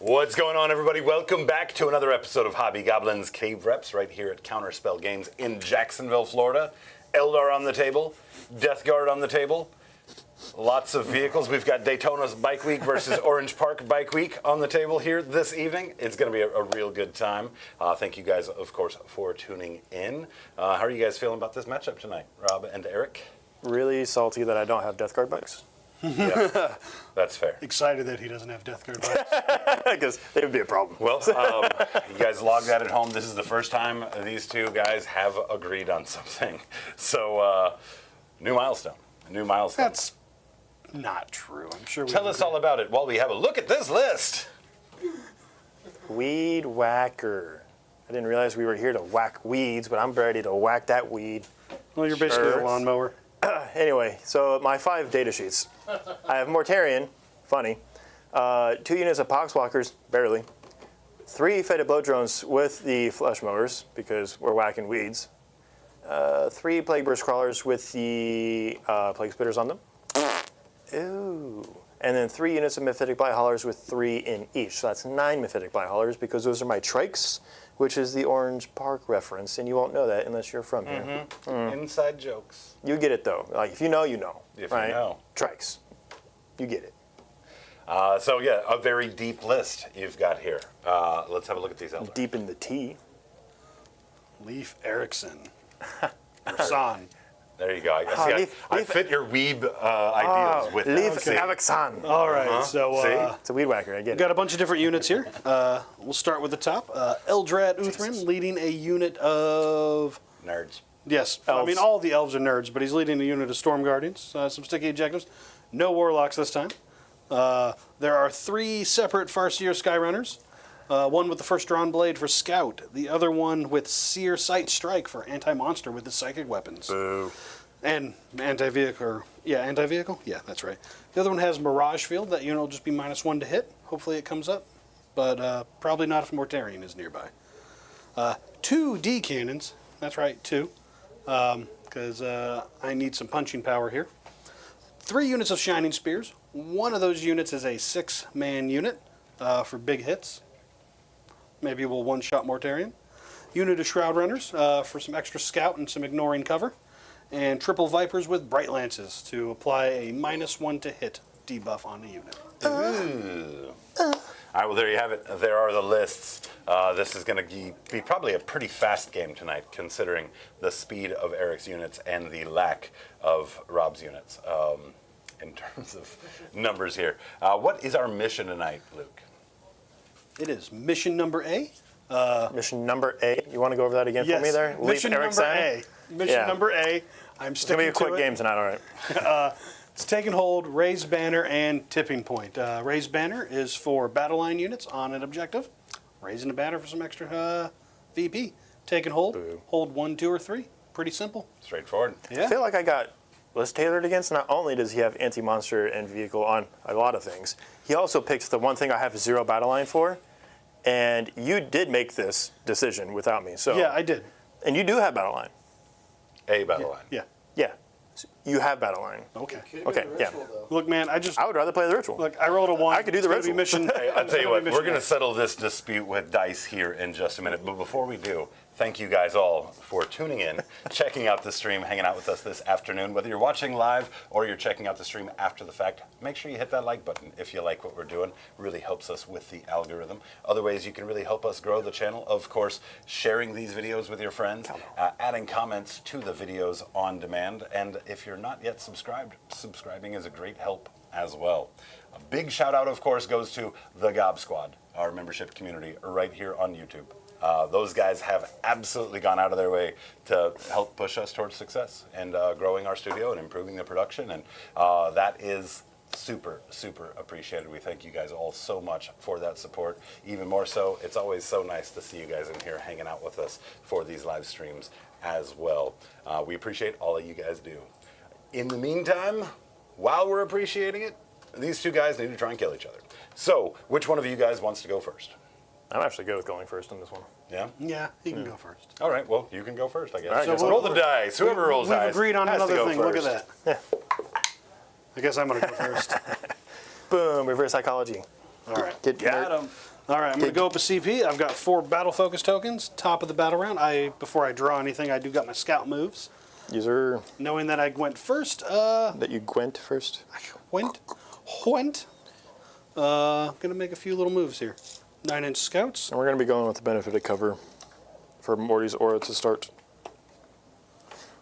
What's going on, everybody? Welcome back to another episode of Hobby Goblins Cave Reps right here at Counterspell Games in Jacksonville, Florida. Eldar on the table, Death Guard on the table, lots of vehicles. We've got Daytona's Bike Week versus Orange Park Bike Week on the table here this evening. It's going to be a real good time. Thank you guys, of course, for tuning in. How are you guys feeling about this matchup tonight, Rob and Eric? Really salty that I don't have Death Guard bikes. Yeah, that's fair. Excited that he doesn't have Death Guard bikes. Because they would be a problem. Well, you guys logged that at home. This is the first time these two guys have agreed on something. So, new milestone. A new milestone. That's not true. I'm sure. Tell us all about it while we have a look at this list. Weed whacker. I didn't realize we were here to whack weeds, but I'm ready to whack that weed. Well, you're basically a lawnmower. Anyway, so my 5 data sheets. I have Mortarion, funny. 2 units of Poxwalkers, barely. 3 Faded Blow Drones with the Flesh Mowers, because we're whacking weeds. 3 Plague Burst Crawlers with the Plague Spitters on them. Ooh. And then 3 units of Mephitic Blight Haulers with 3 in each. So that's 9 Mephitic Blight Haulers, because those are my trikes, which is the Orange Park reference, and you won't know that unless you're from here. Inside jokes. You get it, though. Like, if you know, you know. If right? you know. Trikes. You get it. So, yeah, a very deep list you've got here. Let's have a look at these Eldar. Deep in the tea. Leif Erikson. Son. There you go. I fit your weeb ideas with Leif that. Erikson. All right, so It's a weed whacker, I get it. got a bunch of different units here. We'll start with the top. Eldrad Uthrin leading a unit of... Nerds. Yes, Elves. I mean, all the elves are nerds, but he's leading a unit of Storm Guardians. Some sticky objectives. No Warlocks this time. There are 3 separate Farseer Skyrunners. One with the first drawn blade for Scout. The other one with Seer Sight Strike for anti-monster with his psychic weapons. Boo. And anti-vehicle. Anti-vehicle? Yeah, that's right. The other one has Mirage Field. That unit will just be -1 to hit. Hopefully it comes up. But probably not if Mortarion is nearby. 2 D cannons. That's right, 2. Because I need some punching power here. 3 units of Shining Spears. One of those units is a 6-man unit for big hits. Maybe we'll one-shot Mortarion. Unit of Shroud Runners for some extra scout and some ignoring cover. And triple Vipers with Bright Lances to apply a -1 to hit debuff on the unit. Ooh. All right, well, there you have it. There are the lists. This is going to be probably a pretty fast game tonight, considering the speed of Eric's units and the lack of Rob's units in terms of numbers here. What is our mission tonight, Luke? It is mission number A. Mission number A. You want to go over that again for me there? Mission number A. Mission number A. I'm It's going to be a quick game tonight, all right. It's Taken Hold, Raise Banner, and Tipping Point. Raise Banner is for battle line units on an objective. Raising a banner for some extra VP. Taken Hold. Boo. Hold 1, 2, or 3. Pretty simple. Straightforward. Yeah. I feel like I got list tailored against. Not only does he have anti-monster and vehicle on a lot of things, he also picks the one thing I have 0 battle line for. And you did make this decision without me. So Yeah, I did. And you do have battle line. A battle line. Yeah. Yeah. So you have battle line. Okay. Okay, yeah. Look, man, I I would rather play the ritual. Look, I rolled a 1. I could do the It's gonna be ritual. Mission. I'll tell you what, we're going to to settle this dispute with dice here in just a minute. But before we do, thank you guys all for tuning in, checking out the stream, hanging out with us this afternoon. Whether you're watching live or you're checking out the stream after the fact, make sure you hit that like button if you like what we're doing. Really helps us with the algorithm. Other ways you can really help us grow the channel, of course, sharing these videos with your friends, adding comments to the videos on demand. And if you're not yet subscribed, subscribing is a great help as well. A big shout out, of course, goes to the Gob Squad, our membership community right here on YouTube. Those guys have absolutely gone out of their way to help push us towards success and growing our studio and improving the production. And that is super, super appreciated. We thank you guys all so much for that support. Even more so, it's always so nice to see you guys in here hanging out with us for these live streams as well. We appreciate all that you guys do. In the meantime, while we're appreciating it, these two guys need to try and kill each other. So, which one of you guys wants to go first? I'm actually good with going first in this one. Yeah? Yeah, he can go first. All right, well, you can go first, I guess. All right, so roll the dice. Whoever rolls dice. We've agreed on has to another go thing. Look at first. that. I guess I'm going to go first. Boom, reverse psychology. All right. Get Got him. All right, I'm going to go up a CP. I've got 4 battle focus tokens, top of the battle round. Before I draw anything, I do got my scout moves. User. Knowing that I went first. That you went first. Went. Gonna make a few little moves here. 9-inch scouts. And we're going to be going with the benefit of cover for Morty's aura to start.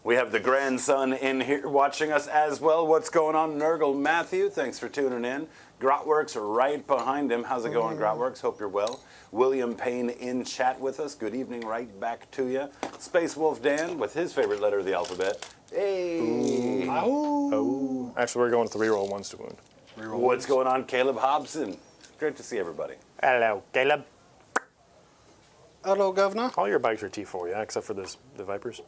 We have the grandson in here watching us as well. What's going on, Nurgle? Matthew, thanks for tuning in. Grotworks right behind him. How's it going, Grotworks? Hope you're well. William Payne in chat with us. Good evening, right back to you. Space Wolf Dan with his favorite letter of the alphabet. Hey. Oh. Actually, we're going with the reroll ones to wound. What's going on, Caleb Hobson? Great to see everybody. Hello, Caleb. Hello, Governor. All your bikes are T4, yeah, except for the Vipers.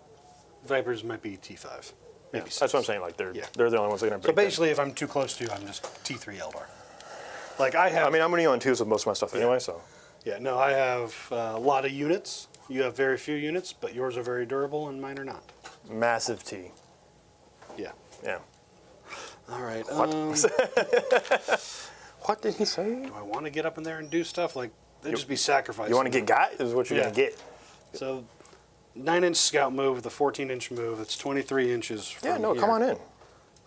Vipers might be T5. Maybe That's what I'm saying. Like they're the only ones that are going to. So basically, if I'm too close to you, I'm just T3 Eldar. Like I have. I mean, I'm going to on 2s with most of my stuff anyway, so. Yeah, no, I have a lot of units. You have very few units, but yours are very durable and mine are not. Massive T. Yeah. Yeah. All right. What did he say? Do I want to get up in there and do stuff? Like, they'd just be sacrificed. You want to get got? This is what you're going to get. So, 9-inch scout move with a 14-inch move. That's 23 inches from Yeah, no, here. come on in.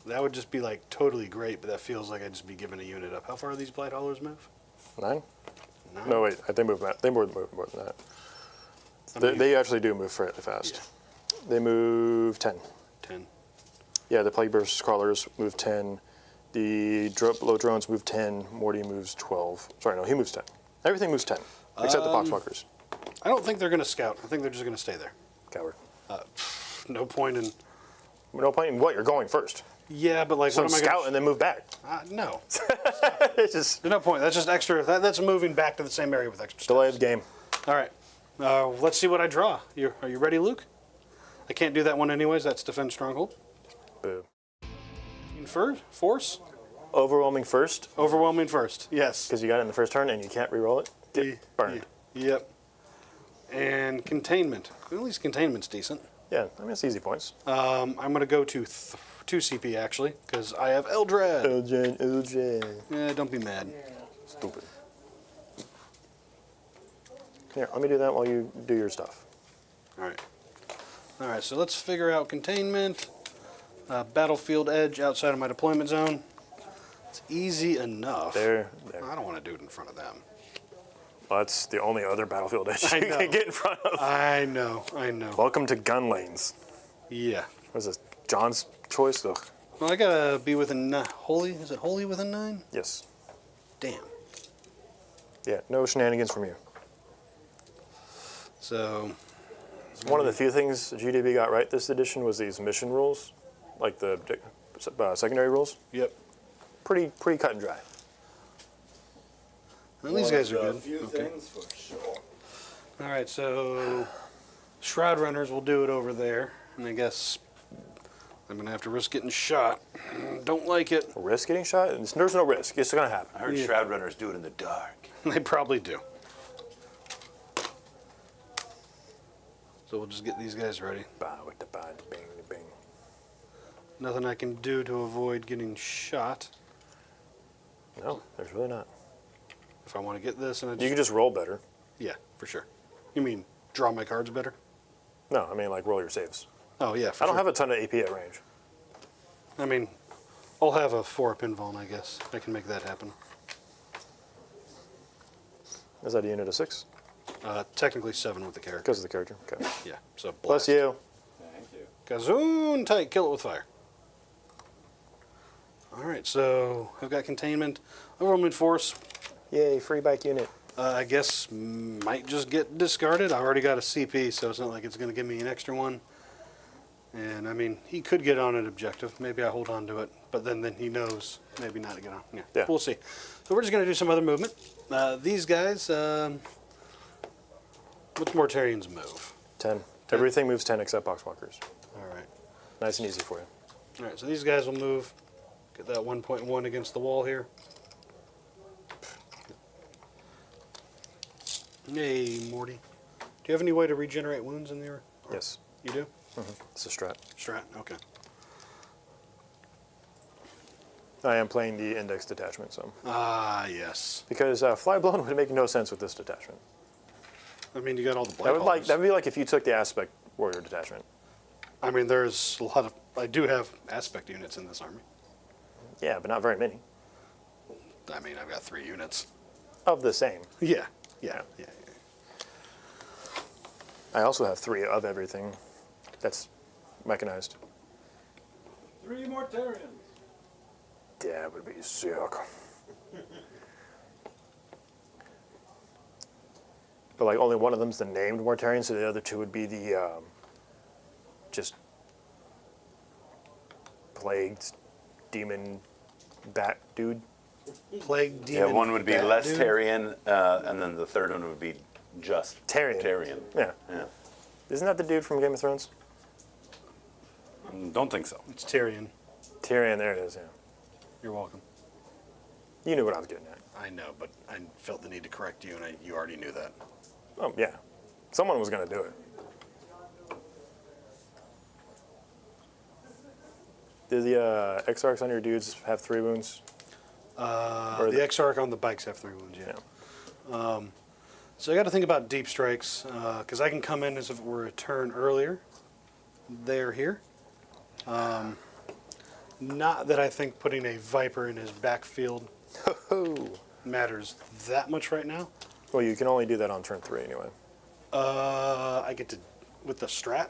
That would just be, like, totally great, but that feels like I'd just be giving a unit up. How far do these Blight Haulers move? 9? 9? No, wait. They move more than that. They actually do move fairly fast. Yeah. They move 10. 10. Yeah, the Plague Burst Crawlers move 10. The Blow Drones move 10. Morty moves 12. Sorry, no, he moves 10. Everything moves 10, except the Poxwalkers. I don't think they're going to scout. I think they're just going to stay there. Coward. No point in... No point in what? You're going first. Yeah, but like, So what am I scout going and then move back. No. It's just There's no point. That's just extra. That's moving back to the same area with extra delay steps. of the game. All right. Let's see what I draw. Are you ready, Luke? I can't do that one anyways. That's Defend Stronghold. Boo. Force? Overwhelming first, Overwhelming first. Yes. because you got it in the first turn and you can't re-roll it. Get burned. Yep. And Containment. At least Containment's decent. Yeah, I mean, it's easy points. I'm going to go to 2 CP, actually, because I have Eldred. LJ. Yeah, don't be mad. Stupid. Here, let me do that while you do your stuff. All right. All right, so let's figure out Containment. Battlefield edge outside of my deployment zone. It's easy enough. There. I don't want to do it in front of them. Well, that's the only other battlefield edge I you know. can get in front of. I know. Welcome to gun lanes. Yeah. What is this? John's choice? Ugh. Well, I gotta be within holy. Is it holy within 9? Yes. Damn. Yeah, no shenanigans from you. So. One of the few things GDB got right this edition was these mission rules, like the secondary rules. Yep. Pretty cut and dry. Well, these guys are good. A few things for sure. All right, so Shroud Runners will do it over there, and I guess I'm gonna have to risk getting shot. Don't like it. Risk getting shot? There's no risk. It's gonna happen. I heard Shroud Runners do it in the dark. They probably do. So we'll just get these guys ready. Bing, bing. Nothing I can do to avoid getting shot. No, there's really not. If I want to get this, and I You just, can just roll better. yeah, for sure. You mean draw my cards better? No, I mean like roll your saves. Oh yeah, for I don't sure. have a ton of AP at range. I mean, I'll have a 4 pinball, I guess. I can make that happen. Is that a unit of 6? Technically 7 with the character. Because of the character. Okay. Yeah, so Bless blast. you. Thank you. Gazoon tight, kill it with fire. All right, so I've got Containment, Overwhelming Force. Yay, free bike unit. I guess might just get discarded. I already got a CP, so it's not like it's going to give me an extra one. And I mean, he could get on an objective. Maybe I hold on to it, but then he knows maybe not to get on. Yeah. We'll see. So we're just going to do some other movement. These guys, what's Mortarian's move? 10. Everything moves 10 except Poxwalkers. All right. Nice and easy for you. All right, so these guys will move. Get that 1.1 against the wall here. Hey, Morty. Do you have any way to regenerate wounds in there? Yes. You do? It's a strat. Strat, okay. I am playing the index detachment, so. Ah, yes. Because Flyblown would make no sense with this detachment. I mean, you got all the That blight would holders. be like if you took the Aspect Warrior detachment. I mean, there's a lot of... I do have aspect units in this army. Yeah, but not very many. I mean, I've got 3 units. Of the same. Yeah. Yeah. I also have 3 of everything that's mechanized. 3 Mortarians. That would be sick. But like only one of them's the named Mortarian, so the other 2 would be the just plagued demon bat dude. Plague demon. Yeah, one would be bat less dude. Tarian, and then the third one would be just Tarian. Yeah. Yeah. Isn't that the dude from Game of Thrones? Don't think so. It's Tyrion. Tyrion, there it is, yeah. You're welcome. You knew what I was getting at. I know, but I felt the need to correct you, and you already knew that. Oh, yeah. Someone was going to do it. Do the Exarchs on your dudes have 3 wounds? The Exarch on the bikes have 3 wounds, yeah. So I got to think about deep strikes, because I can come in as if it were a turn earlier. They're here. Not that I think putting a Viper in his backfield matters that much right now. Well, you can only do that on turn 3 anyway. I get to, with the strat,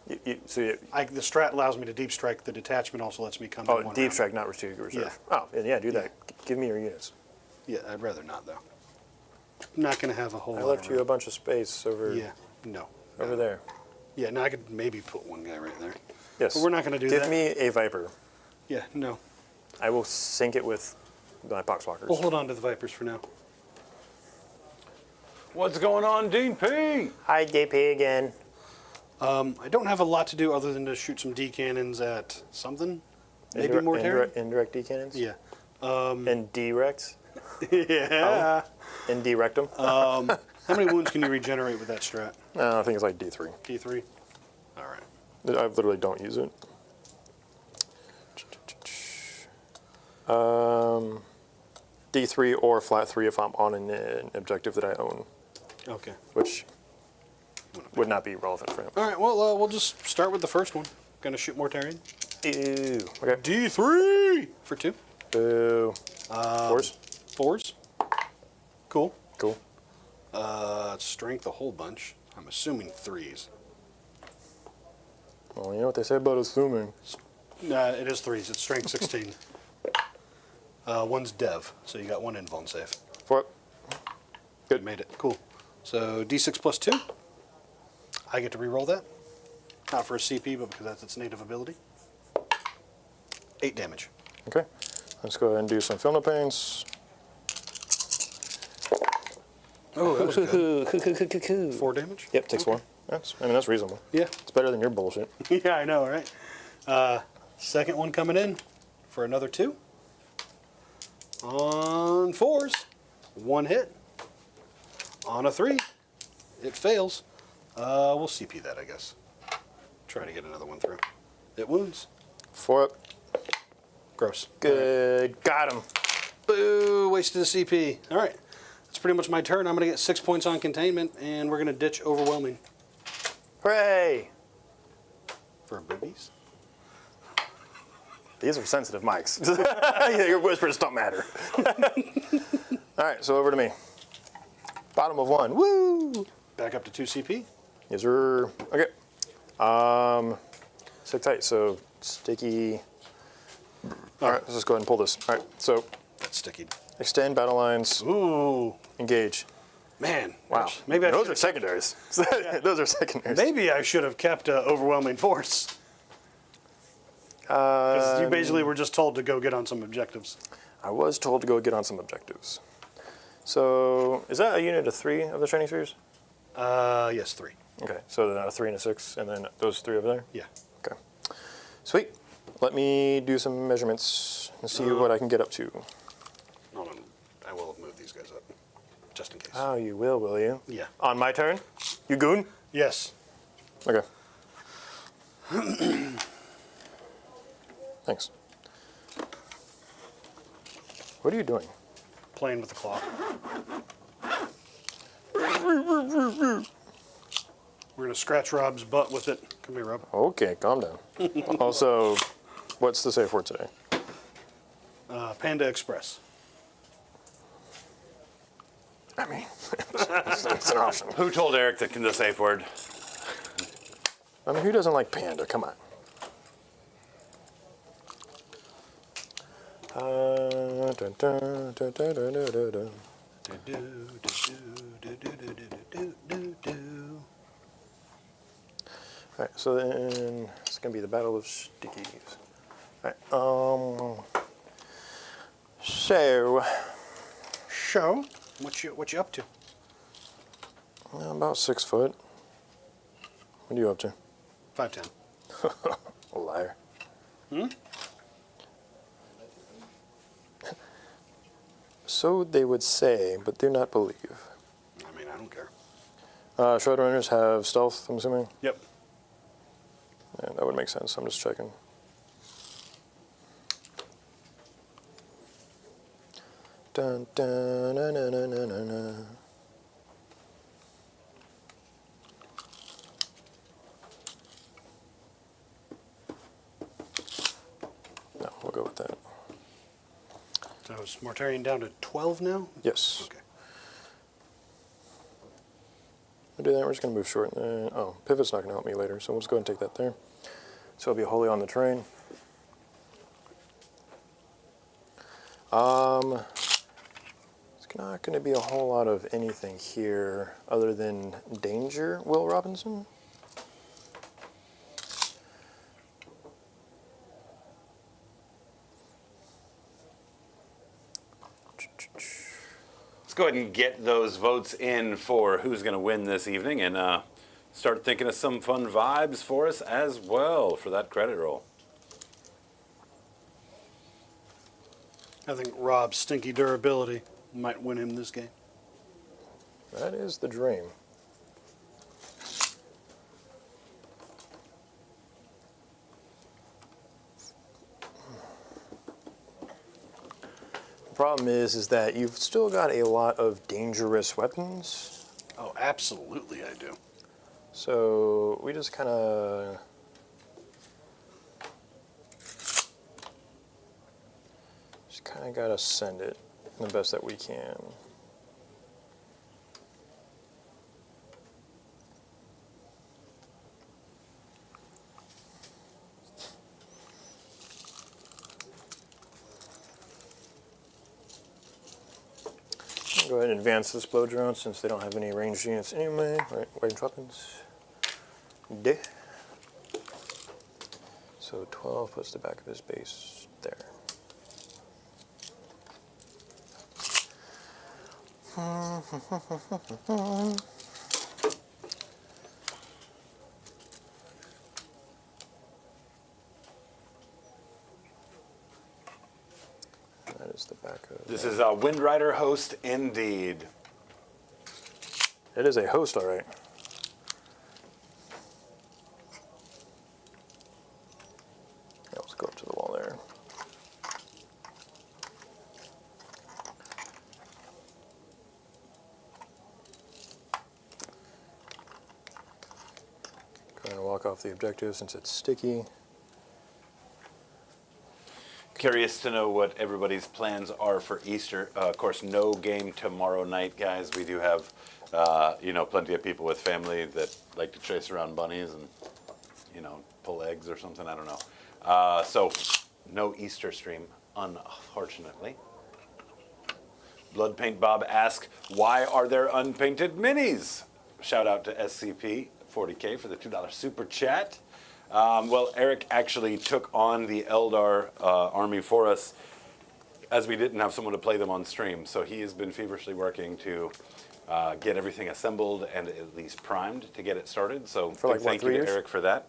The strat allows me to deep strike. The detachment also lets me come in one deep round. strike, not reserve. Yeah. Oh, and yeah, do that. Give me your units. Yeah, I'd rather not, though. Not going to have a whole I lot left of you a room. bunch of space over Yeah, no. over there. Yeah, now I could maybe put one guy right there. Yes. But we're not going to do Give that. me a Viper. Yeah, no. I will sync it with my Poxwalkers. We'll hold on to the Vipers for now. What's going on, Dean P? Hi, DP again. I don't have a lot to do other than to shoot some D cannons at something. Maybe more Indirect D cannons? Yeah. And direct? Yeah. And direct them? How many wounds can you regenerate with that strat? I think it's like D3. D3? All right. I literally don't use it. D3 or flat 3 if I'm on an objective that I own, Okay. which would not be relevant for him. All right, well, we'll just start with the first one. Going to shoot Mortarion. Ew. Okay. D3 for 2. Boo. 4s? 4s. Cool. Cool. Strength a whole bunch. I'm assuming 3s. Well, you know what they say about assuming. It is 3s. It's strength 16. One's dev, so you got 1 invuln save. 4. Good. You made it. Cool. So D6 plus 2. I get to reroll that. Not for a CP, but because that's its native ability. 8 damage. Okay. Let's go ahead and do some film pains. Oh, that was good. 4 damage? Yep, takes 4. That's reasonable. Yeah. It's better than your bullshit. Yeah, I know, right? Second one coming in for another 2. On 4s, 1 hit. On a 3, it fails. We'll CP that, I guess. Try to get another one through. It wounds. 4 up. Gross. Good. Got him. Boo, wasted a CP. All right, that's pretty much my turn. I'm going to get 6 points on containment, and we're going to ditch Overwhelming Hooray! for boobies. These are sensitive mics. Yeah, your whispers don't matter. All right, so over to me. Bottom of 1. Woo! Back up to 2 CP. Yes, sir. Okay. Sit tight. So sticky. All right, let's just go ahead and pull this. All right, so That's sticky. extend battle lines. Ooh, Engage. man. Wow. Maybe those are secondaries. Those are secondaries. Maybe I should have kept Overwhelming Force. Because you basically were just told to go get on some objectives. I was told to go get on some objectives. So is that a unit of 3 of the training spheres? Yes, 3. Okay, so then a 3 and a 6, and then those 3 over there? Yeah. Okay. Sweet. Let me do some measurements and see what I can get up to. Hold on. I will move these guys up, just in case. Oh, you will you? Yeah. On my turn? You goon? Yes. Okay. Thanks. What are you doing? Playing with the claw. We're going to scratch Rob's butt with it. Come here, Rob. Okay, calm down. Also, what's the safe word today? Panda Express. I mean, it's an option. Who told Eric the safe word? I mean, who doesn't like panda? Come on. Dun, dun, dun, dun, dun, dun, dun, dun. All right, so then it's gonna be the Battle of Stickies. All right. So Show. What you up to? about 6 foot. What are you up to? 5'10". Liar. So they would say, but do not believe. I mean, I don't care. Shadowrunners have stealth, I'm assuming? Yep. Yeah, that would make sense. I'm just checking. Dun, dun, na, na, na, na, na, na. No, we'll go with that. So is Mortarion down to 12 now? Yes. Okay. We'll do that. We're just going to move short. Oh, pivot's not going to help me later, so we'll just go ahead and take that there. So it'll be wholly on the terrain. It's not going to be a whole lot of anything here other than danger, Will Robinson. Let's go ahead and get those votes in for who's going to win this evening and start thinking of some fun vibes for us as well for that credit roll. I think Rob's stinky durability might win him this game. That is the dream. The problem is that you've still got a lot of dangerous weapons. Oh, absolutely I do. So we just kind of gotta send it the best that we can. Go ahead and advance this blow drone since they don't have any ranged units anyway. Right, ranged weapons. D. So 12 puts the back of his base there. That is the back of. This is a Windrider Host indeed. It is a host, all right. Yeah, let's go up to the wall there. Go ahead and walk off the objective since it's sticky. Curious to know what everybody's plans are for Easter. Of course, no game tomorrow night, guys. We do have, plenty of people with family that like to chase around bunnies and, pull eggs or something. I don't know. So, no Easter stream, unfortunately. Bloodpaint Bob asks, why are there unpainted minis? Shout out to SCP 40k for the $2 super chat. Well, Eric actually took on the Eldar army for us as we didn't have someone to play them on stream. So he has been feverishly working to get everything assembled and at least primed to get it started. So For like, thank what, 3 you years? to Eric for that.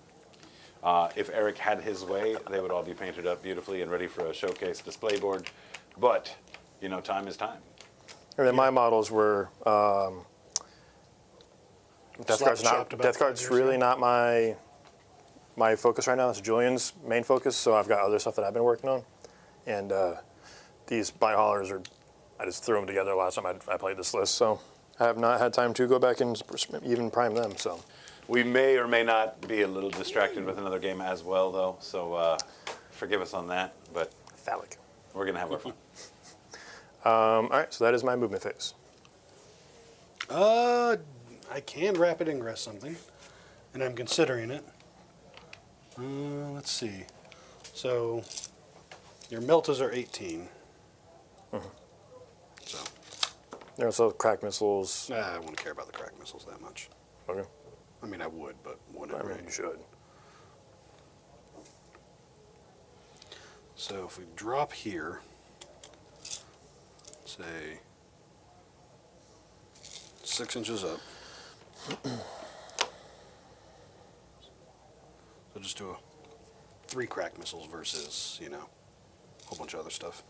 If Eric had his way, they would all be painted up beautifully and ready for a showcase display board. But, time is time. And then my models were Death Guard's really not my focus right now. It's Julian's main focus, so I've got other stuff that I've been working on. And these by haulers are, I just threw them together last time I played this list, so I have not had time to go back and even prime them. So We may or may not be a little distracted with another game as well, though, so forgive us on that, but phallic. we're going to have our fun. All right, so that is my movement phase. I can rapid ingress something, and I'm considering it. Let's see. So your meltas are 18. So There are also crack missiles. I wouldn't care about the crack missiles that much. Okay. I mean, I would, but wouldn't. I mean, Right? you should. So if we drop here, say 6 inches up. So just do 3 crack missiles versus, a whole bunch of other stuff.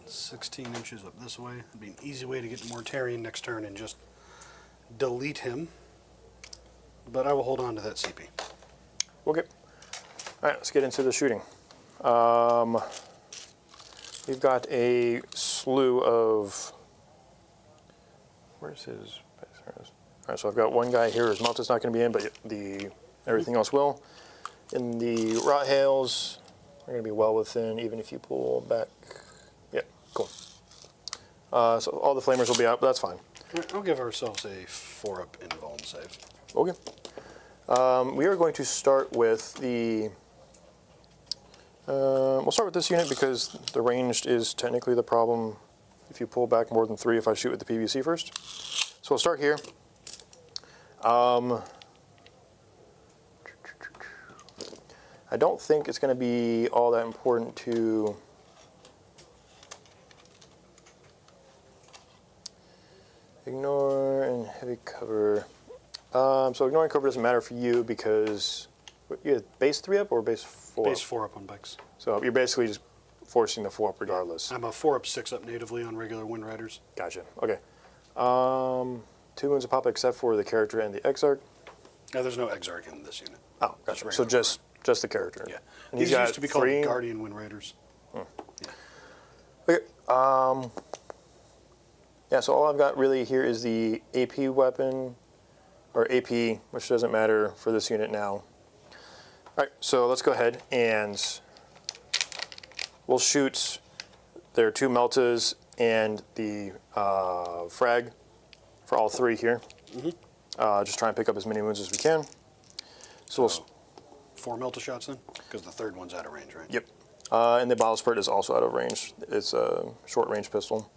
16 inches up this way. It'd be an easy way to get to Mortarion next turn and just delete him. But I will hold on to that CP. Okay. All right, let's get into the shooting. We've got a slew of. Where's his? There it is. All right, so I've got one guy here. His mount is not going to be in, but everything else will. In the rot hails, we're going to be well within, even if you pull back. Yeah, cool. So all the flamers will be out, but that's fine. I'll give ourselves a 4-up invuln save. Okay. We are going to start with the. We'll start with this unit because the ranged is technically the problem if you pull back more than 3 if I shoot with the PVC first. So we'll start here. I don't think it's going to be all that important to ignore and heavy cover. So ignoring cover doesn't matter for you because you have base 3 up or base 4? Base 4 up on bikes. So you're basically just forcing the 4 up regardless. I'm a 4-up, 6-up natively on regular Windriders. Gotcha. Okay. 2 wounds a pop except for the character and the Exarch. No, there's no Exarch in this unit. Oh, gotcha. Just So regular just the character. Yeah. And These he's got used to be called 3. Guardian Windriders. Okay. Yeah, so all I've got really here is the AP weapon, or AP, which doesn't matter for this unit now. All right, so let's go ahead and we'll shoot their 2 meltas and the frag for all 3 here. Just try and pick up as many wounds as we can. So we'll 4 melta shots then? Because the 3rd one's out of range, right? Yep. And the bottle spurt is also out of range. It's a short range pistol.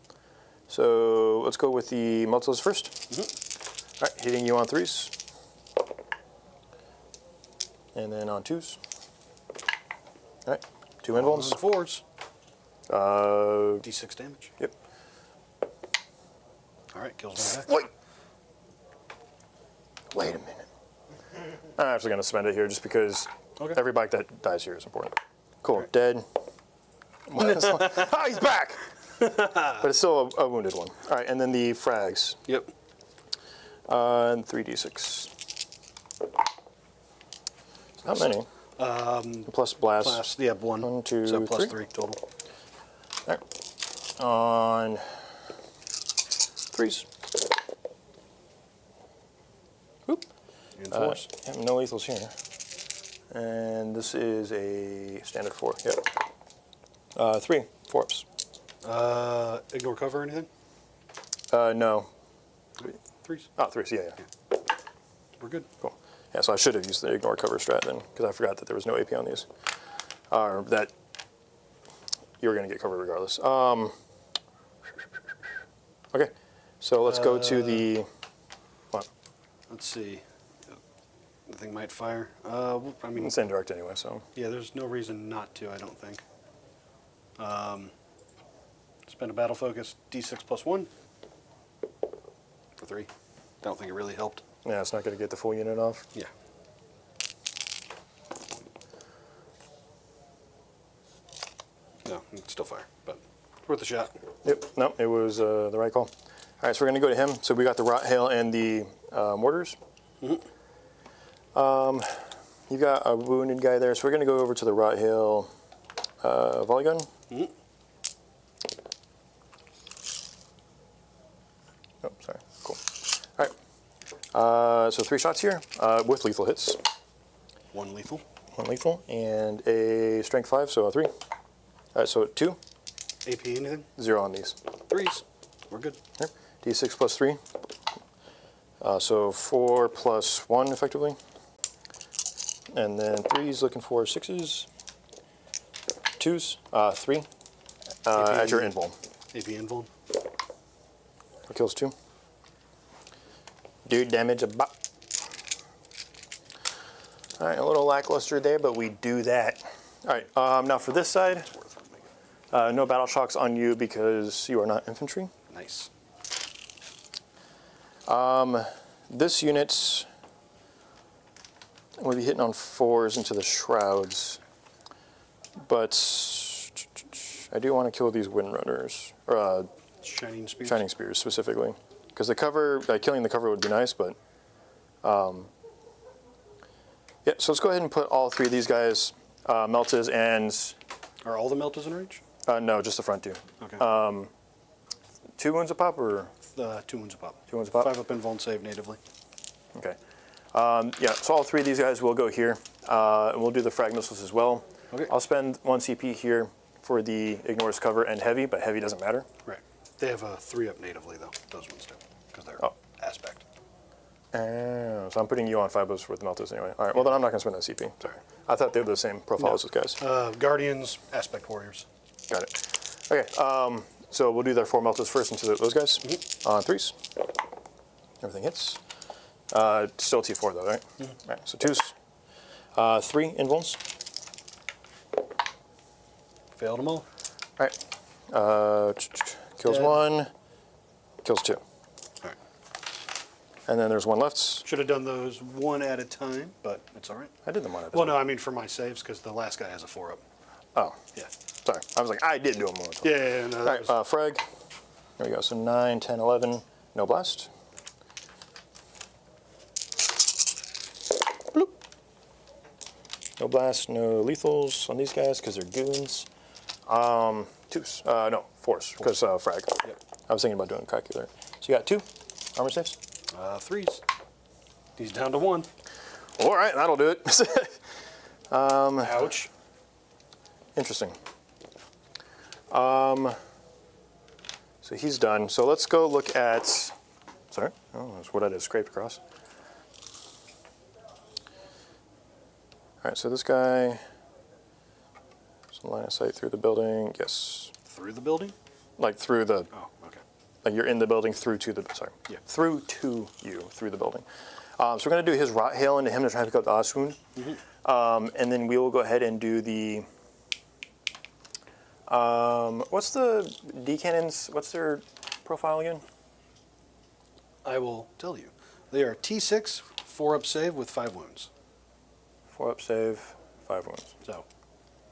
So let's go with the meltas first. All right, hitting you on 3s. And then on 2s. All right, 2 invulns. On 4s. D6 damage. Yep. All right, kills one back. Wait a minute. I'm actually going to spend it here just because every bike that dies here is important. Cool, Right. dead. He's back! But it's still a wounded one. All right, and then the frags. Yep. And 3d6. Not many. Plus blast. Plus, yeah, 1. 1, 2, so plus 3. 3 total. All right. On 3s. Oop. And 4s. Yeah, no lethals here. And this is a standard 4. Yep. 3 4-ups. Ignore cover or anything? No. 3s. Oh, 3s. Yeah. We're good. Cool. Yeah, so I should have used the ignore cover strat then, because I forgot that there was no AP on these. Or that you were going to get covered regardless. Okay, so let's go to the. What? Let's see. The thing might fire. I mean, It's indirect anyway, so. yeah, there's no reason not to, I don't think. Spend a battle focus, D6 plus 1 for 3. Don't think it really helped. Yeah, it's not going to get the full unit off. Yeah. No, it's still fire, but it's worth a shot. Yep, no, it was the right call. All right, so we're going to go to him. So we got the Rot Hail and the mortars. You've got a wounded guy there, so we're going to go over to the Rot Hail volley gun. So 3 shots here with lethal hits. 1 lethal. 1 lethal and a strength 5, so a 3. All right, so 2. AP anything? 0 on these. 3s. We're good. Yep. D6 plus 3. So 4 plus 1 effectively. And then 3's looking for 6's. 2's. 3. At your invuln. AP invuln. That kills 2. Do damage a bot. All right, a little lackluster there, but we do that. All right, now for this side, no battle shocks on you because you are not infantry. Nice. This unit will be hitting on 4s into the shrouds, but I do want to kill these Windrunners, or Shining spears. Shining Spears specifically, because the cover, killing the cover would be nice, but yeah. So let's go ahead and put all 3 of these guys, Meltas and Are all the Meltas in range? no, just the front 2. Okay. 2 wounds a pop, or 2 wounds a pop. 2 wounds a pop. 5 up invuln save natively. Okay. Yeah. So all 3 of these guys will go here, and we'll do the frag missiles as well. Okay. I'll spend 1 CP here for the ignores cover and heavy, but heavy doesn't matter. Right. They have a 3 up natively though. Those ones do, because they're aspect. So I'm putting you on 5 buffs with the Meltas anyway. All right. Well, then I'm not going to spend that CP. Sorry. I thought they were the same profile as those guys. Guardians, aspect warriors. Got it. Okay. So we'll do their 4 Meltas first into those guys. On 3s. Everything hits. Still T4 though, right? Right. So 2s. 3 invulns. Failed them all. All right. Kills Dead. 1. Kills 2. All right. And then there's 1 left. Should have done those 1 at a time, but it's all right. I did them 1 at a Well, time. no, I mean for my saves, because the last guy has a 4 up. Oh, Yeah. sorry. I was like, I did do them 1 at a time. Yeah, no, All that right, was, frag. There we go. So 9, 10, 11. No blast. Bloop. No blast, no lethals on these guys because they're goons. 2s. No, 4s because frag. Yep. I was thinking about doing calculator. So you got 2 armor saves. 3s. He's down to 1. All right, that'll do it. Ouch. Interesting. So he's done. So let's go look at. Sorry, oh, that's what I just scraped across. All right, so this guy. Some line of sight through the building. Yes, Through the building? like through the. Oh, okay. Like you're in the building through to the. Sorry. Yeah. Through to you through the building. So we're going to do his rot hail into him to try to pick up the last wound, and then we will go ahead and do the. What's the D cannons? What's their profile again? I will tell you. They are T6, 4 up save with 5 wounds. 4 up save, 5 wounds. So,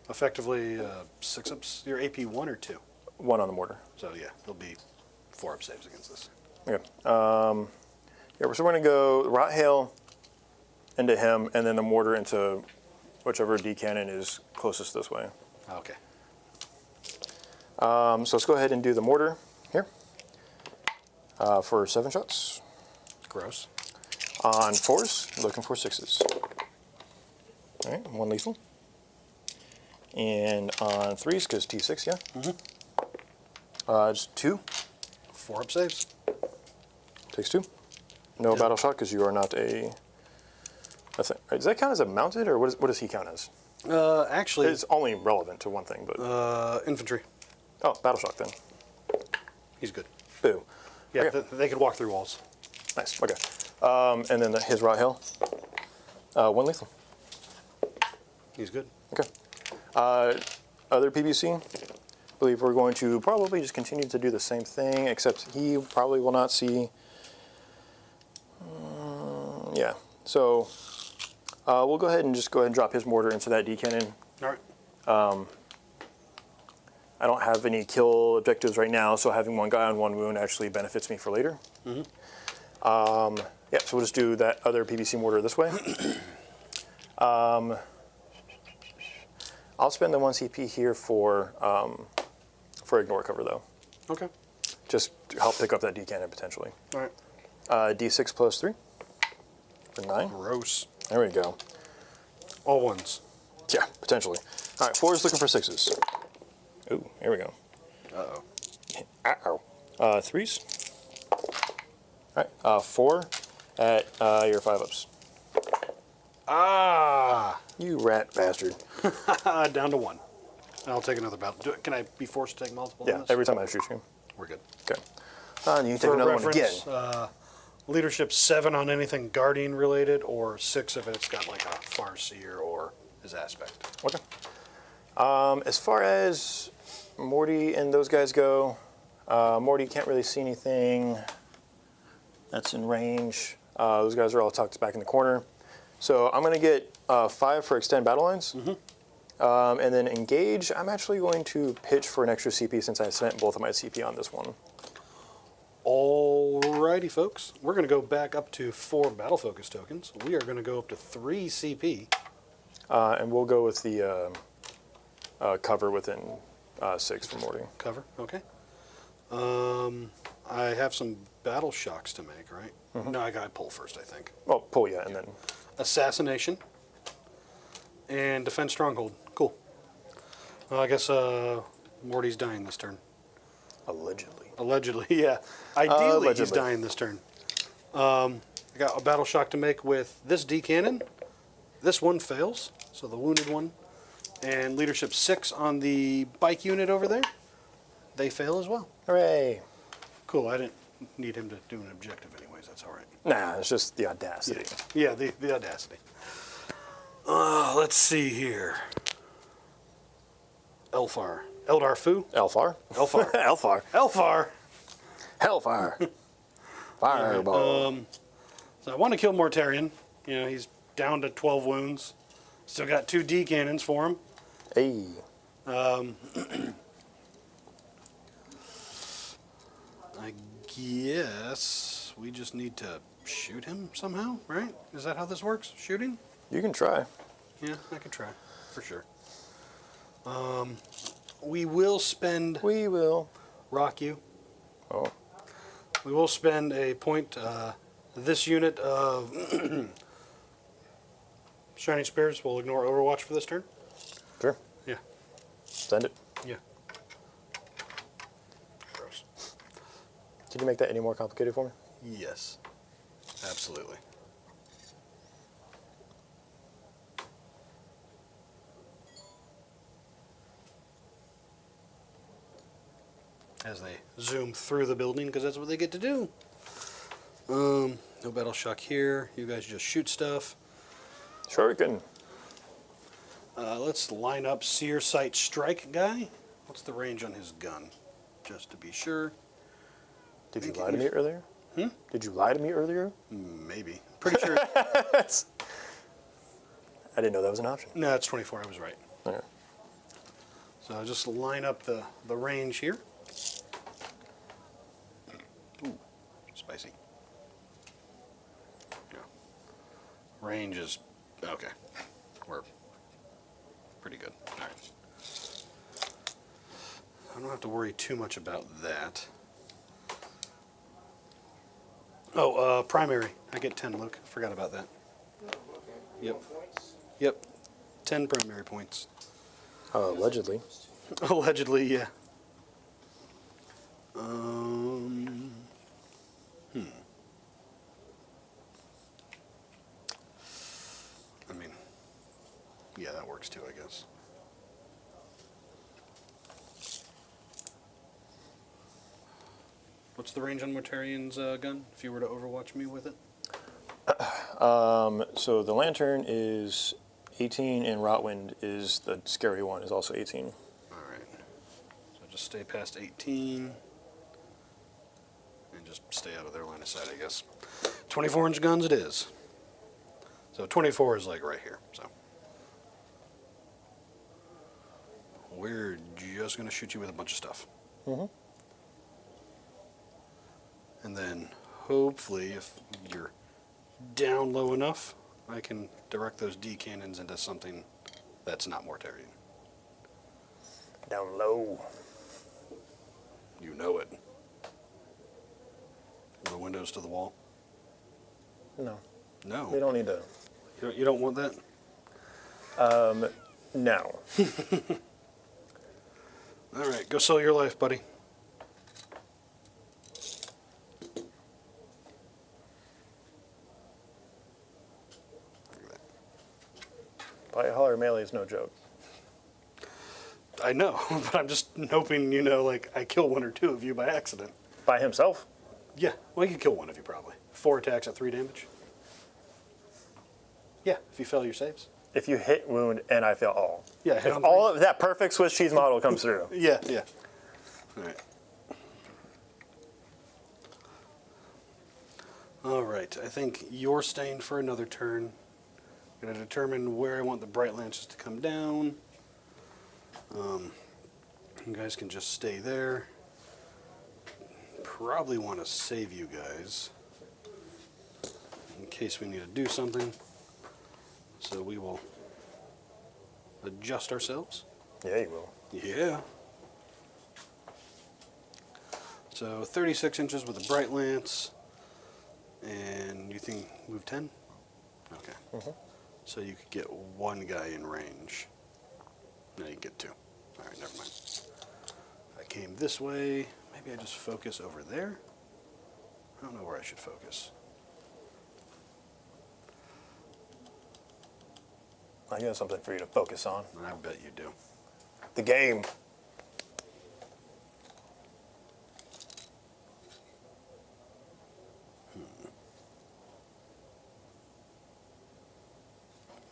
effectively 6 ups. Your AP 1 or 2. 1 on the mortar. So yeah, there'll be 4 up saves against this. Okay. Yeah, so we're going to go rot hail into him, and then the mortar into whichever D cannon is closest this way. Okay. So let's go ahead and do the mortar here for 7 shots. Gross. On 4s, looking for 6s. All right, 1 lethal. And on 3s, because T6, yeah. Just 2. 4 up saves. Takes 2. No battle shock because you are not a thing. Right, does that count as a mounted, or what does he count as? Actually, It's only relevant to one thing, but infantry. oh, battle shock then. He's good. Boo. Yeah, Okay. they could walk through walls. Nice. Okay. And then his rot hail. 1 lethal. He's good. Okay. Other PBC. I believe we're going to probably just continue to do the same thing, except he probably will not see. Yeah. So we'll go ahead and drop his mortar into that D cannon. All right. I don't have any kill objectives right now, so having 1 guy on 1 wound actually benefits me for later. Yeah, so we'll just do that other PVC mortar this way. I'll spend the 1 CP here for ignore cover though, Okay. just to help pick up that D cannon potentially. All right. D6 plus 3. For 9? Gross. There we go. All ones. Yeah, potentially. All right, 4 is looking for 6s. Ooh, here we go. Uh-oh. Uh-oh. 3s. All right, 4 at your 5-ups. Ah! You rat bastard. Down to 1. I'll take another battle. Can I be forced to take multiple on Yeah, this? every time I shoot you. We're good. Okay. And you can take For another one again. reference, leadership 7 on anything Guardian related, or 6 if it's got like a Farseer or his aspect. Okay. As far as Morty and those guys go, Morty can't really see anything that's in range. Those guys are all tucked back in the corner. So I'm going to get 5 for extend battle lines. And then engage, I'm actually going to pitch for an extra CP since I spent both of my CP on this one. Alrighty, folks. We're going to go back up to 4 battle focus tokens. We are going to go up to 3 CP. And we'll go with the cover within 6 for Morty. Cover, okay. I have some battle shocks to make, right? No, I got to pull first, I think. Oh, pull, yeah, and then... Assassination and defense stronghold. Cool. Well, I guess Morty's dying this turn. Allegedly. Allegedly, yeah. Ideally, he's Allegedly. dying this turn. I got a battle shock to make with this D cannon. This one fails, so the wounded one. And leadership 6 on the bike unit over there. They fail as well. Hooray. Cool. I didn't need him to do an objective anyways. That's all right. Nah, it's just the audacity. Yeah, the audacity. Let's see here. Eldar Fu? Elfar. Elfar. Elfar. Elfar. Hellfire. Fireball. So I want to kill Mortarion. You know, he's down to 12 wounds. Still got 2 D cannons for him. Hey. I guess we just need to shoot him somehow, right? Is that how this works? Shooting? You can try. Yeah, I could try, for sure. We will spend... We will. Rock you. Oh. We will spend a point, this unit of Shining Spears will ignore Overwatch for this turn. Sure. Yeah. Send it. Yeah. Gross. Did you make that any more complicated for me? Yes. Absolutely. As they zoom through the building, because that's what they get to do. No battle shock here. You guys just shoot stuff. Shuriken. Let's line up Seer Sight Strike guy. What's the range on his gun? Just to be sure. Did you lie to me earlier? Did you lie to me earlier? Maybe. Pretty sure. I didn't know that was an option. No, it's 24. I was right. Okay. So I'll just line up the range here. Ooh, spicy. Yeah. Range is okay. We're pretty good. All right. I don't have to worry too much about that. Oh, primary. I get 10, Luke. Forgot about that. Yep. Yep. 10 primary points. Allegedly. Allegedly, yeah. I mean, yeah, that works too, I guess. What's the range on Mortarion's gun, if you were to overwatch me with it? So the lantern is 18 and Rotwind is the scary one, is also 18. All right. So just stay past 18 and just stay out of their line of sight, I guess. 24-inch guns it is. So 24 is like right here. So we're just going to shoot you with a bunch of stuff. Mm-hmm. And then hopefully if you're down low enough, I can direct those D cannons into something that's not Mortarion. Down low. You know it. The windows to the wall? No. No. We don't need to. You don't want that? No. All right, go sell your life, buddy. By holler melee is no joke. I know, but I'm just hoping, like, I kill one or two of you by accident. By himself? Yeah, well, you can kill one of you, probably. 4 attacks at 3 damage. Yeah, if you fail your saves. If you hit, wound, and I fail all. Yeah, hit If on all of that perfect Swiss cheese model comes through. Yeah. All right. All right, I think you're staying for another turn. I'm going to determine where I want the bright lances to come down. You guys can just stay there. Probably want to save you guys in case we need to do something. So we will adjust ourselves. Yeah, you will. Yeah. So 36 inches with a bright lance. And you think move 10? Okay. Mm-hmm. So you could get 1 guy in range. No, you can get 2. All right, never mind. I came this way. Maybe I just focus over there. I don't know where I should focus. I got something for you to focus on. I bet you do. The game.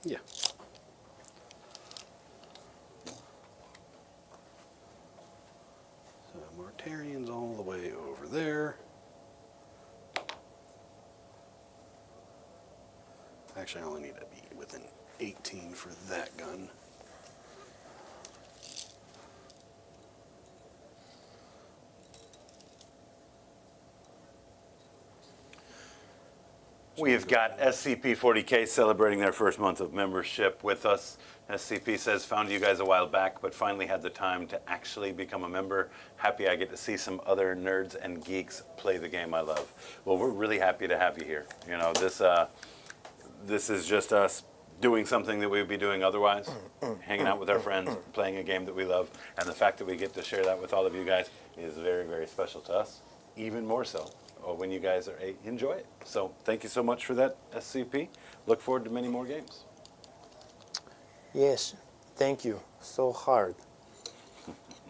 Yeah. So Mortarian's all the way over there. Actually, I only need to be within 18 for that gun. We've got SCP-40k celebrating their first month of membership with us. SCP says, found you guys a while back, but finally had the time to actually become a member. Happy I get to see some other nerds and geeks play the game I love. Well, we're really happy to have you here. This is just us doing something that we would be doing otherwise, hanging out with our friends, playing a game that we love, and the fact that we get to share that with all of you guys is very, very special to us, even more so when you guys enjoy it. So thank you so much for that, SCP. Look forward to many more games. Yes, thank you. So hard.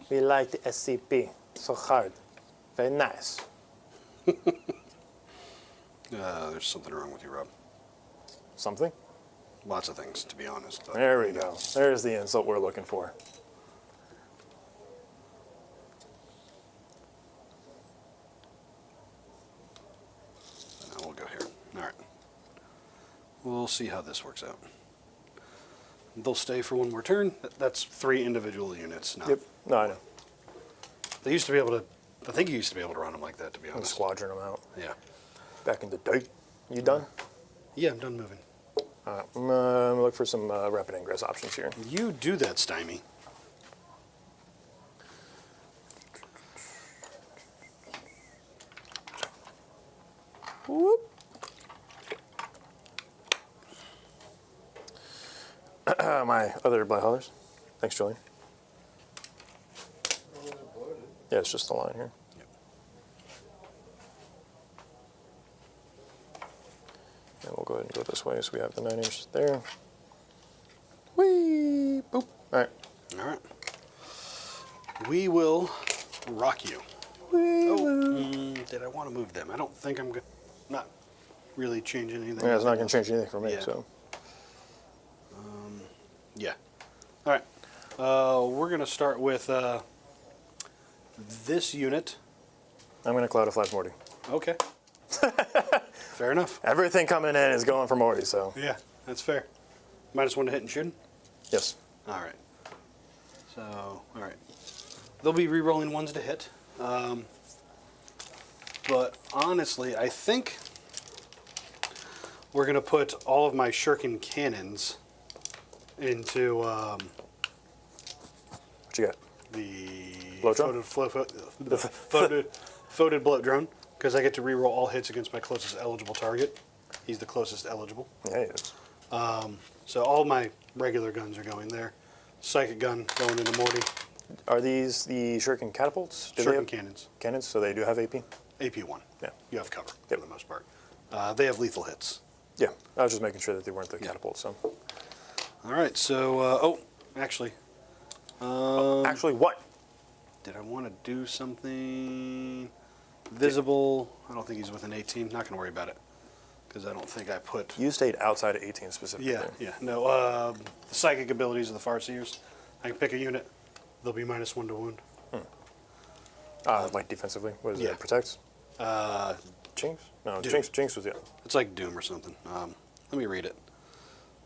We like the SCP. So hard. Very nice. There's something wrong with you, Rob. Something? Lots of things, to be honest. But There we go. There's the insult we're looking for. Now we'll go here. All right. We'll see how this works out. They'll stay for 1 more turn. That's 3 individual units. Not, Yep. No, I know. They used to be able to. I think you used to be able to run them like that, to be I'm honest. squadron them out. Yeah. Back in the day. You done? Yeah, I'm done moving. All right. I'm going to look for some rapid ingress options here. You do that, Stymie. Whoop. My other blight haulers. Thanks, Julian. Yeah, it's just the line here. Yep. And we'll go ahead and go this way so we have the 9 inch there. Whee! Boop. All right. All right. We will rock you. Did I want to move them? I don't think I'm good. Not really changing anything. Yeah, it's not going to change anything for me, Yeah. so. Yeah. All right. We're going to start with this unit. I'm going to Cloud of Flash Morty. Okay. Fair enough. Everything coming in is going for Morty, so. Yeah, that's fair. -1 to hit and shooting? Yes. All right. So, all right. They'll be re-rolling 1s to hit. But honestly, I think we're going to put all of my shuriken cannons into What you got? the Bloat drone? foated bloat drone, because I get to re-roll all hits against my closest eligible target. He's the closest eligible. Yeah, he is. So all my regular guns are going there. Psychic gun going into Morty. Are these the shuriken catapults? Do they Shuriken have cannons. Cannons, so they do have AP? AP1. Yeah. You have cover Yep. for the most part. They have lethal hits. Yeah, I was just making sure that they weren't the catapults. So, All right, so, actually, actually, what? did I want to do something visible? I don't think he's within 18. Not going to worry about it because I don't think I put. You stayed outside of 18 specifically. Yeah. No, the psychic abilities of the Farseers. I can pick a unit. They'll be -1 to wound. Like defensively, what is Yeah. it? Protects? Uh, Jinx? No, Doom. Jinx was It's like Doom or something. Let me read it.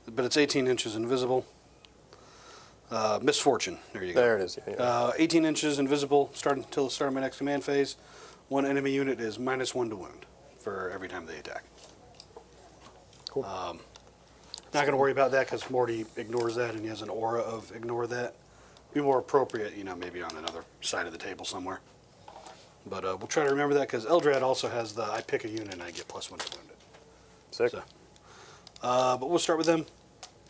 But it's 18 inches invisible. Misfortune. There you go. There it is. Yeah. 18 inches invisible. Start until the start of my next command phase. One enemy unit is -1 to wound for every time they attack. Cool. Not going to worry about that because Morty ignores that and he has an aura of ignore that. Be more appropriate, maybe on another side of the table somewhere. But we'll try to remember that because Eldrad also has the I pick a unit and I get +1 to wound it. Sick. So, but we'll start with them.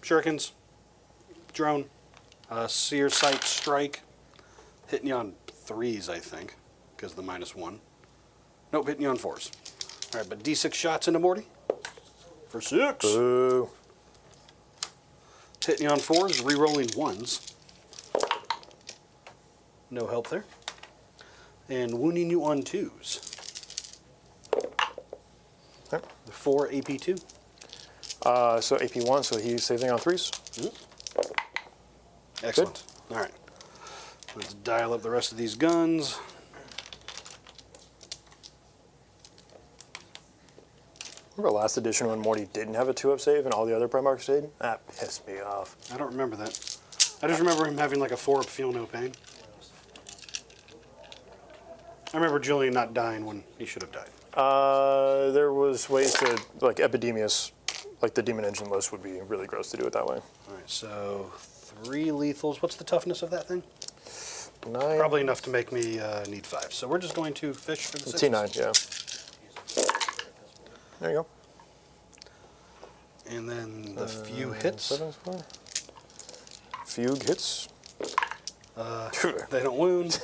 Shurikens, drone, seer sight strike, hitting you on 3s, I think, because of the -1. Nope, hitting you on 4s. All right, but D6 shots into Morty for 6. Boo. Hitting you on 4s, re-rolling 1s. No help there. And wounding you on 2s. Okay. 4 AP2. So AP1, so he's saving on 3s. Excellent. All right. Let's dial up the rest of these guns. Remember last edition when Morty didn't have a 2-up save and all the other Primarchs did? That pissed me off. I don't remember that. I just remember him having like a 4-up feel no pain. I remember Julian not dying when he should have died. There was ways to, like Epidemius, like the Demon Engine list would be really gross to do it that way. All right, so 3 lethals. What's the toughness of that thing? 9. Probably enough to make me need 5. So we're just going to fish for the 6. T9, yeah. There you go. And then the few hits. 7 score. Fugue hits. They don't wound.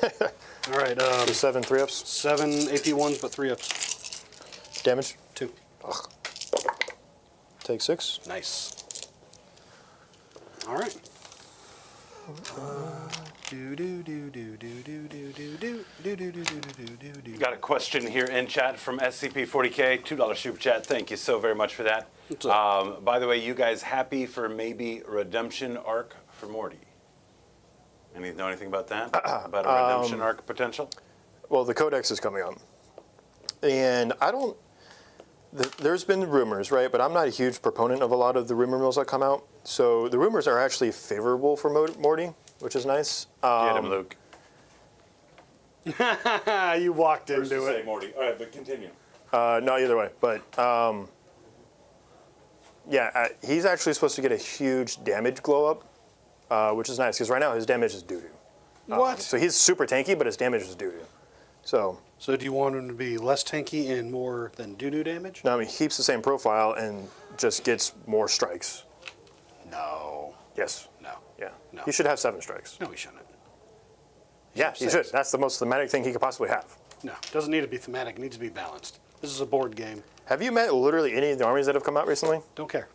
All right, 7 3-ups. 7 AP1s, but 3-ups. Damage. 2. Take 6. Nice. All right. Got a question here in chat from SCP40K, $2 super chat. Thank you so very much for that. What's up? By the way, you guys happy for maybe redemption arc for Morty? Know anything about that? About a redemption arc potential? Well, the Codex is coming up. And I don't... There's been rumors, right? But I'm not a huge proponent of a lot of the rumor mills that come out. So the rumors are actually favorable for Morty, which is nice. Get him, Luke. You walked First to into say it. Morty. All right, but continue. No, either way. But, yeah, he's actually supposed to get a huge damage glow up, which is nice, because right now his damage is doo-doo. What? So he's super tanky, but his damage is doo-doo. So Do you want him to be less tanky and more than doo-doo damage? no, I mean, he keeps the same profile and just gets more strikes. No. Yes. No. Yeah. No. He should have 7 strikes. No, he shouldn't. Yeah, he should. That's the most thematic thing he could possibly have. No, it doesn't need to be thematic. It needs to be balanced. This is a board game. Have you met literally any of the armies that have come out recently? Don't care.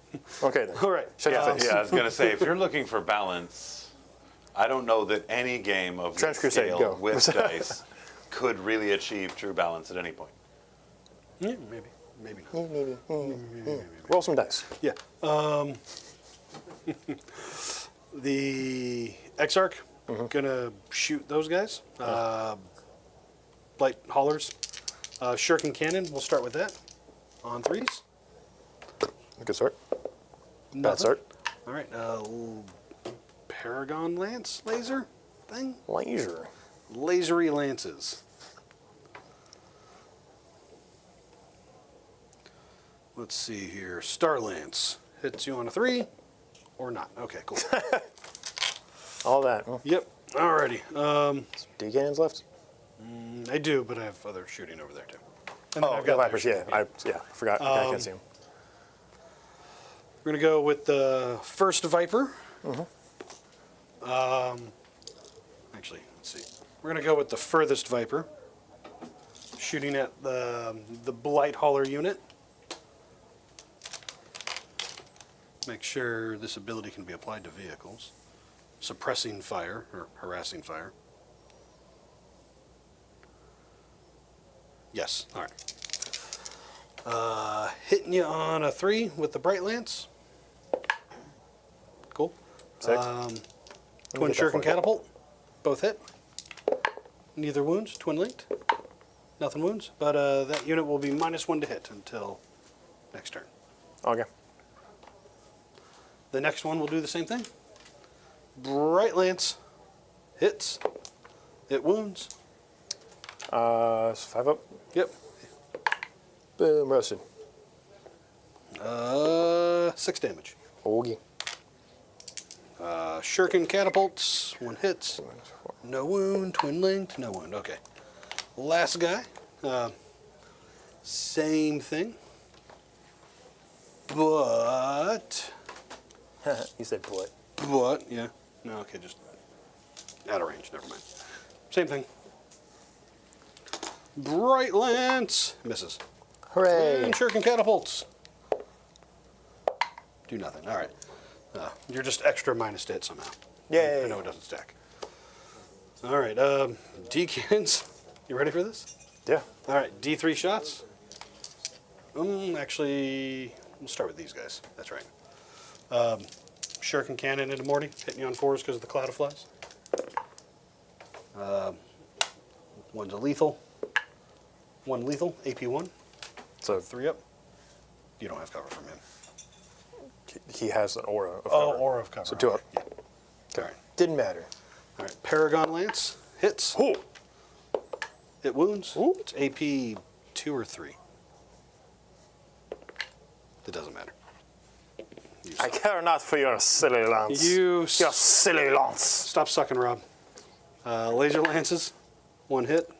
Okay, then. All right. Shut your face. Yeah, I was going to say, if you're looking for balance, I don't know that any game of Trench this Crusade, scale go. with dice could really achieve true balance at any point. Yeah, maybe. Maybe not. Roll some dice. Yeah. The Exarch, gonna shoot those guys. Light haulers. Shuriken cannon, we'll start with that. On 3s. Good start. Bad Nothing. start. All right. Paragon lance laser thing. Laser. Lasery lances. Let's see here. Star lance hits you on a 3 or not. Okay, cool. All that. Oh, Yep. Alrighty. D cannons left? I do, but I have other shooting over there too. And then Oh, I've the got Vipers, yeah. I forgot. I can't see them. We're going to go with the first Viper. Actually, let's see. We're going to go with the furthest Viper, shooting at the Blight Hauler unit. Make sure this ability can be applied to vehicles. Suppressing fire, or harassing fire. Yes, all right. Hitting you on a 3 with the Bright Lance. Cool. Sick. Twin get that Shuriken for you. Catapult. Both hit. Neither wounds. Twin linked. Nothing wounds. But that unit will be -1 to hit until next turn. Okay. The next one will do the same thing. Bright Lance. Hits. It wounds. It's 5 up. Yep. Boom, roasted. 6 damage. Okay. Shuriken Catapults. 1 hits. No wound. Twin linked. No wound. Okay. Last guy. Same thing. But... You said what? But, yeah. No, okay, just out of range. Never mind. Same thing. Bright Lance. Misses. Hooray! And Shuriken Catapults. Do nothing. All right. You're just extra minus to hit somehow. Yay! I know it doesn't stack. All right. D-cannons. You ready for this? Yeah. All right. D3 shots. Actually, we'll start with these guys. That's right. Shuriken Cannon into Morty, hitting you on 4s because of the cloud of flies. One's a lethal. 1 lethal, AP 1. So 3 up. You don't have cover from him. he has an aura of Oh, cover. aura of cover. So 2 up. Yeah. Okay. All right. Didn't matter. All right. Paragon Lance hits. Ooh. It wounds. Ooh. It's AP 2 or 3. It doesn't matter. You I suck. care not for your silly lance. You Your silly lance. Stop sucking, Rob. Laser Lances. 1 hit.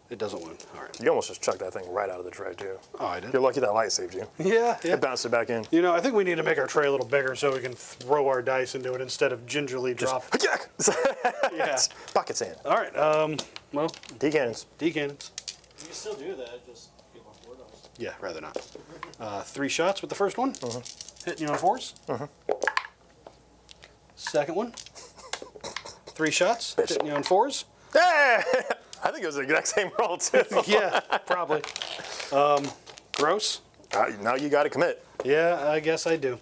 It doesn't wound. All right. You almost just chucked that thing right out of the tray, too. Oh, I did? You're lucky that light saved you. Yeah, yeah. It bounced it back in. You know, I think we need to make our tray a little bigger so we can throw our dice into it instead of gingerly drop. Yeah. Buckets in. All right. Well, D-cannons. D-cannons. You can still do that, just give them 4 dice. Yeah, rather not. 3 shots with the first one. Hitting you on 4s. Second one. 3 shots. Hitting you on 4s. Hey! I think it was the exact same roll, too. Yeah, probably. Gross. Now you got to commit. Yeah, I guess I do.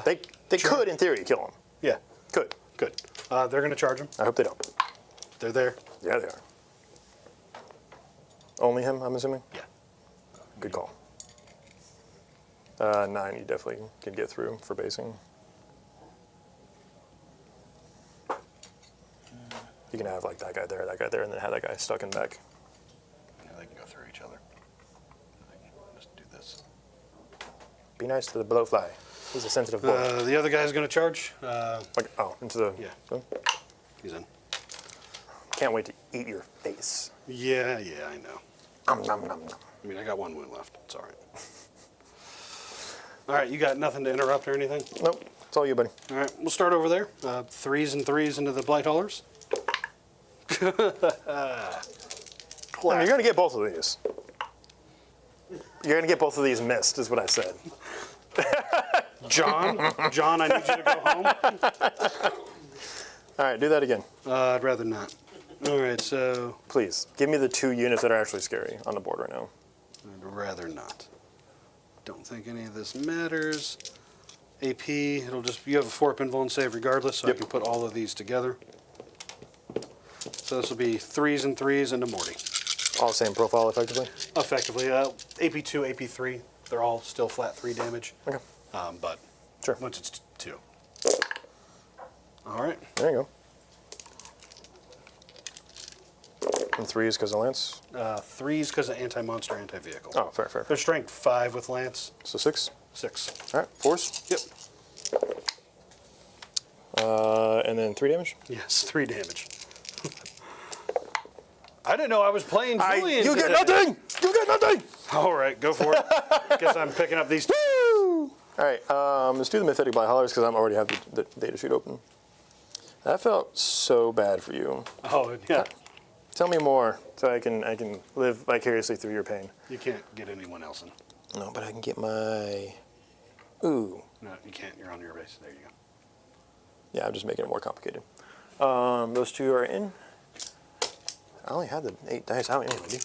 They could, in theory, kill him. Yeah, Could. good. They're going to charge him. I hope they don't. They're there. Yeah, they are. Only him, I'm assuming? Yeah. Good call. 9, you definitely can get through for basing. You can have like that guy there, and then have that guy stuck in back. Yeah, they can go through each other. They can just do this. Be nice to the blowfly. He's a sensitive boy. The other guy's going to charge. Into the... Yeah. So, He's in. can't wait to eat your face. Yeah, I know. Nom, nom, nom, nom. I mean, I got 1 wound left. It's all right. All right, you got nothing to interrupt or anything? Nope, it's all you, buddy. All right, we'll start over there. 3s and 3s into the Blight Haulers. I mean, you're going to get both of these. You're going to get both of these missed, is what I said. John, I need you to go home. All right, do that again. I'd rather not. All right, so Please, give me the 2 units that are actually scary on the board right now. I'd rather not. Don't think any of this matters. AP, it'll just, you have a 4-up invuln save regardless, so Yep. I can put all of these together. So this will be 3s and 3s into Morty. All the same profile, effectively. Effectively, AP2, AP3, they're all still flat 3 damage. Okay, But sure. once it's 2. All right. There you go. And 3s because of Lance. 3s because of anti-monster, anti-vehicle. Oh, fair. They're strength 5 with Lance, So 6. 6. All right, 4s. Yep. And then 3 damage. Yes, 3 damage. I didn't know I was playing Julian You get today. nothing! You get nothing! All right, go for it. Guess I'm picking up these. Woo! All right, let's do the Mythic Blight Haulers because I already have the data sheet open. That felt so bad for you. Oh, yeah. Tell me more so I can live vicariously through your pain. You can't get anyone else in. No, but I can get my... Ooh. No, you can't. You're on your base. There you go. Yeah, I'm just making it more complicated. Those two are in. I only had the 8 dice out anyway, dude.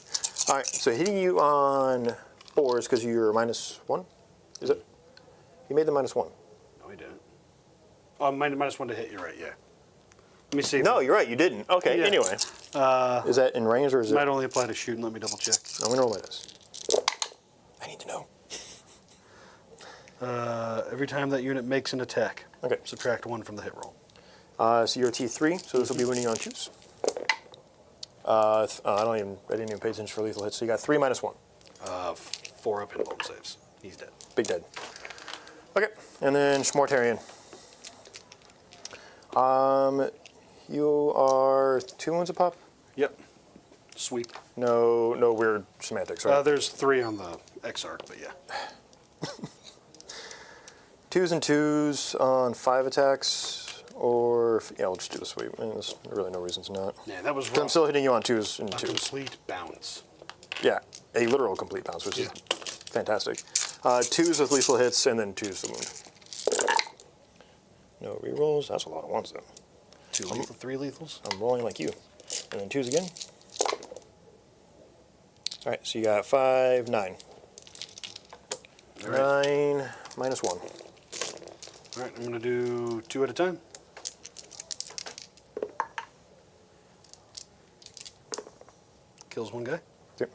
All right, so hitting you on 4s because you're -1? Is it? You made the -1. No, he didn't. Oh, -1 to hit. You're right. Yeah. Let me see. No, you're right. You didn't. Okay. Yeah. Anyway, is that in range or is it? Might only apply to shooting. Let me double check. I'm gonna roll my dice. I need to know. Every time that unit makes an attack, Okay. subtract 1 from the hit roll. So you're T3, so this will be winning on choose. I didn't even pay attention for lethal hits. So you got 3 -1. 4 up in bone saves. He's dead. Big dead. Okay, and then Schmortarian. You are 2 wounds a pop. Yep. Sweep. No weird semantics, right? There's 3 on the X-Arc, but yeah. 2s and 2s on 5 attacks, or yeah, we'll just do the sweep. I mean, there's really no reason to not. Yeah, that was 'Cause I'm rough. still hitting you on 2s and A 2s. complete bounce. Yeah, a literal complete bounce, which is fantastic. 2s with lethal hits, and then 2s to wound. No rerolls. That's a lot of ones, though. 2 lethal, 3 lethals. I'm rolling like you. And then 2s again. All right, so you got 5, 9. All right. 9 -1. All right, I'm going to do 2 at a time. Kills 1 guy. Yep.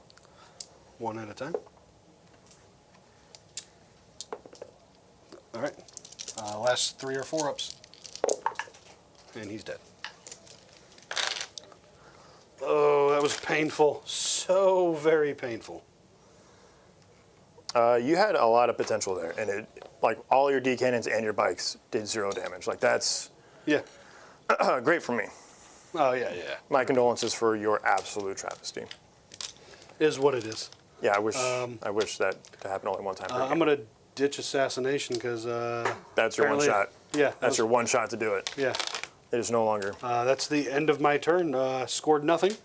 1 at a time. All right. Last 3 or 4 ups. And he's dead. Oh, that was painful. So very painful. You had a lot of potential there, and it, like, all your D cannons and your bikes did 0 damage. Like, that's Yeah. great for me. Oh, yeah, yeah. My condolences for your absolute travesty. Is what it is. Yeah, I wish that to happen only one time. per I'm game. going to ditch assassination because... That's your one apparently- shot. Yeah. That's your one shot to do it. Yeah. It is no longer. That's the end of my turn. Scored nothing.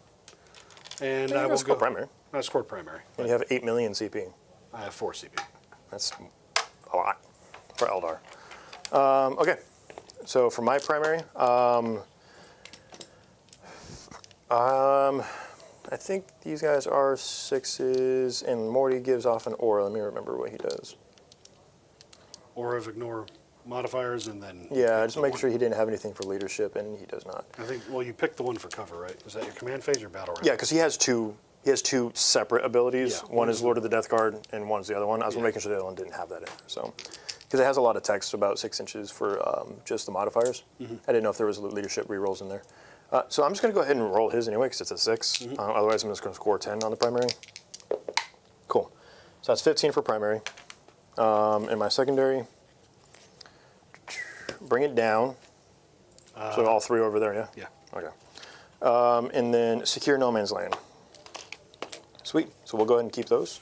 And I will score go... primary. I scored primary. And you have 8 million CP. I have 4 CP. That's a lot for Eldar. Okay, so for my primary, I think these guys are 6s, and Morty gives off an aura. Let me remember what he does. Or if ignore modifiers and then... Yeah, just the making one. sure he didn't have anything for leadership, and he does not. I think, well, you picked the one for cover, right? Was that your command phase or battle round? Yeah, because he has two separate abilities. Yeah. One is Lord of the Death Guard, and one's the other one. I was making sure the other one didn't have that in there. So, because it has a lot of text, about 6 inches for just the modifiers. I didn't know if there was leadership rerolls in there. So I'm just going to go ahead and roll his anyway, because it's a 6. Otherwise, I'm just going to score 10 on the primary. Cool. So that's 15 for primary. In my secondary, bring it down. So all 3 over there, yeah? Yeah. Okay. And then secure no man's land. Sweet. So we'll go ahead and keep those.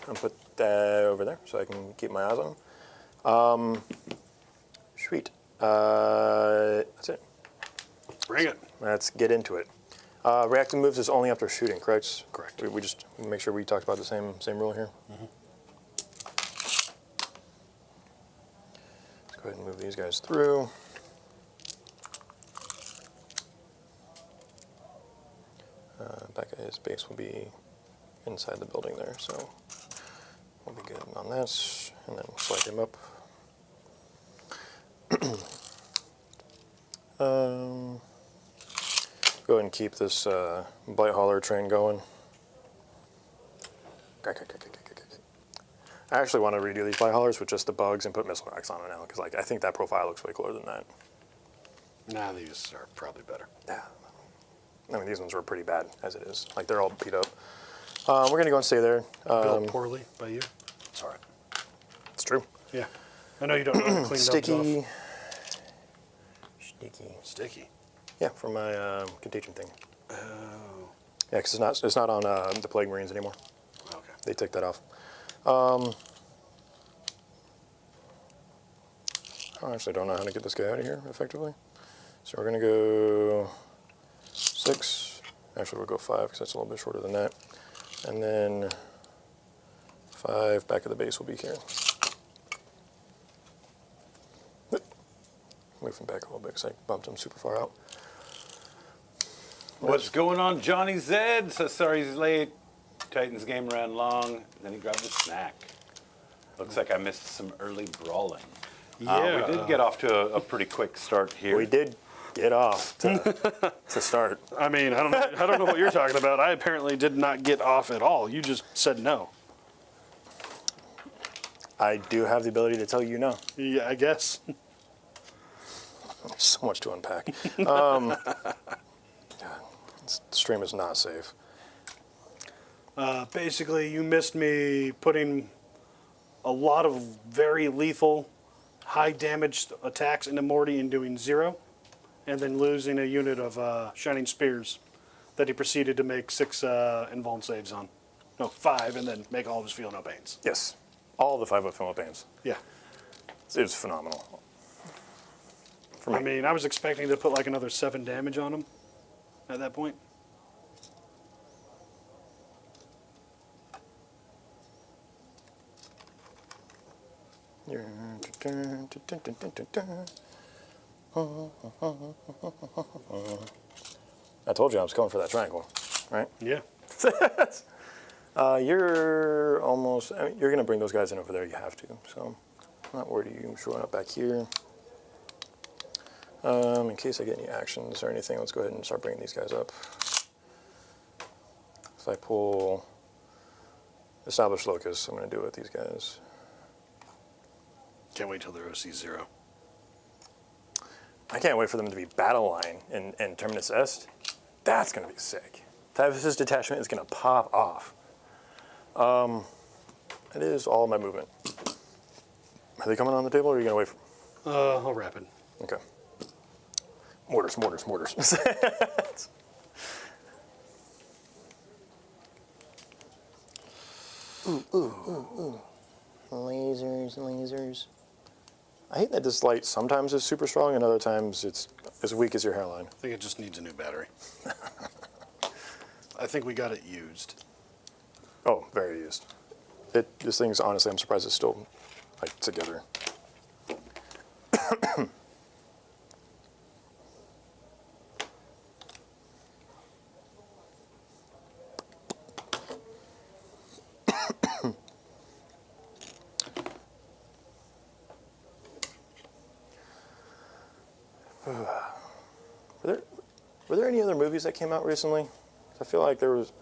And put that over there so I can keep my eyes on them. Sweet. That's it. Bring it. Let's get into it. Reactive moves is only after shooting, correct? Correct. We just make sure we talked about the same rule here. Let's go ahead and move these guys through. Back at his base will be inside the building there, so we'll be good on this, and then slide him up. Go ahead and keep this Blight Hauler train going. I actually want to redo these Blight Haulers with just the bugs and put missile racks on it now, because like I think that profile looks way cooler than that. Nah, these are probably better. Yeah. I mean, these ones were pretty bad as it is. Like, they're all beat up. We're going to go and stay there. Built poorly by you. It's all right. It's true. Yeah. I know you don't know how to clean Sticky. off. Sticky. Yeah, for my contagion thing. Oh. Yeah, because it's not on the Plague Marines anymore. Okay. They took that off. I actually don't know how to get this guy out of here effectively. So we're going to go 6. Actually, we'll go 5 because that's a little bit shorter than that. And then 5 back of the base will be here. Move him back a little bit because I bumped him super far out. What's going on, Johnny Zed? So sorry he's late. Titans game ran long. Then he grabbed a snack. Looks like I missed some early brawling. Yeah. We did get off to a pretty quick start here. We did get off to start. I mean, I don't know what you're talking about. I apparently did not get off at all. You just said no. I do have the ability to tell you no. Yeah, I guess. So much to unpack. God, this stream is not safe. Basically, you missed me putting a lot of very lethal, high damage attacks into Morty and doing 0, and then losing a unit of Shining Spears that he proceeded to make 6 invuln saves on. No, 5, and then make all of his feel no pains. Yes. All the 5 Philippines. Yeah. It was phenomenal. For me. I mean, I was expecting to put like another 7 damage on him at that point. I told you I was going for that triangle, right? Yeah. You're almost, I mean, you're going to bring those guys in over there. You have to. So I'm not worried you showing up back here. In case I get any actions or anything, let's go ahead and start bringing these guys up. If I pull Establish Locus, I'm going to do it with these guys. Can't wait till they're OC 0. I can't wait for them to be Battle Line and Terminus Est. That's going to be sick. Typhus Detachment is going to pop off. It is all my movement. Are they coming on the table, or are you going to wait for I'll rapid. Okay. Mortars. Ooh. Lasers. I hate that this light sometimes is super strong and other times it's as weak as your hairline. I think it just needs a new battery. I think we got it used. Oh, very used. This thing's, honestly, I'm surprised it's still like together. Were there any other movies that came out recently? I feel like there was.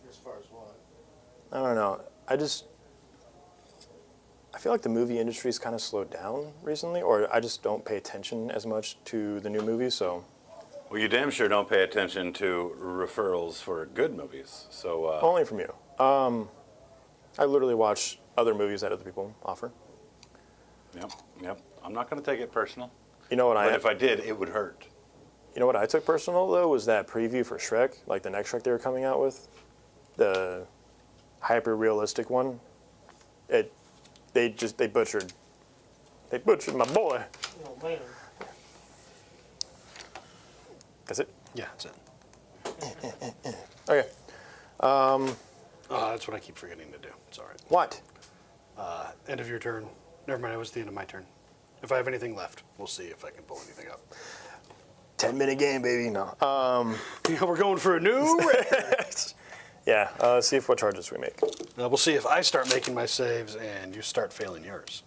As far as what? I don't know. I feel like the movie industry's kind of slowed down recently, or I just don't pay attention as much to the new movies. So. Well, you damn sure don't pay attention to referrals for good movies. So Only from you. I literally watch other movies that other people offer. Yep. I'm not going to take it personal. You know what But if I did, it would hurt. You know what I took personal though was that preview for Shrek, like the next Shrek they were coming out with, the hyper realistic one. They butchered my boy. Oh man. That's it. Yeah, that's it. Okay. That's what I keep forgetting to do. It's all right. What? End of your turn. Never mind, it was the end of my turn. If I have anything left, we'll see if I can pull anything up. 10-minute game, baby. No. Yeah, we're going for a new record. Yeah. Let's see what charges we make. We'll see if I start making my saves and you start failing yours.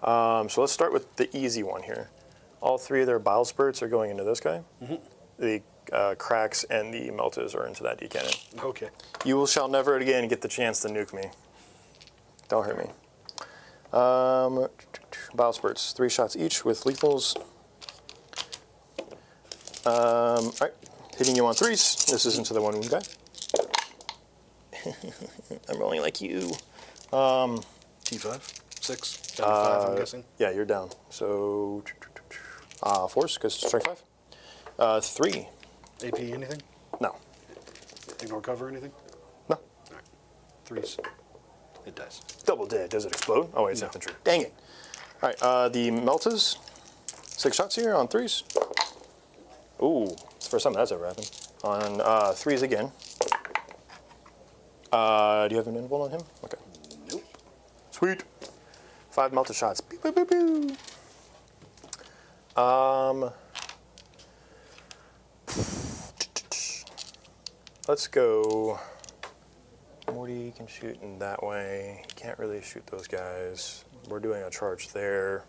So let's start with the easy one here. All 3 of their bile spurts are going into this guy. Mm-hmm. The cracks and the meltas are into that D cannon. Okay. You shall never again get the chance to nuke me. Don't hurt me. Bile spurts, 3 shots each with lethals. All right, hitting you on 3s. This is into the 1 wound guy. I'm rolling like you. T5, 6, down to 5, I'm guessing. Yeah, you're down. So, force, because strike 5. 3. AP anything? No. Ignore cover anything? No. All right. 3s. It dies. Double dead. Does it explode? Oh, wait, it's No. infantry. Dang it. All right, the Meltas, 6 shots here on 3s. Ooh, it's the first time that's ever happened. On 3s again. Do you have an invul on him? Okay. Nope. Sweet. 5 Melta shots. Pew, pew, pew, pew. Let's go. Morty can shoot in that way. He can't really shoot those guys. We're doing a charge there.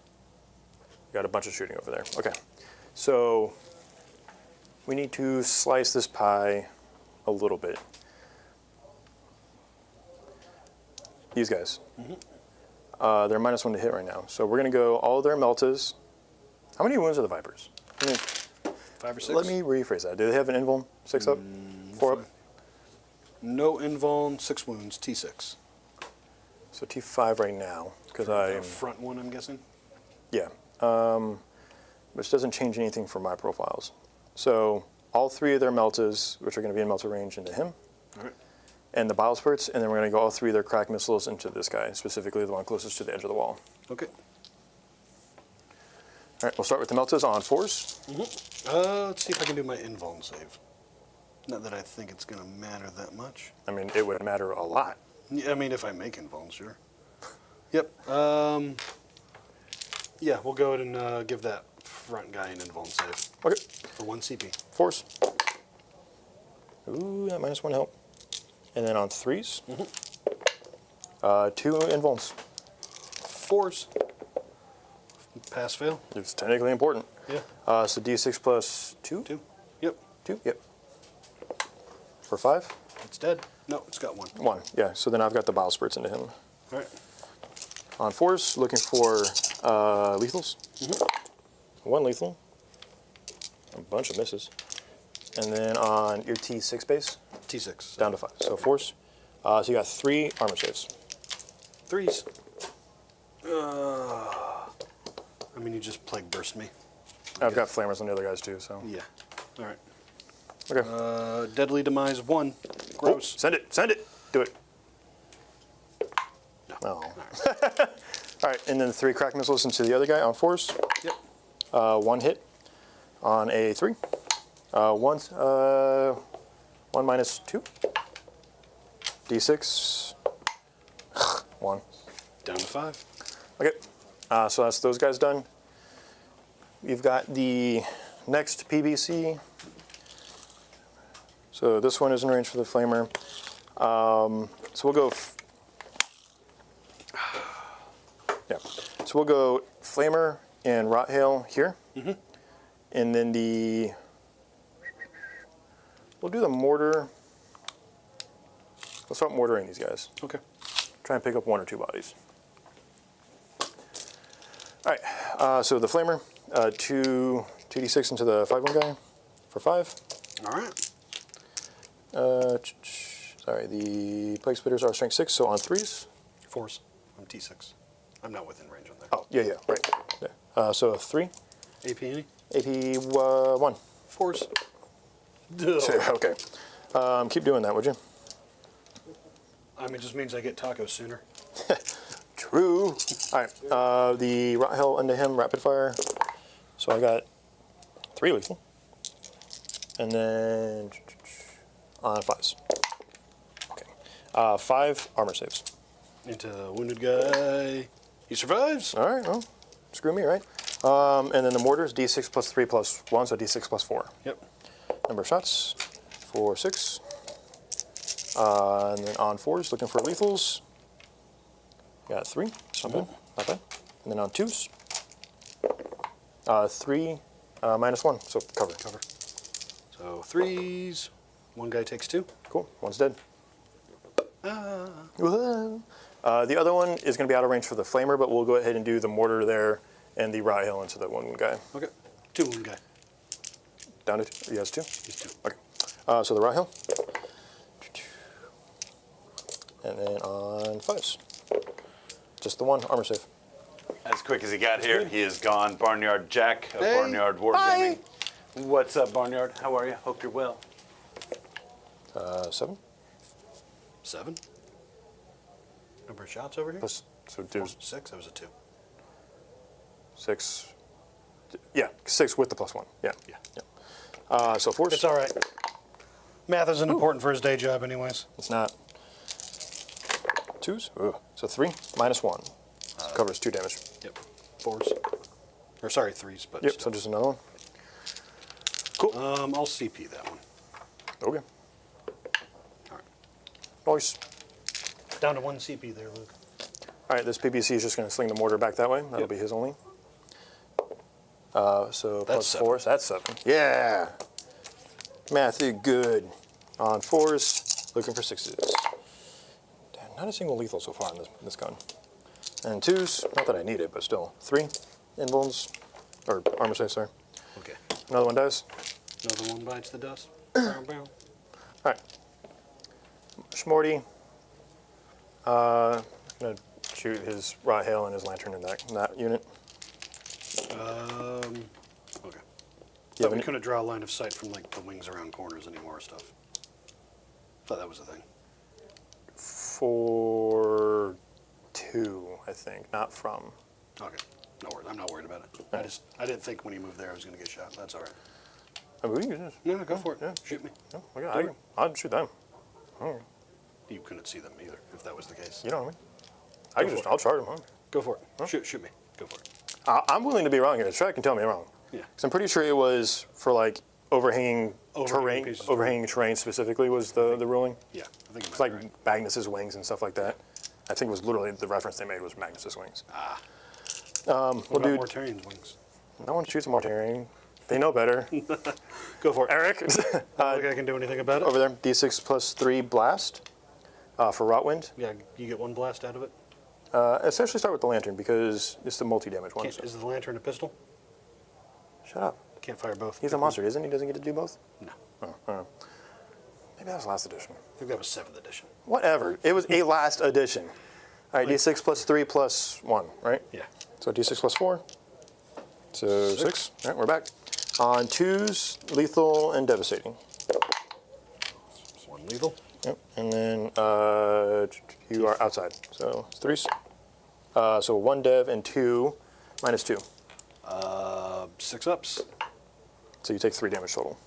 Got a bunch of shooting over there. Okay. So we need to slice this pie a little bit. These guys. They're -1 to hit right now. So we're going to go all their Meltas. How many wounds are the Vipers? 5 or 6. Let me rephrase that. Do they have an invuln? 6 up? 4 up? No invuln, 6 wounds, T6. So T5 right now. Because The I'm. front one, I'm guessing. Yeah. Which doesn't change anything for my profiles. So all 3 of their Meltas, which are going to be in Melta range, into him. All right. And the Bile Spurts, and then we're going to go all 3 of their crack missiles into this guy, specifically the one closest to the edge of the wall. Okay. All right, we'll start with the Meltas on 4s. Let's see if I can do my invuln save. Not that I think it's going to matter that much. I mean, it would matter a lot. Yeah, I mean, if I make invuln, sure. Yep. Yeah, we'll go ahead and give that front guy an invuln save Okay, for 1 CP. 4s. Ooh, that -1 help. And then on 3s, 2 invulns. 4s. Pass fail. It's technically important. Yeah. So D6 plus 2? 2. Yep. 2, yep. For 5? It's dead. No, it's got 1. 1, yeah. So then I've got the Bile Spurts into him. All right. On 4s, looking for lethals. 1 lethal. A bunch of misses. And then on your T6 base, T6. down to 5. So 4s. So you got 3 armor saves. 3s. I mean, you just plague burst me. I've got flamers on the other guys too, so. Yeah. All right. Okay. Deadly demise 1. Gross. Oh, send it, send it. Do it. No. Oh. All right. All right, and then 3 crack missiles into the other guy on 4s. Yep. 1 hit on a 3. 1 -2. D6. 1. Down to 5. Okay. So that's those guys done. We've got the next PBC. So this one is in range for the flamer. So we'll go. Yeah. So we'll go flamer and rot hail here, and then we'll do the mortar. We'll start mortaring these guys. Okay. Try and pick up 1 or 2 bodies. All right. So the flamer, 2d6 into the 5-1 guy for 5. All right. Sorry, the plague spitters are strength 6, so on 3s. 4s. I'm T6. I'm not within range on there. Oh, yeah, right. Yeah. So 3. AP any? AP 1. 4s. Okay. Keep doing that, would you? I mean, it just means I get tacos sooner. True. All right. The rot hell into him, rapid fire. So I got 3 lethal. And then on 5s. Okay. 5 armor saves. Into the wounded guy. He survives. All right. Well, screw me, right? And then the mortars, D6 plus 3 plus 1, so D6 plus 4. Yep. Number of shots, 4, 6. And then on 4s, looking for lethals. Got 3, not bad, not bad. And then on 2s, 3 -1, so cover. Cover. So 3s. 1 guy takes 2. Cool, 1's dead. The other one is going to be out of range for the flamer, but we'll go ahead and do the mortar there and the rot hail into that 1 guy. Okay. 2 wound guy. Down to 2? He has 2? He's 2. Okay. So the rot hail. And then on 5s. Just the 1 armor save. As quick as he got here, he is gone. Barnyard Jack of Hey. Barnyard Wargaming. What's up, Barnyard? How are you? Hope you're well. 7. 7. Number of shots over here? Plus, so do 6. That was a 2. 6. Yeah, 6 with the +1. Yeah. Yeah. So force. It's all right. Math isn't important for his day job, anyways. It's not. 2s. Ugh. So 3 minus 1. So covers 2 damage. Yep. 4s. Or sorry, 3s, but Yep. still. So just another one. Cool. I'll CP that one. Okay. All right. Nice. Down to 1 CP there, Luke. All right, this PPC is just going to sling the mortar back that way. That'll Yep. be his only. So That's plus 4, so that's 7. Yeah. Matthew, good. On 4s, looking for 6s. Damn, not a single lethal so far on this gun. And 2s, not that I need it, but still. 3 invulns, or armor save, sorry. Okay. Another one dies. Another one bites the dust. Bow, bow. All right. Schmorty. Gonna shoot his Rot Hail and his Lantern in that unit. Okay. Yeah, Thought we but- couldn't draw a line of sight from like the wings around corners anymore or stuff. Thought that was a thing. For 2, I think, not from. Okay. No worries. I'm not worried about it. I didn't think when he moved there I was going to get shot. That's all right. I mean, we can just. No, go for it. Yeah. Shoot me. No, I'll shoot them. You couldn't see them either, if that was the case. You know what I mean? I'll charge them. Go for it. Shoot me. Go for it. I'm willing to be wrong here. Track can tell me I'm wrong. Yeah. Because I'm pretty sure it was for like overhanging Overhanging pieces of terrain. Overhanging terrain specifically was the ruling. Yeah, I think It's like Magnus's wings and stuff like that. I think it was literally the reference they made was Magnus's wings. What about dude- Mortarian's wings? No one shoots a Mortarian. They know better. Go for it. Eric, I don't think I can do anything about it. over there, D6 plus 3 blast for Rotwind. Yeah, you get 1 blast out of it. Essentially start with the lantern because it's the multi-damage one. Is the lantern a pistol? Shut up. Can't fire both. He's a monster, isn't he? Doesn't he get to do both? No. Oh, I don't know. Maybe that was last edition. I think that was 7th edition. Whatever. It was a last edition. All right, D6 plus 3 plus 1, right? Yeah. So D6 plus 4. So 6. All right, we're back. On 2s, lethal and devastating. 1 lethal. Yep. And then you are outside. So it's 3s. So 1 dev and 2 minus 2. 6 ups. So you take 3 damage total.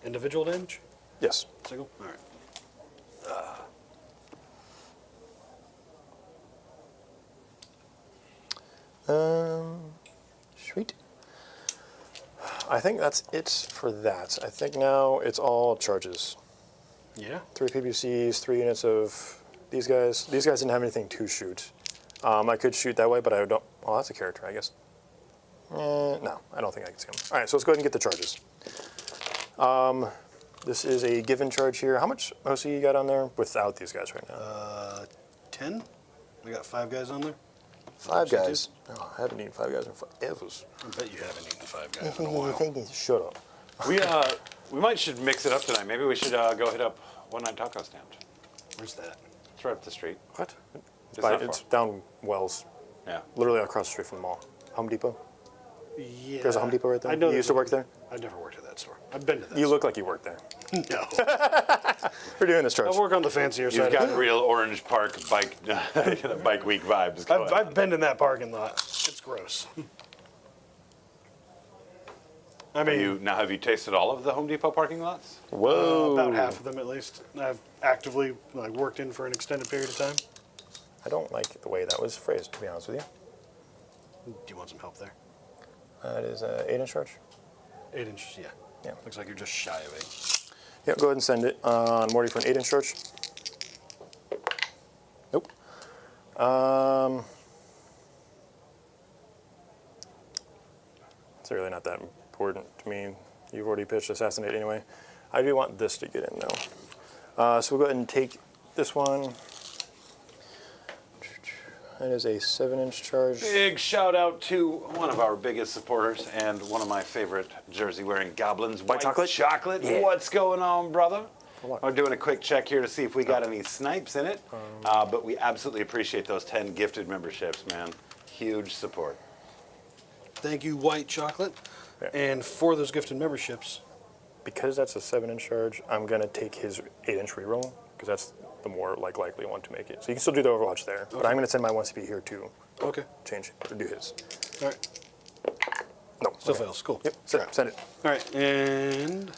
Individual damage? Yes. Single? All right. Sweet. I think that's it for that. I think now it's all charges. Yeah. 3 PPCs, 3 units of these guys. These guys didn't have anything to shoot. I could shoot that way, but I don't. Oh, that's a character, I guess. No, I don't think I can see him. All right, so let's go ahead and get the charges. This is a given charge here. How much OC you got on there without these guys right now? 10? We got 5 guys on there? 5 guys. Oh, I haven't eaten 5 guys in forever. I bet you haven't eaten 5 guys in a while. Shut up. We should mix it up tonight. Maybe we should go hit up One Night Taco Stand. Where's that? It's right up the street. What? not It's far. down Wells, Yeah. literally across the street from the mall. Home Depot. Yeah. There's a Home Depot right there. I know You used to work there? I never worked at that store. I've been to that You store. look like you work there. No. We're doing this charge. I work on the fancier You've side. got real Orange Park bike bike week vibes going. I've been in that parking lot. It's gross. I mean, Have you tasted all of the Home Depot parking lots? Whoa. about half of them at least. I've actively worked in for an extended period of time. I don't like the way that was phrased, to be honest with you. Do you want some help there? That is an 8-inch charge. 8 inches, yeah. Yeah. Looks like you're just shy of 8. Yeah, go ahead and send it on Morty for an 8-inch charge. Nope. It's really not that important to me. You've already pitched Assassinate anyway. I do want this to get in though. So we'll go ahead and take this one. That is a 7-inch charge. Big shout out to one of our biggest supporters and one of my favorite jersey-wearing goblins, White Chocolate? Chocolate. Yeah. What's going on, brother? What? We're doing a quick check here to see if we got any snipes in it, but we absolutely appreciate those 10 gifted memberships, man. Huge support. Thank you, White Chocolate. Yeah. And for those gifted memberships, Because that's a 7-inch charge, I'm gonna take his 8-inch reroll because that's the more likely one to make it. So you can still do the Overwatch there, but I'm gonna send my 1 CP here too, Okay. change or do his. All right. No. Still okay. fails. Cool. Yep. Send it. All right, and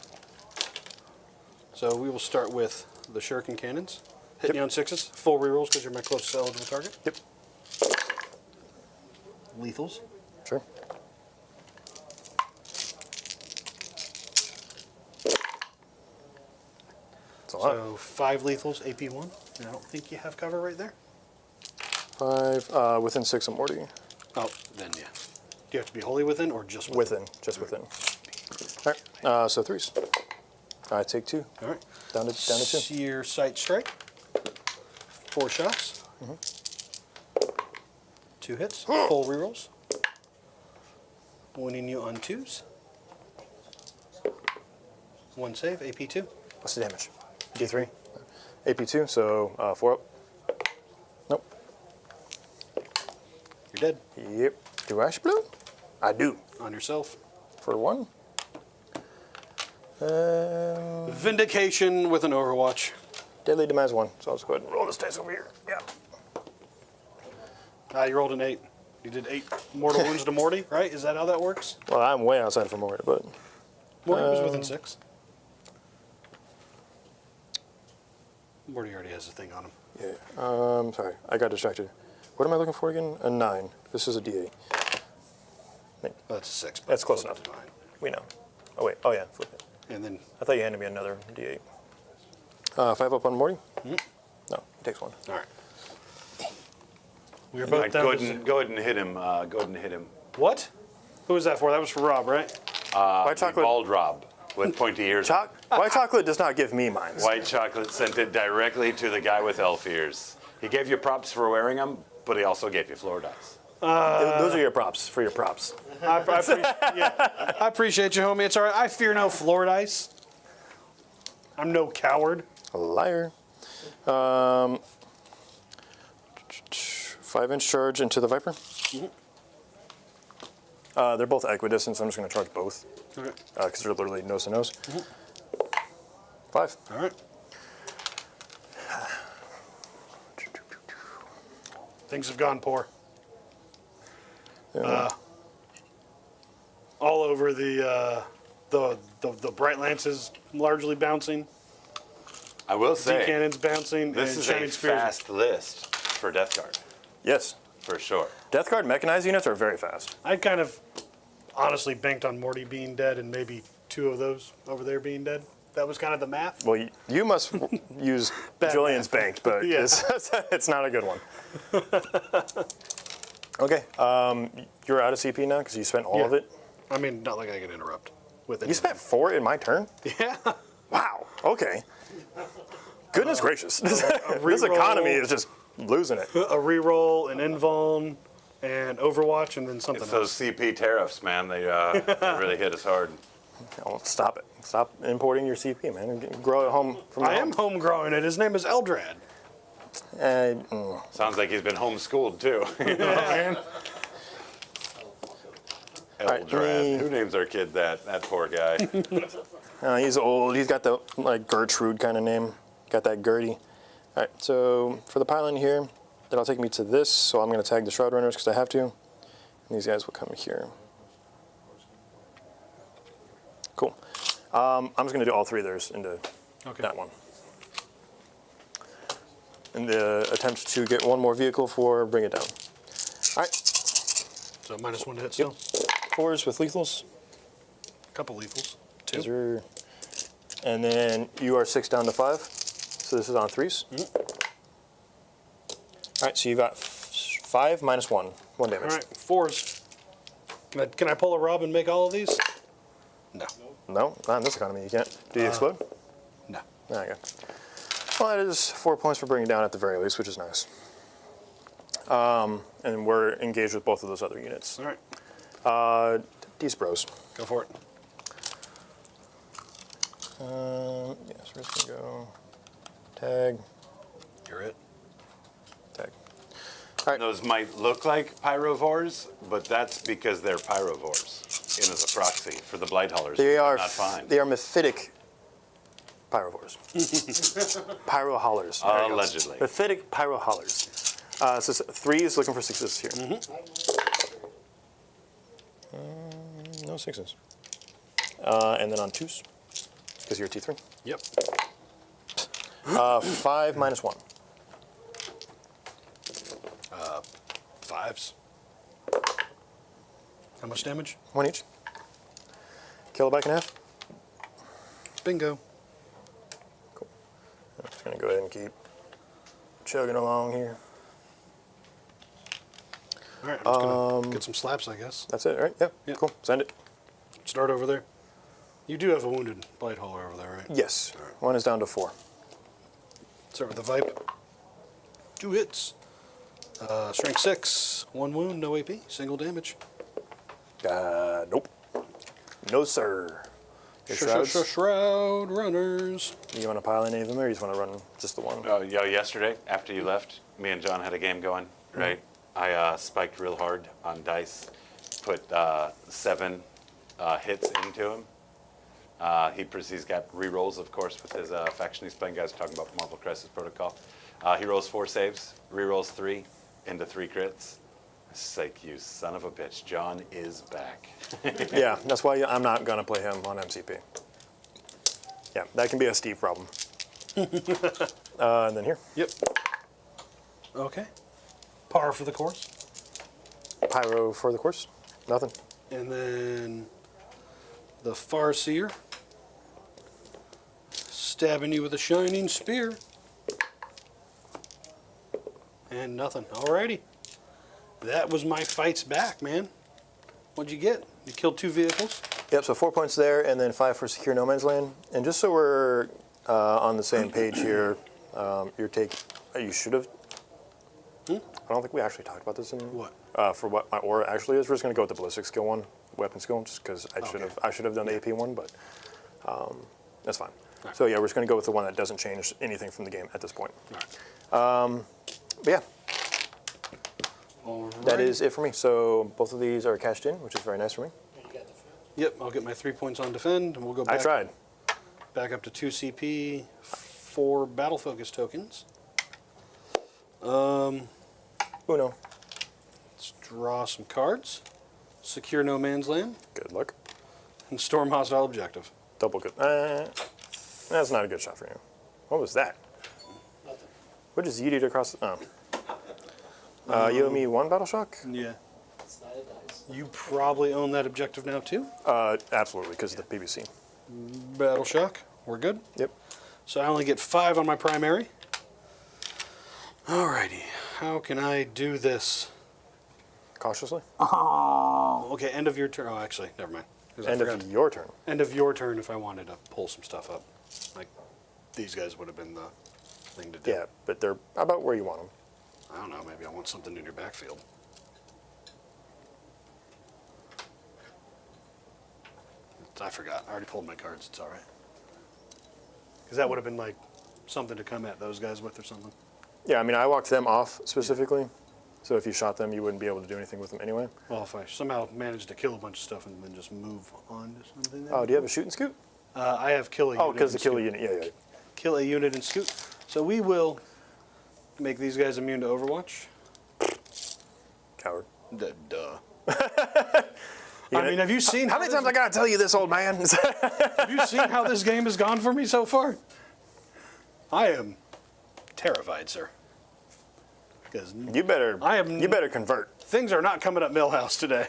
so we will start with the shuriken cannons. Hit me on 6s. Full rerolls because you're my closest eligible target. Yep. Lethals. Sure. That's a lot. So 5 lethals, AP1. I don't think you have cover right there. 5 within 6 of Morty. Oh, then yeah. Do you have to be wholly within or just within? Within, just within. All right. So 3s. I take 2. All right. Down to 2. Sear sight strike. 4 shots. 2 hits. Full rerolls. Winning you on 2s. 1 save. AP2. What's the damage? D3. AP2. So 4 up. Nope. You're dead. Yep. Do I explode? I do. On yourself. For 1. Vindication with an Overwatch. Deadly demise 1. So I'll just go ahead and roll this dice over here. Yeah. You rolled an 8. You did 8 mortal wounds to Morty, right? Is that how that works? Well, I'm way outside for Morty, but Morty was within 6. Morty already has a thing on him. yeah. Sorry, I got distracted. What am I looking for again? A 9. This is a D8. Oh, that's a 6. but That's close flip enough. it to 9. We know. Oh wait. Oh yeah. Flip it. And then I thought you handed me another D8. 5 up on Morty. No, he takes 1. all right. We were both Right, down. go to ahead and hit him. Go ahead and hit him. What? Who was that for? That was for Rob, right? White chocolate. Bald Rob with pointy ears. White chocolate does not give me mines. White chocolate sent it directly to the guy with elf ears. He gave you props for wearing them, but he also gave you floor dice. Those are your props for your props. I appreciate you, homie. It's all right. I fear no floor dice. I'm no coward. A liar. 5-inch charge into the Viper. They're both equidistant, so I'm just going to charge both. Okay. Because they're literally nose to nose. 5. All right. Things have gone poor. All over the bright lances largely bouncing. I will say, D-cannons bouncing. this and is shining a spears. fast list for Death Guard, Yes. for sure. Death Guard mechanized units are very fast. I kind of honestly banked on Morty being dead and maybe 2 of those over there being dead. That was kind of the math. Well, you must use Bad Julian's math. bank, but Yeah. it's not a good one. Okay. You're out of CP now because you spent all of Yeah. it. I mean, not like I can interrupt with it. You spent 4 in my turn? Yeah. Wow. Okay. Goodness gracious. This reroll. economy is just losing it. A reroll, an invuln, and Overwatch, and then something It's else. those CP tariffs, man. They really hit us hard. Oh, stop it. Stop importing your CP, man. And grow it home from I home. am home growing it. His name is Eldrad. Sounds like he's been homeschooled too. You know what I mean? right, Eldrad. Who names their kid that? That poor guy. He's old. He's got the like Gertrude kind of name. Got that Gertie. All right, so for the pylon here, that'll take me to this. So I'm going to tag the Shroud Runners because I have to. And these guys will come here. Cool. I'm just going to do all 3 of theirs into that one. In the attempt to get 1 more vehicle for Bring It Down. All right, So -1 to hit still. 4s with lethals. Couple lethals. These 2. are- And then you are 6 down to 5. So this is on 3s. All right, so you got 5 minus 1. 1 damage. All right, 4s. Can I pull a Rob and make all of these? No. No, not in this economy. You can't. Do you explode? No. There you go. Well, that is 4 points for bringing down at the very least, which is nice. And we're engaged with both of those other units. All right, These bros. go for it. Yes, we're just gonna go tag, You're it. tag. Those might look like pyrovores, but that's because they're pyrovores in as a proxy for the Blighthullers. They are not fine. They are mephitic pyrovores. Pyro hollers. There you go. Allegedly. Mephitic pyro hollers. So 3s looking for 6s here. No 6s. And then on 2s, because you're T3. Yep. 5 minus 1. 5s. How much damage? 1 each. Kill it back in half. Bingo. Cool. I'm just going to go ahead and keep chugging along here. All right, I'm just going to get some slaps, I guess. That's it, right? Yep. Yep. Cool. Send it. Start over there. You do have a wounded blight hauler over there, right? Yes. All right. 1 is down to 4. Start with the Vipe. 2 hits. Strength 6. 1 wound, no AP. Single damage. Nope. No, sir. Your shrouds? Shroud runners. You want to pile any of them, or you just want to run just the one? Yesterday, after you left, me and John had a game going, right? I spiked real hard on dice, put 7 hits into him. He's got rerolls, of course, with his faction he's playing. Guys talking about Marvel Crisis Protocol. He rolls 4 saves, rerolls 3 into 3 crits. It's like, you son of a bitch, John is back. Yeah, that's why I'm not going to play him on MCP. Yeah, that can be a Steve problem. And then here. Yep. Okay. Par for the course. Pyro for the course. Nothing. And then the Farseer. Stabbing you with a shining spear. And nothing. Alrighty. That was my fights back, man. What'd you get? You killed 2 vehicles? Yep, so 4 points there, and then 5 for secure no man's land. And just so we're on the same page here, your take, you should have. I don't think we actually talked about this in What? For what my aura actually is. We're just going to go with the ballistic skill one, weapon skill, just because Okay. I should have done the AP one, but that's fine. Right. So yeah, we're just going to go with the one that doesn't change anything from the game at this point. All right. But yeah, Alright. that is it for me. So both of these are cashed in, which is very nice for me. You got the food. Yep, I'll get my 3 points on defend, and we'll go I back. tried. Back up to 2 CP, 4 battle focus tokens. Uno. Let's draw some cards. Secure no man's land Good luck. and storm hostile objective. Double good. That's not a good shot for you. What was that? Nothing. What just yeeted across? You owe me 1 battle shock? Yeah. It's not a dice. You probably own that objective now too. Absolutely, because of the PBC. Battle shock. We're good. Yep. So I only get 5 on my primary. Alrighty. How can I do this? Cautiously. Okay, end of your turn. Oh, actually, never mind. 'Cause I End forgot. of your turn. End of your turn if I wanted to pull some stuff up. Like, these guys would have been the thing to do. Yeah, but they're about where you want them. I don't know, maybe I want something in your backfield. I forgot. I already pulled my cards. It's all right. Because that would have been like something to come at those guys with or something. Yeah, I mean, I walked them off specifically, so if you shot them, you wouldn't be able to do anything with them anyway. Well, if I somehow managed to kill a bunch of stuff and then just move on to something. Oh, do you have a shoot and scoot? I have kill a unit. Oh, because the and killer scoot. unit. Yeah. Kill a unit and scoot. So we will make these guys immune to Overwatch. Coward. Duh. You I know- mean, have you seen How many times I gotta tell you this, old man? Have you seen how this game has gone for me so far? I am terrified, sir. Because You better. I am- You better convert. things are not coming up Millhouse today.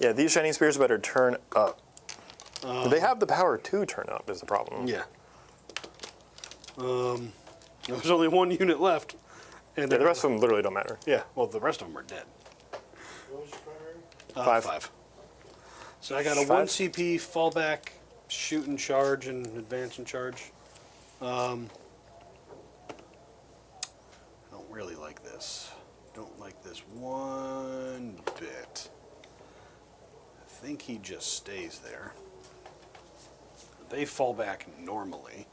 Yeah, these shining spears better turn up. Do they have the power to turn up? Is the problem? Yeah. There's only 1 unit left. And Yeah, the rest of them literally don't matter. Yeah, well, the rest of them are dead. What was your primary? 5. 5. So I got a 1 5? CP fallback, shoot and charge, and advance and charge. I don't really like this. Don't like this one bit. I think he just stays there. They fall back normally.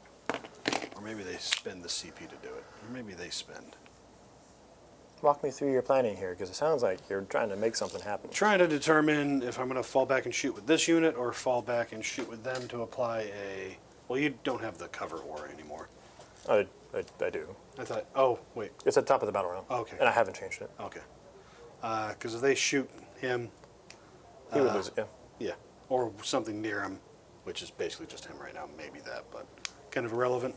Or maybe they spend the CP to do it. Or maybe they spend. Walk me through your planning here, because it sounds like you're trying to make something happen. Trying to determine if I'm going to fall back and shoot with this unit or fall back and shoot with them to apply a... Well, you don't have the cover aura anymore. I do. I thought, oh, wait. It's at the top of the battle round. Okay. And I haven't changed it. Okay. Because if they shoot him, He would lose it, yeah. yeah, or something near him, which is basically just him right now, maybe that, but kind of irrelevant.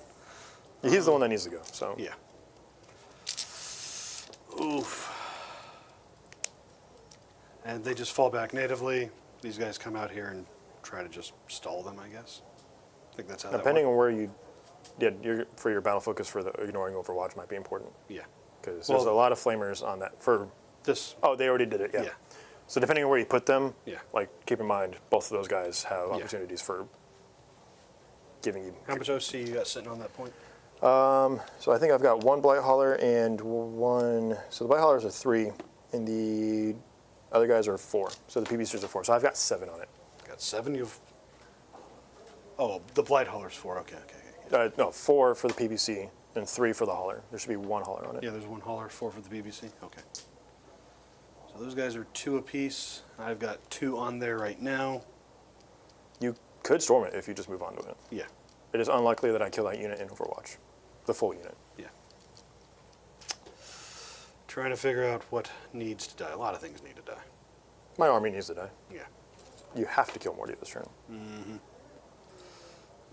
He's the one that needs to go, so. Yeah. Oof. And they just fall back natively. These guys come out here and try to just stall them, I guess. I think that's how Depending that on where you did, for your battle focus for the ignoring Overwatch might be important. Yeah. Because Well- there's a lot of flamers on that. This, Oh, they already did it, yeah. Yeah. So depending on where you put them, Yeah. like keep in mind, both of those guys have Yeah. opportunities for giving you. how much OC you got sitting on that point? So I think I've got one Blight Hauler and one. So the Blight Haulers are 3, and the other guys are 4. So the PBCs are 4. So I've got 7 on it. Got 7. You've. Oh, the Blight Hauler's 4. Okay. No, 4 for the PBC and 3 for the Hauler. There should be 1 Hauler on it. Yeah, there's 1 Hauler, 4 for the BBC. Okay. So those guys are 2 apiece. I've got 2 on there right now. You could storm it if you just move on to it. Yeah. It is unlikely that I kill that unit in Overwatch, the full unit. Yeah. Trying to figure out what needs to die. A lot of things need to die. My army needs to die. Yeah. You have to kill Morty this turn.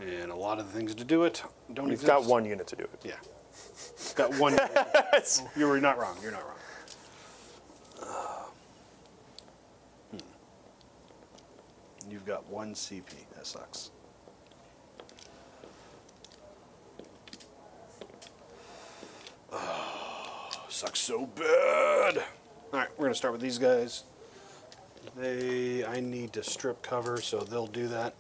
And a lot of the things to do it don't You've exist. got 1 unit to do it. Yeah. Got 1. You're not wrong. You're not wrong. You've got 1 CP. That sucks. Oh, sucks so bad. All right, we're gonna start with these guys. I need to strip cover, so they'll do that.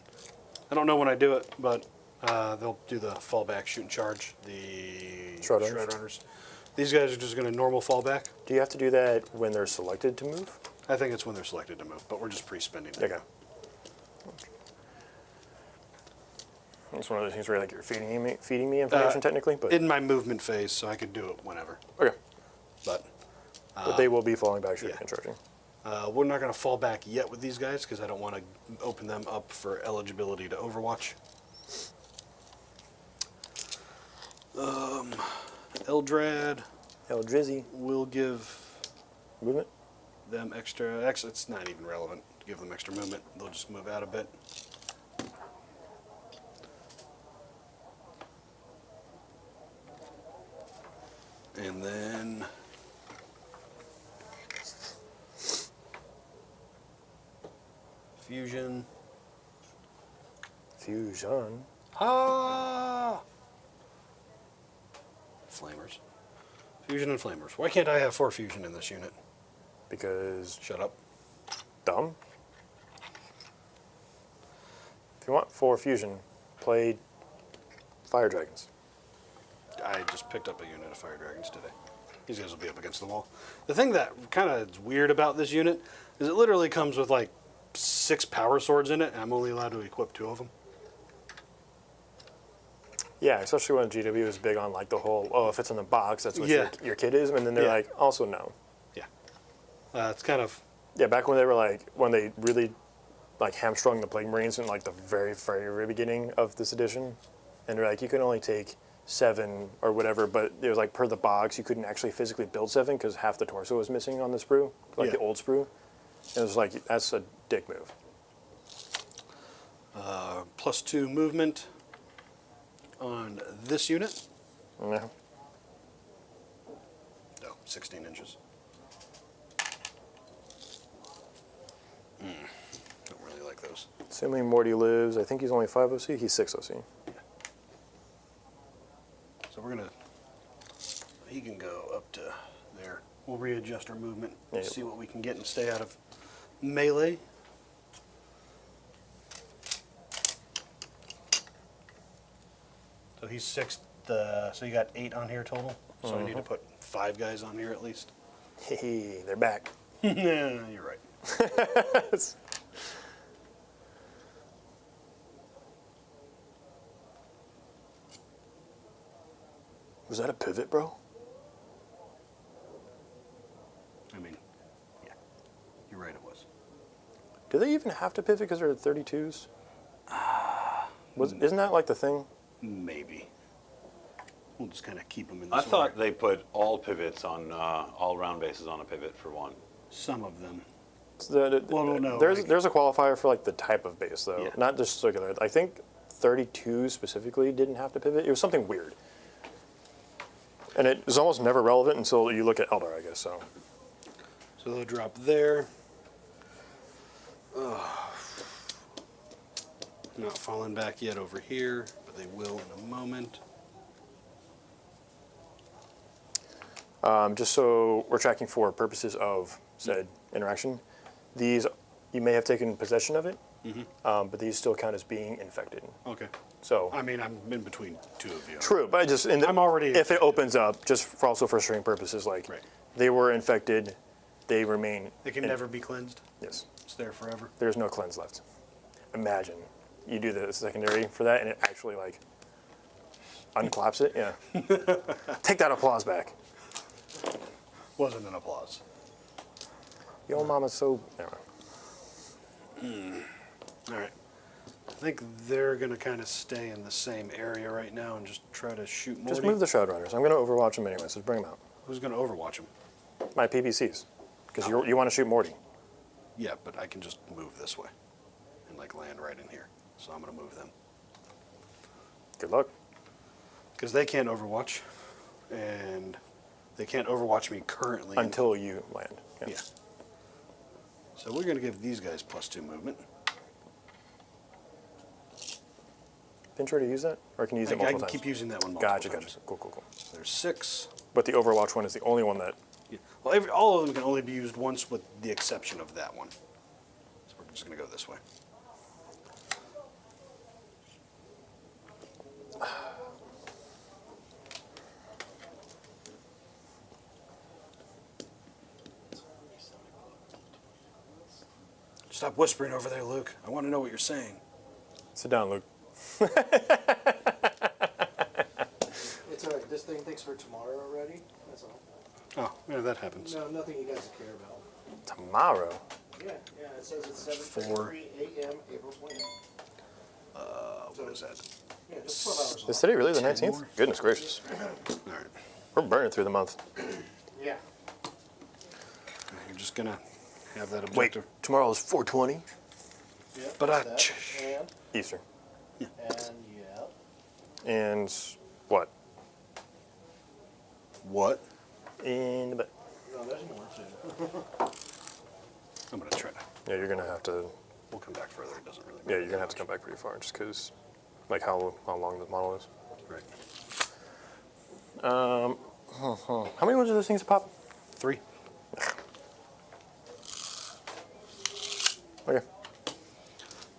I don't know when I do it, but they'll do the fallback, shoot and charge. The Shred shred runners. runners. These guys are just gonna normal fallback. Do you have to do that when they're selected to move? I think it's when they're selected to move, but we're just pre-spending it. Okay. It's one of those things where like you're feeding me information technically, but In my movement phase, so I could do it whenever. okay. But But they will be falling back, shooting yeah. and charging. we're not going to fall back yet with these guys because I don't want to open them up for eligibility to Overwatch. Eldrad Drizzy. will give Movement. them extra. Actually, it's not even relevant to give them extra movement. They'll just move out a bit. And then fusion. Fusion. Ah! Flamers. Fusion and flamers. Why can't I have 4 fusion in this unit? Because Shut up. dumb. If you want 4 fusion, play Fire Dragons. I just picked up a unit of fire dragons today. These guys will be up against the wall. The thing that kind of is weird about this unit is it literally comes with like 6 power swords in it, and I'm only allowed to equip 2 of them. Yeah, especially when GW is big on like the whole, oh, if it's in the box, that's what Yeah. your kid is, and then they're Yeah. like, also no. Yeah. It's kind of, Yeah, back when they were like, when they really like hamstrung the Plague Marines in like the very, very, very beginning of this edition, and they're like, you can only take 7 or whatever, but it was like per the box, you couldn't actually physically build 7 because half the torso was missing on the sprue, like Yeah. the old sprue. And it was like, that's a dick move. +2 movement on this unit. Yeah. No, 16 inches. Don't really like those. Assuming Morty lives, I think he's only 5 OC, he's 6 OC. So we're gonna. He can go up to there. We'll readjust our movement. Yeah. See what we can get and stay out of melee. So he's 6th. So you got 8 on here total. So I need to put 5 guys on here at least. Hey, they're back. Yeah, you're right. Was that a pivot, bro? I mean, yeah, you're right. It was. Do they even have to pivot because they're 32s? Isn't that like the thing? Maybe. We'll just kind of keep them in I this thought order. they put all pivots on all round bases on a pivot for one. Some of them. Well, no, there's like- there's a qualifier for like the type of base though, Yeah. not just circular. I think 32 specifically didn't have to pivot. It was something weird, and it was almost never relevant until you look at Eldar, I guess. So So they'll drop there. Not falling back yet over here, but they will in a moment. just so we're tracking for purposes of said interaction, these you may have taken possession of it, but these still count as being infected. Okay. So I mean, I'm in between two of you. true, but I just I'm already if it infected. opens up, just for also for stream purposes, like Right. they were infected, they remain. They can never be cleansed. Yes, It's there forever. there's no cleanse left. Imagine you do the secondary for that, and it actually like unclaps it. Yeah, take that applause back. Wasn't an applause. Yo, mama's so. Never mind. All right. I think they're going to kind of stay in the same area right now and just try to shoot Morty. Just move the Shroud Runners. I'm going to overwatch them anyway, so bring them out. Who's going to overwatch him? My PBCs, because you want to shoot Morty. Yeah, but I can just move this way and like land right in here. So I'm going to move them. Good luck. Because they can't overwatch. And they can't overwatch me currently. Until you land. Yeah. So we're going to give these guys +2 movement. Pinch to use that, or can you use I it can multiple keep times? using that one multiple Gotcha, times. gotcha. Cool, cool, cool. There's 6. But the Overwatch one is the only one that. Yeah. Well, all of them can only be used once with the exception of that one. So we're just going to go this way. Stop whispering over there, Luke. I want to know what you're saying. Sit down, Luke. It's all right. This thing thinks for tomorrow already. That's all. Oh, yeah, that happens. No, nothing you guys care about. Tomorrow. Yeah, yeah. It says it's 4. 7:33 a.m. April 20th. What is that? Yeah, just 12 hours. Is today really the 10 19th? more? Goodness gracious. All right. We're burning through the month. Yeah. You're just going to have that Wait, objective. tomorrow is 420 Yeah. But that's that. Eastern. And yeah. And what? What? In the butt. No, there's more too. I'm going to try to. Yeah, you're going to have to. We'll come back further. It doesn't really matter. Yeah, you're going to have to come back pretty far just because, like, how long the model is. Right. How many ones are those things to pop? 3. Okay.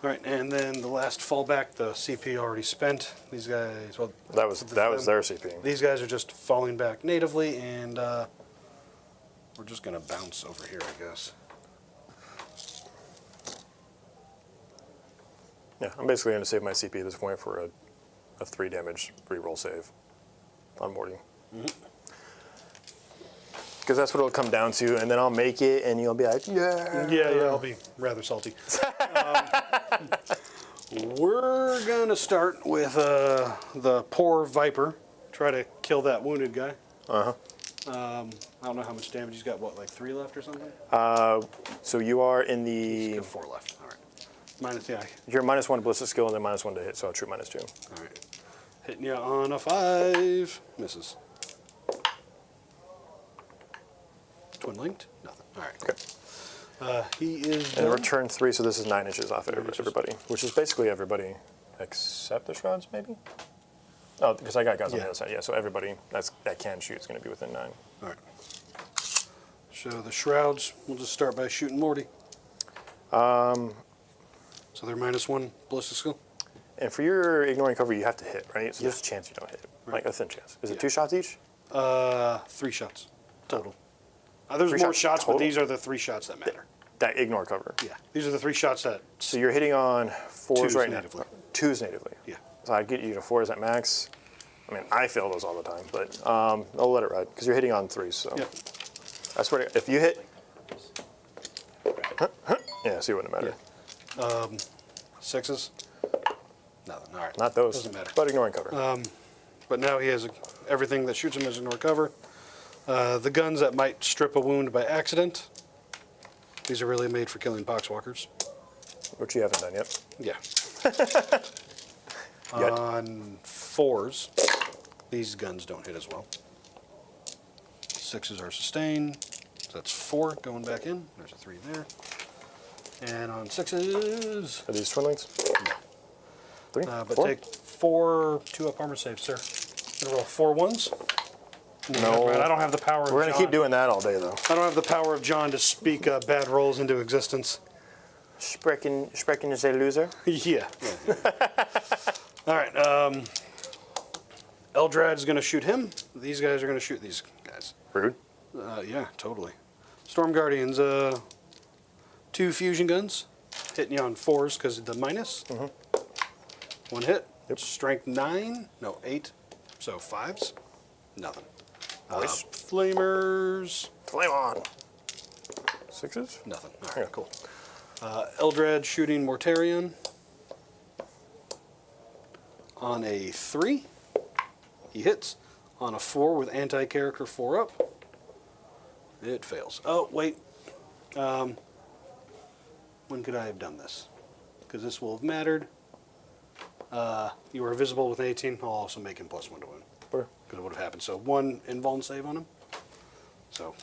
All right, and then the last fallback, the CP already spent. These guys, well, That was their CP. these guys are just falling back natively, and we're just going to bounce over here, I guess. Yeah, I'm basically going to save my CP at this point for a 3 damage reroll save on Morty. Because that's what it'll come down to, and then I'll make it, and you'll be like, yeah. Yeah, I'll be rather salty. We're going to start with the poor Viper. Try to kill that wounded guy. Uh-huh. I don't know how much damage he's got, what, like 3 left or something? So you are in He's the. got 4 left. All right. Minus, yeah. You're -1 ballistic skill and then -1 to hit, so a true -2. All right. Hitting you on a 5. Misses. Twin linked? Nothing. All right. Okay. He is And done. return 3, so this is 9 inches off of 9 inches. everybody, which is basically everybody except the Shrouds, maybe? Oh, because I got guys on Yeah. the other side. Yeah, so everybody that can shoot is going to be within 9. All right. So the Shrouds, we'll just start by shooting Morty. So they're -1 ballistic skill? And for your ignoring cover, you have to hit, right? So Yeah. there's a chance you don't hit. Right. Like a thin chance. Is it Yeah. 2 shots each? 3 shots total. There's 3 more shots shots, but total? these are the 3 shots that matter. That ignore cover. Yeah, these are the 3 shots that. So you're hitting on 4s Twos right natively. now. 2s natively. Yeah. So I'd get you to 4s at max. I mean, I fail those all the time, but I'll let it ride because you're hitting on 3s. So Yeah. I swear, to, if you hit, yeah, see, it wouldn't matter. 6s? Nothing. All right. Not those. Doesn't matter. But ignoring cover. But now he has everything that shoots him is going to recover. The guns that might strip a wound by accident. These are really made for killing poxwalkers. Which you haven't done yet. Yeah. Yet. On 4s, these guns don't hit as well. 6s are sustained. So that's 4 going back in. There's a 3 there. And on 6s... Are these twin wings? No. 3? But 4? take 4 2-up armor saves, sir. Gonna roll 4 1s. No. I don't have the power of We're going to John. keep doing that all day, though. I don't have the power of John to speak bad rolls into existence. Sprechen is a loser. Yeah. All right. Eldrad's going to shoot him. These guys are going to shoot these guys. Rude. Yeah, totally. Storm Guardians, 2 fusion guns. Hitting you on 4s because of the minus. 1 hit. Yep. Strength 9. No, 8. So 5s. Nothing. Nice. Flamers. Flame on. 6s? Nothing. All Yeah. right, cool. Eldrad shooting Mortarion. On a 3, he hits. On a 4 with anti-character 4 up, it fails. Oh, wait. When could I have done this? Because this will have mattered. You were visible with 18. I'll also make him +1 to win. Where? Because it would have happened. So 1 invuln save on him. So,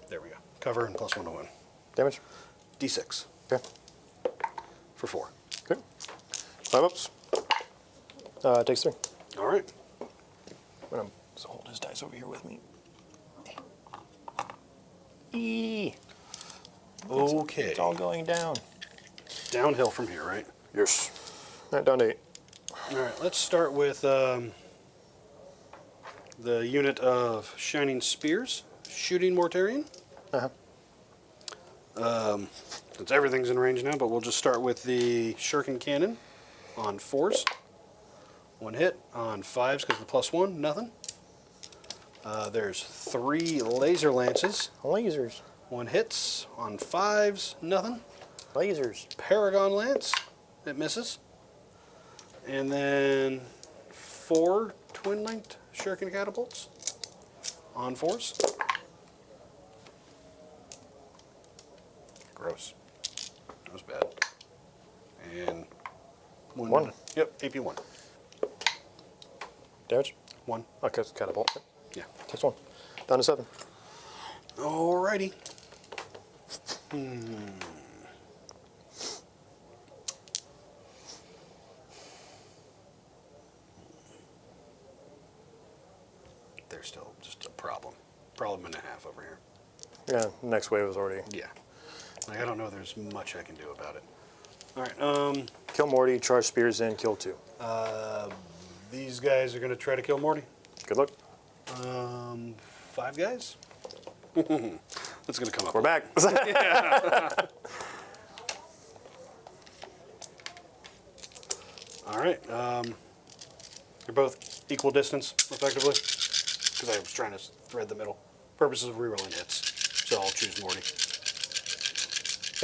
there we go. Cover and +1 to win. Damage? D6 Okay. for 4. Okay. 5 ups. Takes 3. All right. I'm going to hold his dice over here with me. Okay. It's all going down. Downhill from here, right? Yes. Alright, down to 8. All right, let's start with the unit of Shining Spears, shooting Mortarion. Uh-huh. Since everything's in range now, but we'll just start with the Shuriken Cannon on 4s. 1 hit on 5s because of the +1, nothing. There's 3 Laser Lances. Lasers. 1 hits on 5s, nothing. Lasers. Paragon Lance, it misses. And then 4 twin-linked Shuriken Catapults on 4s. Gross. That was bad. And 1. Yep, AP 1. Damage? 1. Okay, it's catapult. Yeah. Takes 1. Down to 7. Alrighty. There's still just a problem. Problem and a half over here. Yeah, next wave is already. Yeah. Like, I don't know there's much I can do about it. Alright, Kill Morty, charge spears in, kill 2. these guys are going to try to kill Morty. Good luck. 5 guys? That's going to come up. We're back. Alright, they're both equal distance, effectively. Because I was trying to thread the middle. Purposes of rerolling hits. So I'll choose Morty.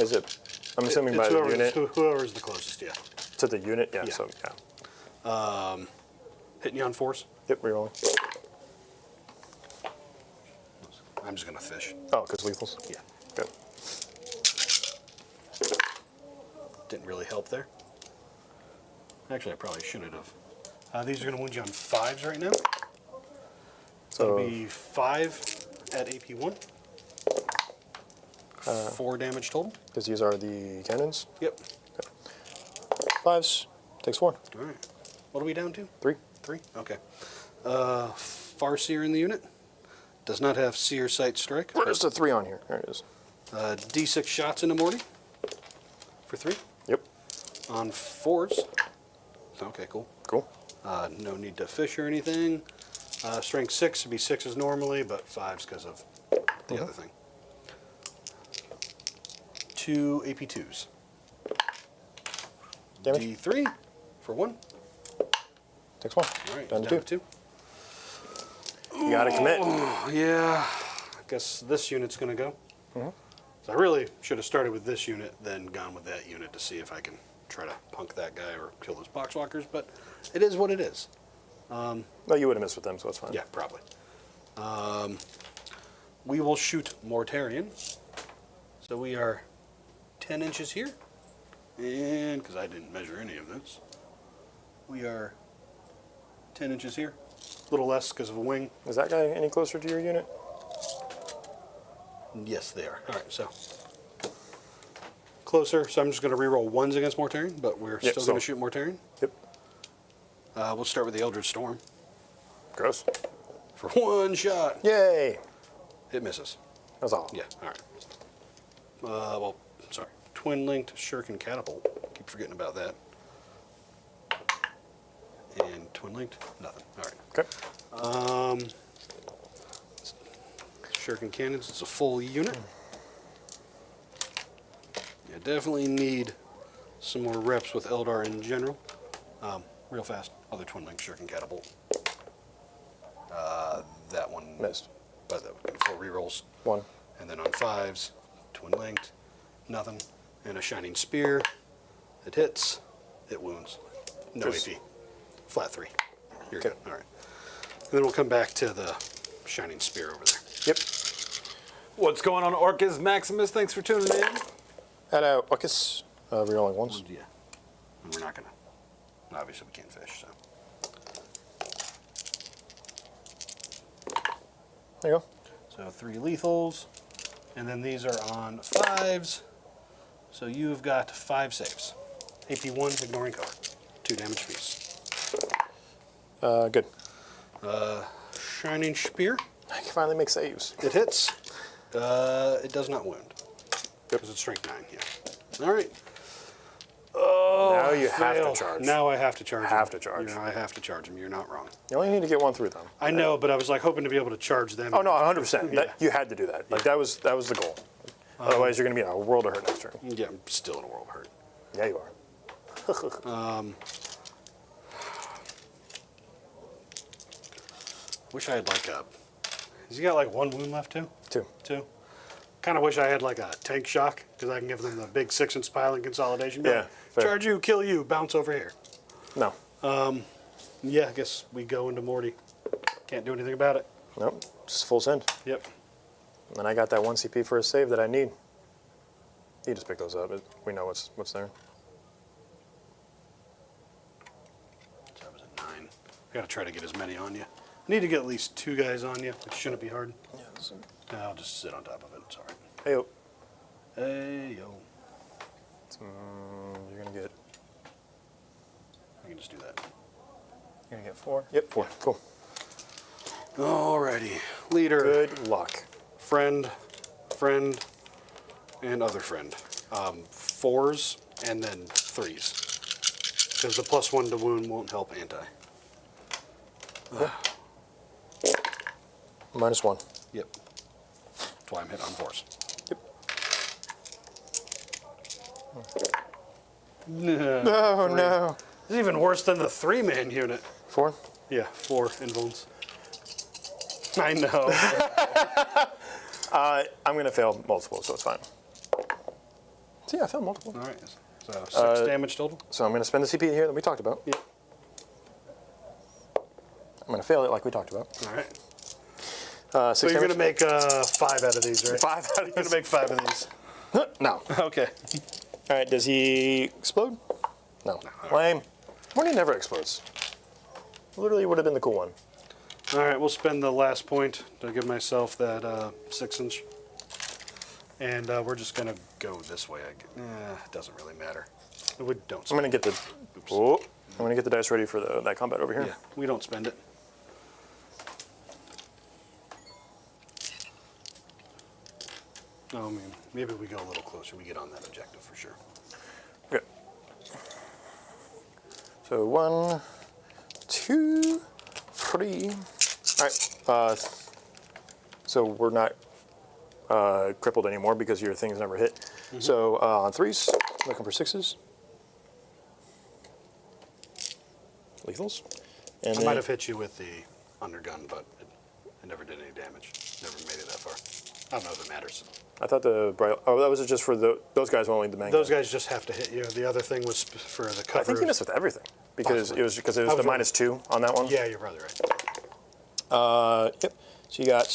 Is it? I'm assuming by It's the unit. whoever's the closest, yeah. To the unit? Yeah, Yeah. so, yeah. Hitting you on 4s. Yep, rerolling. I'm just going to fish. Oh, because lethals? Yeah. Good. Didn't really help there. Actually, I probably shouldn't have. These are going to wound you on 5s right now. So, It'll be 5 at AP 1. 4 damage total. because these are the cannons. Yep. 5s. Takes 4. All right. What are we down to? 3. 3? Okay. Farseer in the unit. Does not have Seer Sight Strike. Where's the 3 on here? There it is. D6 shots into Morty. For 3. Yep. On 4s. Okay, cool. Cool. No need to fish or anything. Strength 6 would be 6s normally, but 5s because of the other thing. 2 AP2s. Damage? D3 for 1. Takes 1. All right, Down he's to down 2. to 2. You gotta commit. Yeah, I guess this unit's going to go. So I really should have started with this unit, then gone with that unit to see if I can try to punk that guy or kill those boxwalkers, but it is what it is. Well, you would have missed with them, so it's fine. Yeah, probably. We will shoot Mortarion. So we are 10 inches here. And, because I didn't measure any of this, we are 10 inches here. A little less because of a wing. Is that guy any closer to your unit? Yes, they are. All right, so closer. So I'm just going to reroll ones against Mortarion, but we're Yep, still so- going to shoot Mortarion. Yep. We'll start with the Eldritch Storm. Gross. For one shot. Yay! It misses. That's all. Yeah, all right. Well, sorry. Twin-linked Shuriken Catapult. Keep forgetting about that. And twin-linked? Nothing. All right. Okay. Shuriken Cannons. It's a full unit. You definitely need some more reps with Eldar in general. Real fast. Other twin-linked Shuriken Catapult. That one Missed. But four rerolls. 1. And then on 5s, twin-linked, nothing. And a Shining Spear. It hits. It wounds. No Just- AP. Flat 3. You're Okay. good. All right. And then we'll come back to the Shining Spear over there. Yep. What's going on, Orcus Maximus? Thanks for tuning in. Add Orcus. Rerolling once. Yeah. And we're not going to. Obviously, we can't fish, so. There you go. So 3 lethals. And then these are on 5s. So you've got 5 saves. AP 1, ignoring cover. 2 damage piece. Good. Shining Spear. I can finally make saves. It hits. It does not wound. Because it's strength 9, yeah. All right. Now you have Fail. to charge. Now I have to charge him. Have to charge. You know, I have to charge him. You're not wrong. You only need to get one through them. I know, but I was like hoping to be able to charge them. Oh no, 100%. Yeah. You had to do that. Like that was the goal. Otherwise, you're going to be in a world of hurt next turn. Yeah, I'm still in a world of hurt. Yeah, you are. Wish I had like a. Has he got like 1 wound left too? 2. 2? Kind of wish I had like a tank shock because I can give them the big 6-inch piling consolidation. Yeah, fair. Charge you, kill you, bounce over here. No. Yeah, I guess we go into Morty. Can't do anything about it. Nope. Just full send. Yep. And I got that 1 CP for a save that I need. You just pick those up. We know what's there. So I was at 9. I gotta try to get as many on you. I need to get at least 2 guys on you, which shouldn't be hard. Yeah. I'll just sit on top of it. It's all right. Hey, yo. Hey, yo. You're going to get. I can just do that. You're going to get 4. Yep, 4. Cool. Alrighty. Leader. Good luck. Friend, and other friend. 4s and then 3s. Because the +1 to wound won't help anti. -1. Yep. That's why I'm hit on 4s. Yep. No, Oh, no. This is even worse than the 3-man unit. 4? Yeah, 4 invulns. I know. I'm going to fail multiple, so it's fine. So yeah, I failed multiple. All right. So 6 damage total. So I'm going to spend the CP here that we talked about. Yep. I'm going to fail it like we talked about. All right. 6 So you're damage. going to make 5 out of these, right? 5 out of You're going to make 5 of these. No. Okay. All right, does he explode? No. Lame. Morty never explodes. Literally would have been the cool one. All right, we'll spend the last point to give myself that 6-inch. And we're just going to go this way. It doesn't really matter. We don't I'm spend going to get the. Oh, I'm going to get the dice ready for that combat over here. Yeah, we don't spend it. Oh, man. Maybe we go a little closer. We get on that objective for sure. Good. So 1, 2, 3. All right. So we're not crippled anymore because your things never hit. Mm-hmm. So on 3s, looking for 6s. Lethals. And I then, might have hit you with the undergun, but it never did any damage. Never made it that far. I don't know if it matters. I thought that was just for those guys only the main Those guy. guys just have to hit you. The other thing was for the cover. I think you missed with everything because Possibly. it was I the was wrong. -2 on that one. Yeah, you're probably right. Yep. So you got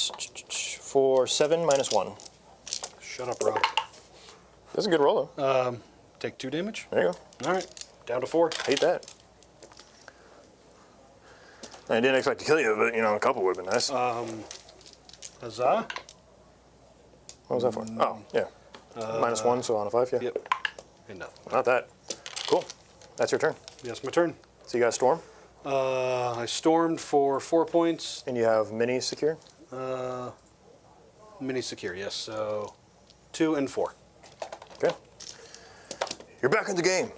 for 7 -1. Shut up, Rob. That's a good roll though. Take 2 damage. There you go. All right, down to 4. Hate that. I didn't expect to kill you, but a couple would have been nice. Huzzah. What was that for? Oh, yeah. -1, so on a 5, yeah. Yep. And nothing. Not that. Cool. That's your turn. Yes, my turn. So you got Storm, I stormed for 4 points. and you have Mini secure. Mini secure, yes. So 2 and 4. Okay. You're back in the game.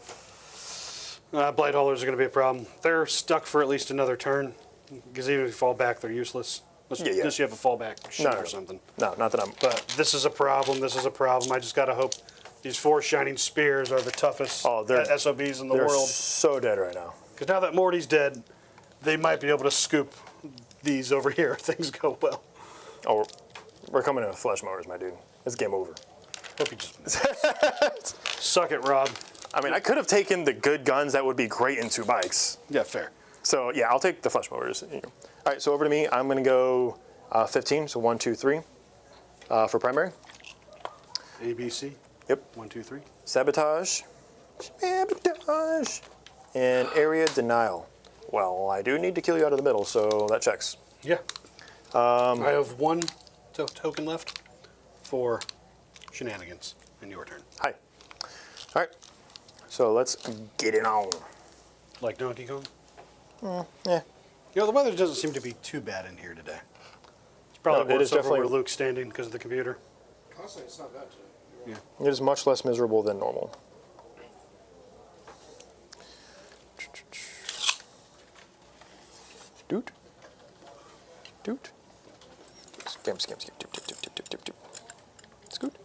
Blight haulers are going to be a problem. They're stuck for at least another turn. Because even if you fall back, they're useless. Unless you have a fallback shield or something. No, not that I'm. But this is a problem. This is a problem. I just got to hope these 4 shining spears are the toughest SOBs in the They're world. so dead right now. Because now that Morty's dead, they might be able to scoop these over here if things go well. Oh, we're coming in with flesh mowers, my dude. It's game over. Hope you just suck it, Rob. I mean, I could have taken the good guns that would be great in 2 bikes. Yeah, fair. So yeah, I'll take the flesh mowers. All right, so over to me. I'm gonna go 15. So 1, 2, 3 for primary. A, B, C. Yep. 1, 2, 3. Sabotage. Sabotage. And area denial. Well, I do need to kill you out of the middle, so that checks. Yeah. I have 1 token left for shenanigans in your turn. Hi. All right. So let's get it on. Like Donkey Kong? Yeah. You know, the weather doesn't seem to be too bad in here today. It's probably No, it worse is over definitely- where Luke's standing because of the computer. Honestly, it's not bad today. You're right. Yeah. It is much less miserable than normal. Doot. Doot. Scam, scam, scam. Doot, doot, doot, doot, doot, doot, doot. Scoot.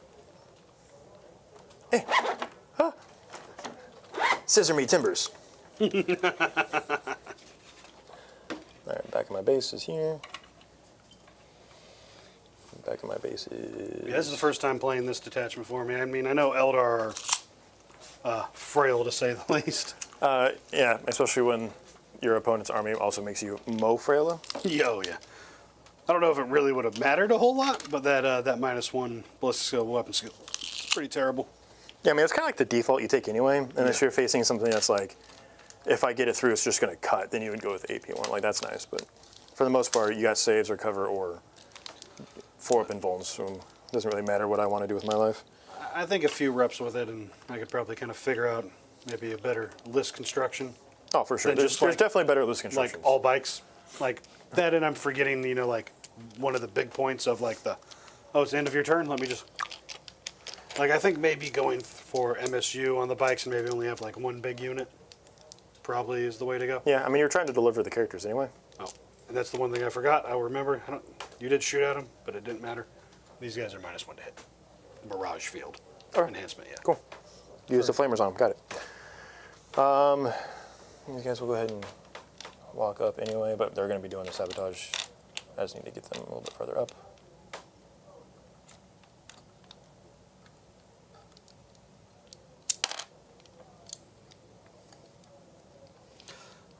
Hey. Huh. Scissor me timbers. All right, back of my base is here. Back of my base is... Yeah, this is the first time playing this detachment for me. I mean, I know Eldar are frail, to say the least. Yeah, especially when your opponent's army also makes you mow frailer. Yo, yeah. I don't know if it really would have mattered a whole lot, but that -1 ballistic skill, weapon skill, it's pretty terrible. Yeah, I mean, it's kind of like the default you take anyway, unless you're facing something that's like, if I get it through, it's just going to cut, then you would go with AP1. Like, that's nice, but for the most part, you got saves or cover or 4-up invulns, so it doesn't really matter what I want to do with my life. I think a few reps with it, and I could probably kind of figure out maybe a better list construction. Oh, for sure. Then There's, just there's like- definitely better list Like constructions. all bikes, like that, and I'm forgetting, you know, like one of the big points of like it's the end of your turn, let me just, like I think maybe going for MSU on the bikes and maybe only have like 1 big unit probably is the way to go. Yeah, I mean, you're trying to deliver the characters anyway. Oh, and that's the one thing I forgot. I'll remember. You did shoot at them, but it didn't matter. These guys are -1 to hit. Mirage field. All right. Enhancement, yeah. Cool. Use the flamers on them. Got it. You guys will go ahead and walk up anyway, but they're going to be doing the sabotage. I just need to get them a little bit further up.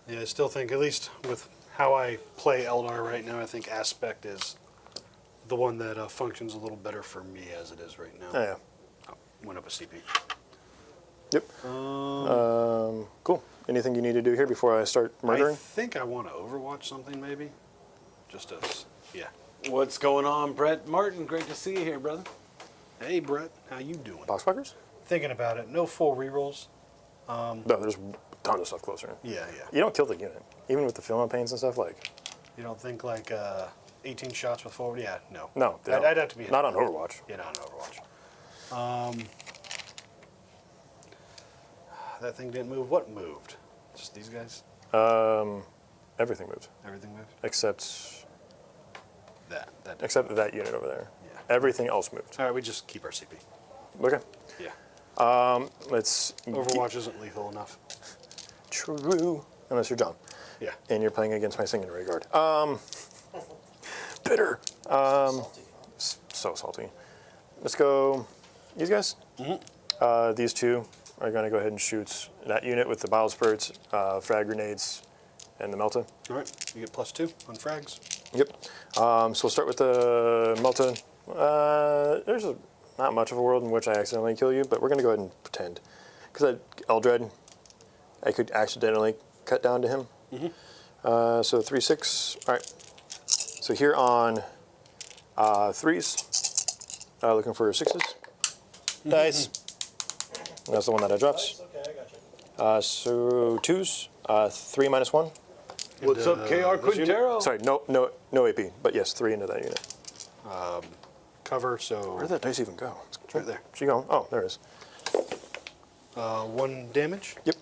Yeah, I still think, at least with how I play Eldar right now, I think Aspect is the one that functions a little better for me as it is right now. Oh, yeah. Oh, went up a CP. Yep. Cool. Anything you need to do here before I start murdering? I think I want to Overwatch something maybe. Just as, yeah. What's going on, Brett Martin? Great to see you here, brother. Hey, Brett, how you doing? Boxwalkers? Thinking about it. No full rerolls. No, there's a ton of stuff closer. Yeah. You don't kill the unit. Even with the filament pains and stuff, like... You don't think like 18 shots with forward? Yeah, no. No, they don't. I'd have to be... Not on Overwatch. Yeah, not on Overwatch. That thing didn't move. What moved? Just these guys? Everything moved. Everything moved? Except That. that unit over there. Yeah. Everything else moved. All right, we just keep our CP. Okay. Yeah. Let's... Overwatch isn't lethal enough. True. Unless you're John. Yeah. And you're playing against my Sanguinary Guard. Bitter. Salty. so salty. Let's go. These guys. These two are going to go ahead and shoot that unit with the bile spurts, frag grenades, and the melta. All right, you get +2 on frags. Yep. So we'll start with the melta. There's not much of a world in which I accidentally kill you, but we're going to go ahead and pretend. Because Eldred, I could accidentally cut down to him. So 3, 6. All right. So here on 3s, looking for 6s. Dice. That's the one that I dropped. Okay, I got you. So 2s, 3 minus 1. What's up, KR Quintero? Sorry, no AP, but yes, 3 into that unit. Cover, so Where did that dice even go? it's right there. She going? Oh, there it is. 1 damage. Yep.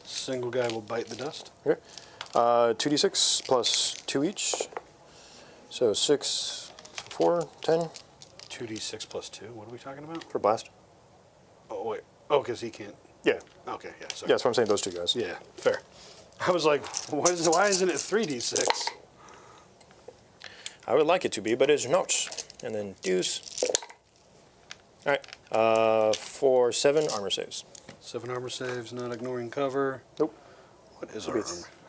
Single guy will bite the dust. Okay. 2d6 plus 2 each. So 6, 4, 10 2d6 plus 2. What are we talking about? for blast. Oh, wait. Oh, because he can't. Yeah. Okay, yeah, sorry. Yeah, that's what I'm saying, those two guys. Yeah, fair. I was like, why isn't it 3d6? I would like it to be, but it's not. And then deuce. All right. For 7 armor saves. 7 armor saves, not ignoring cover. Nope. What is our armor? I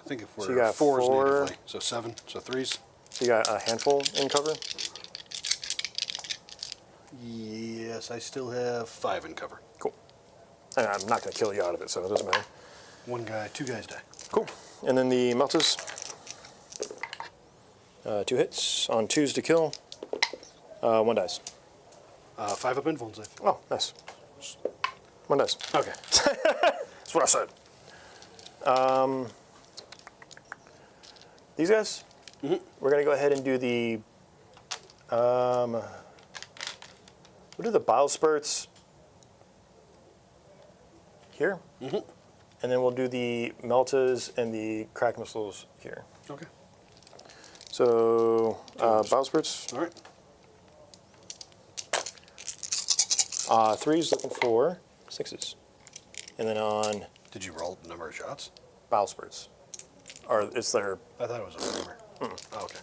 think if So we're you got 4s 4. natively. So 7, so 3s. So you got a handful in cover. Yes, I still have 5 in cover. Cool. And I'm not going to kill you out of it, so it doesn't matter. 1 guy, 2 guys die. Cool. And then the meltas. 2 hits on 2s to kill. 1 dice. 5 up invuln save. Oh, nice. 1 dice. Okay. That's what I said. These guys, we're going to go ahead and do the, we'll do the bile spurts here. And then we'll do the meltas and the crack missiles here. Okay. So, bile spurts, All right. 3s looking for 6s. And then on Did you roll the number of shots? bile spurts. Or it's their, I thought it was a rumor. Oh, okay.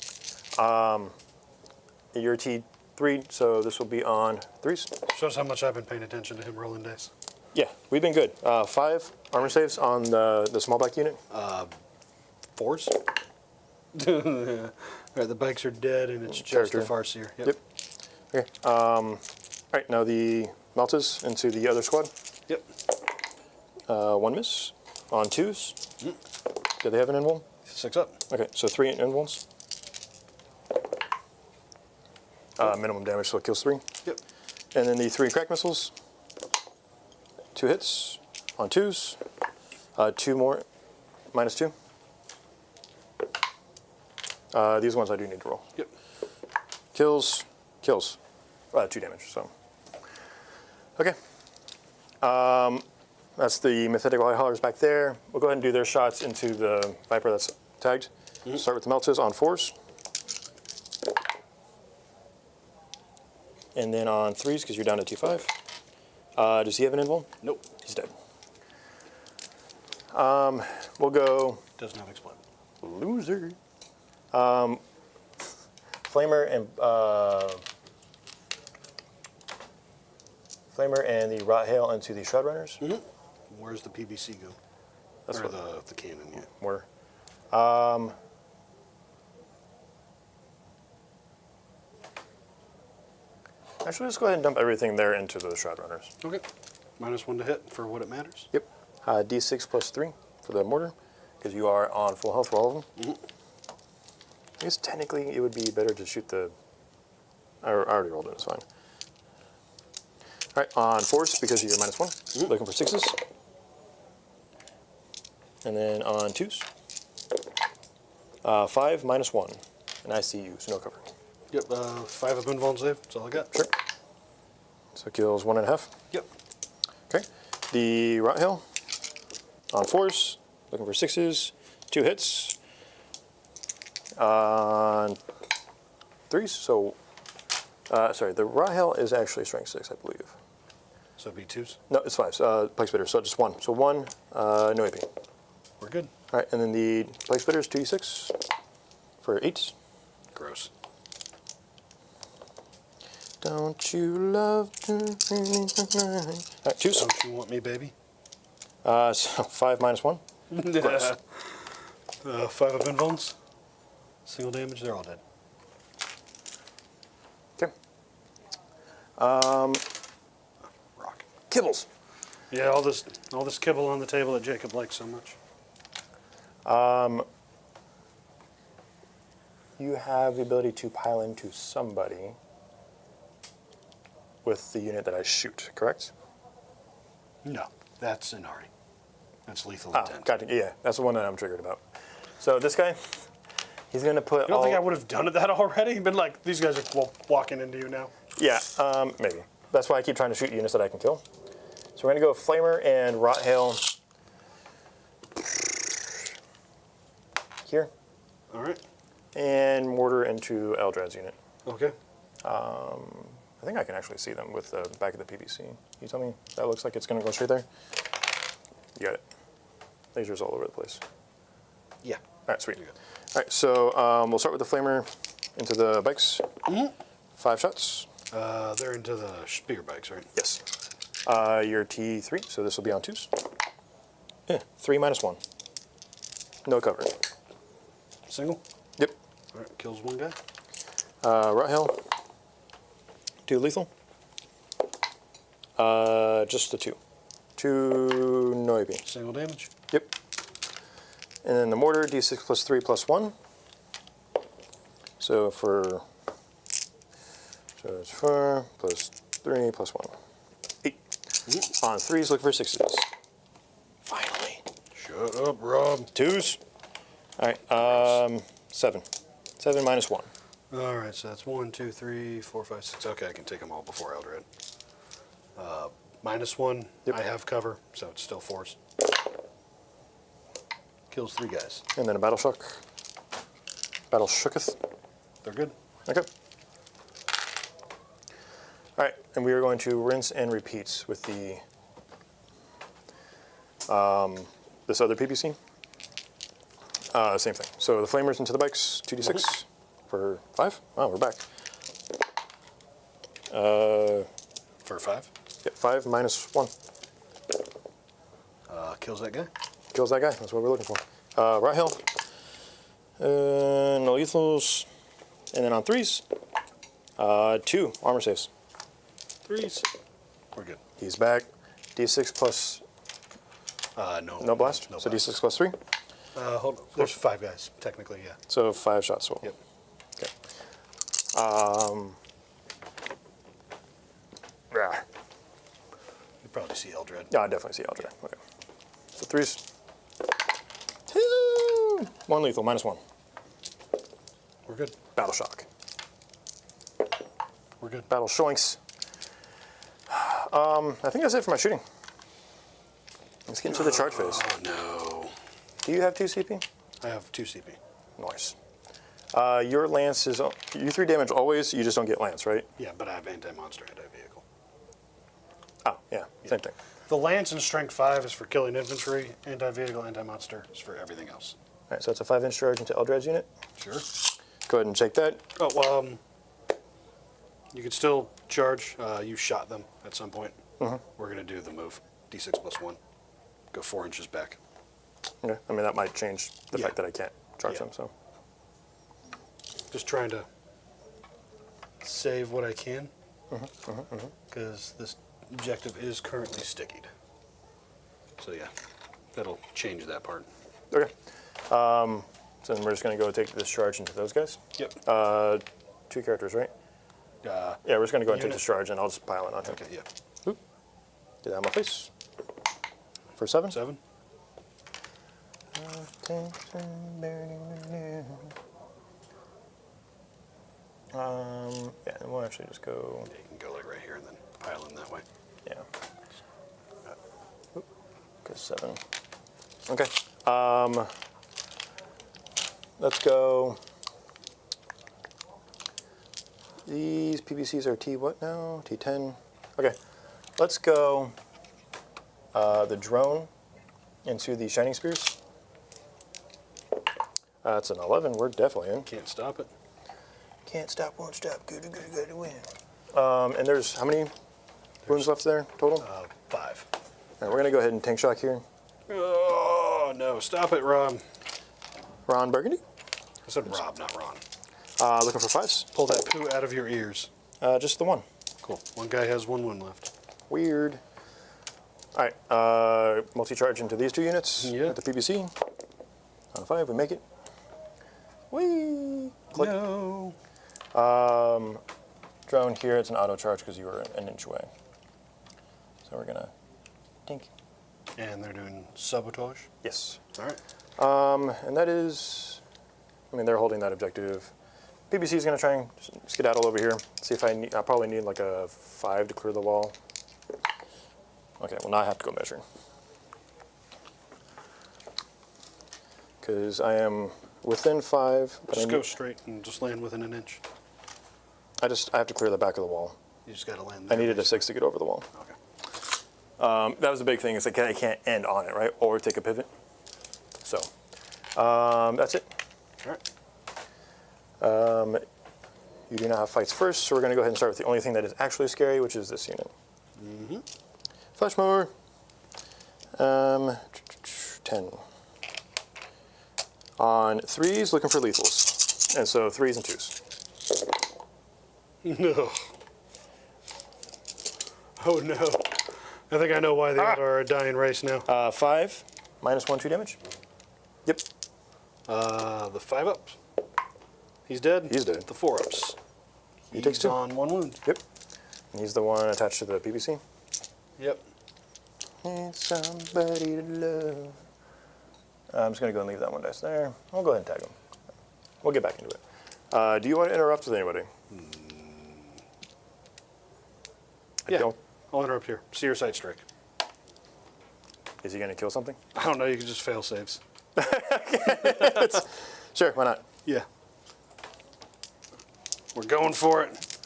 your T3, so this will be on 3s. Shows how much I've been paying attention to him rolling dice. Yeah, we've been good. 5 armor saves on the small black unit. 4s? All right, the bikes are dead, and it's just the Character. Farseer. Yep. Okay. All right, now the meltas into the other squad. Yep. 1 miss on 2s. Do they have an invuln? 6 up. Okay, so 3 invulns. Minimum damage, so it kills 3. Yep. And then the 3 crack missiles. 2 hits on 2s. 2 more, minus 2. These ones I do need to roll. Yep. Kills. 2 damage, so. Okay. That's the Mythical Highhaulers back there. We'll go ahead and do their shots into the Viper that's tagged. Start with the Meltas on 4s. And then on 3s, because you're down to T5. Does he have an invuln? Nope. He's dead. We'll go Doesn't have explode. loser. Flamer and the Rot Hail into the Shroud Runners. Where's the PBC go? That's or what the cannon, yeah. we're. Actually, let's go ahead and dump everything there into the Shroud Runners. Okay. -1 to hit for what it matters. Yep. D6 plus 3 for the mortar, because you are on full health for all of them. I guess technically it would be better to shoot the. I already rolled it, it's fine. All right, on 4s, because you're -1, looking for 6s. And then on 2s, 5 -1, and I see you, so no cover. Yep. 5 up invuln save. That's all I got. Sure. So it kills 1.5. Yep. Okay. The Rot Hail on 4s, looking for 6s, 2 hits. On 3s, so sorry, the Rot Hail is actually strength 6, I believe. So it'd be 2s. No, it's 5s. Plague Spitter, so just 1. So 1, no AP. We're good. All right, and then the Plague Spitters, 2d6 for 8s. Gross. Don't you love to... Alright, twos. Don't you want me, baby? So 5 minus 1. Close. 5 of invulns. Single damage, they're all dead. Okay. Rock. Kibbles. Yeah, all this kibble on the table that Jacob likes so much. You have the ability to pile into somebody with the unit that I shoot, correct? No, that's Aeldari. That's lethal Ah, intent. got it. Yeah, that's the one that I'm triggered about. So this guy, he's going to put You don't think I would have done that already? Been like, these guys are walking into you now. Yeah, maybe. That's why I keep trying to shoot units that I can kill. So we're going to go Flamer and Rot Hail here. All right. And Mortar into Eldrad's unit. Okay. I think I can actually see them with the back of the PVC. You tell me that looks like it's going to go straight there? You got it. Lasers all over the place. Yeah. All right, sweet. All right, so we'll start with the Flamer into the bikes. 5 shots. They're into the spear bikes, right? Yes. You're T3, so this will be on 2s. 3 minus 1. No cover. Single? Yep. All right, kills one guy. Rot Hail. 2 lethal. Just the 2. 2 Noibi. Single damage. Yep. And then the mortar, d6 plus 3 plus 1. So it's 4 plus 3 plus 1. 8. On 3s, look for 6s. Finally. Shut up, Rob. 2s. All right, 7. 7 minus 1. All right, so that's 1, 2, 3, 4, 5, 6. Okay, I can take them all before Eldred. Minus 1, Yep. I have cover, so it's still 4s. Kills 3 guys. And then a Battle Shock. Battle Shooketh. They're good. Okay. All right, and we are going to rinse and repeat with the this other PPC. Same thing. So the Flamers into the bikes, 2d6 for 5. Oh, we're back. For 5. Yeah, 5 minus 1. Kills that guy. Kills that guy. That's what we're looking for. Rot Hail. No lethals. And then on 3s, 2 armor saves. 3s. We're good. He's back. D6 plus no blast. No So blast. D6 plus 3. Hold on. There's 5 guys, technically, yeah. So 5 shots total. Yep. Okay. You probably see Eldred. Yeah, I definitely see Eldar. Okay. So 3s. 2. 1 lethal, minus 1. We're good. Battle Shock. We're good. Battle Shoinks. I think that's it for my shooting. Let's get into the charge phase. Oh, no. Do you have 2 CP? I have 2 CP. Nice. Your lance is... You 3 damage always, you just don't get lance, right? Yeah, but I have anti-monster, anti-vehicle. Oh, yeah, same thing. The lance in strength 5 is for killing infantry. Anti-vehicle, anti-monster is for everything else. All right, so it's a 5-inch charge into Eldrad's unit. Sure. Go ahead and take that. Oh, well, you could still charge. You shot them at some point. We're going to do the move. D6 plus 1. Go 4 inches back. Okay. I mean, that might change the Yeah. fact that I can't charge Yeah. them, so... Just trying to save what I can. Because this objective is currently stickied. So yeah, that'll change that part. Okay. So then we're just going to go take this charge into those guys. Yep. 2 characters, right? Yeah, we're just going to go and take unit. this charge, and I'll just pile it on him. Okay, yeah. Oop. Get that on my face. For 7. 7. Yeah, and we'll actually just go... Yeah, you can go like right here and then pile in that way. Yeah. Oop. Go 7. Okay. Let's go... These PVCs are T what now? T10. Okay. Let's go the drone into the Shining Spears. That's an 11. We're definitely in. Can't stop it. Can't stop, won't stop. Good, good, good to win. And there's how many wounds left there total? 5. All right, we're gonna go ahead and tank shock here. Oh, no. Stop it, Rob. Ron Burgundy. I said Rob, not Ron. Looking for 5s. Pull that poo out of your ears. Just the one. Cool. One guy has 1 wound left. Weird. All right, multi-charge into these 2 units Yeah. with the PBC. On 5, we make it. Whee! Click. No. Drone here, it's an auto charge because you were an inch away. So we're gonna dink. And they're doing sabotage. Yes. All right. And that is, I mean, they're holding that objective. PBC is gonna try and skedaddle over here. See if I probably need like a 5 to clear the wall. Okay, well now I have to go measure. Because I am within 5, but Just go straight and just land within an inch. I have to clear the back of the wall. You just got to land I there. needed a 6 to get over the wall. Okay. That was the big thing, is like I can't end on it, right? Or take a pivot. So, that's it. All right. You do not have fights first, so we're going to go ahead and start with the only thing that is actually scary, which is this unit. Flash mower. 10. On 3s, looking for lethals. And so 3s and 2s. No. Oh, no. I think I know why the Eldar are a dying race now. 5, -1, 2 damage. Yep. The 5-ups. He's dead. He's dead. The 4-ups. He takes 2. on 1 wound. Yep. And he's the one attached to the PBC. Yep. Need somebody to love. I'm just going to go and leave that 1 dice there. I'll go ahead and tag him. We'll get back into it. Do you want to interrupt with anybody? I Yeah. don't. I'll interrupt here. Seer Sight Strike. Is he going to kill something? I don't know. You can just fail saves. Sure, why not? Yeah. We're going for it.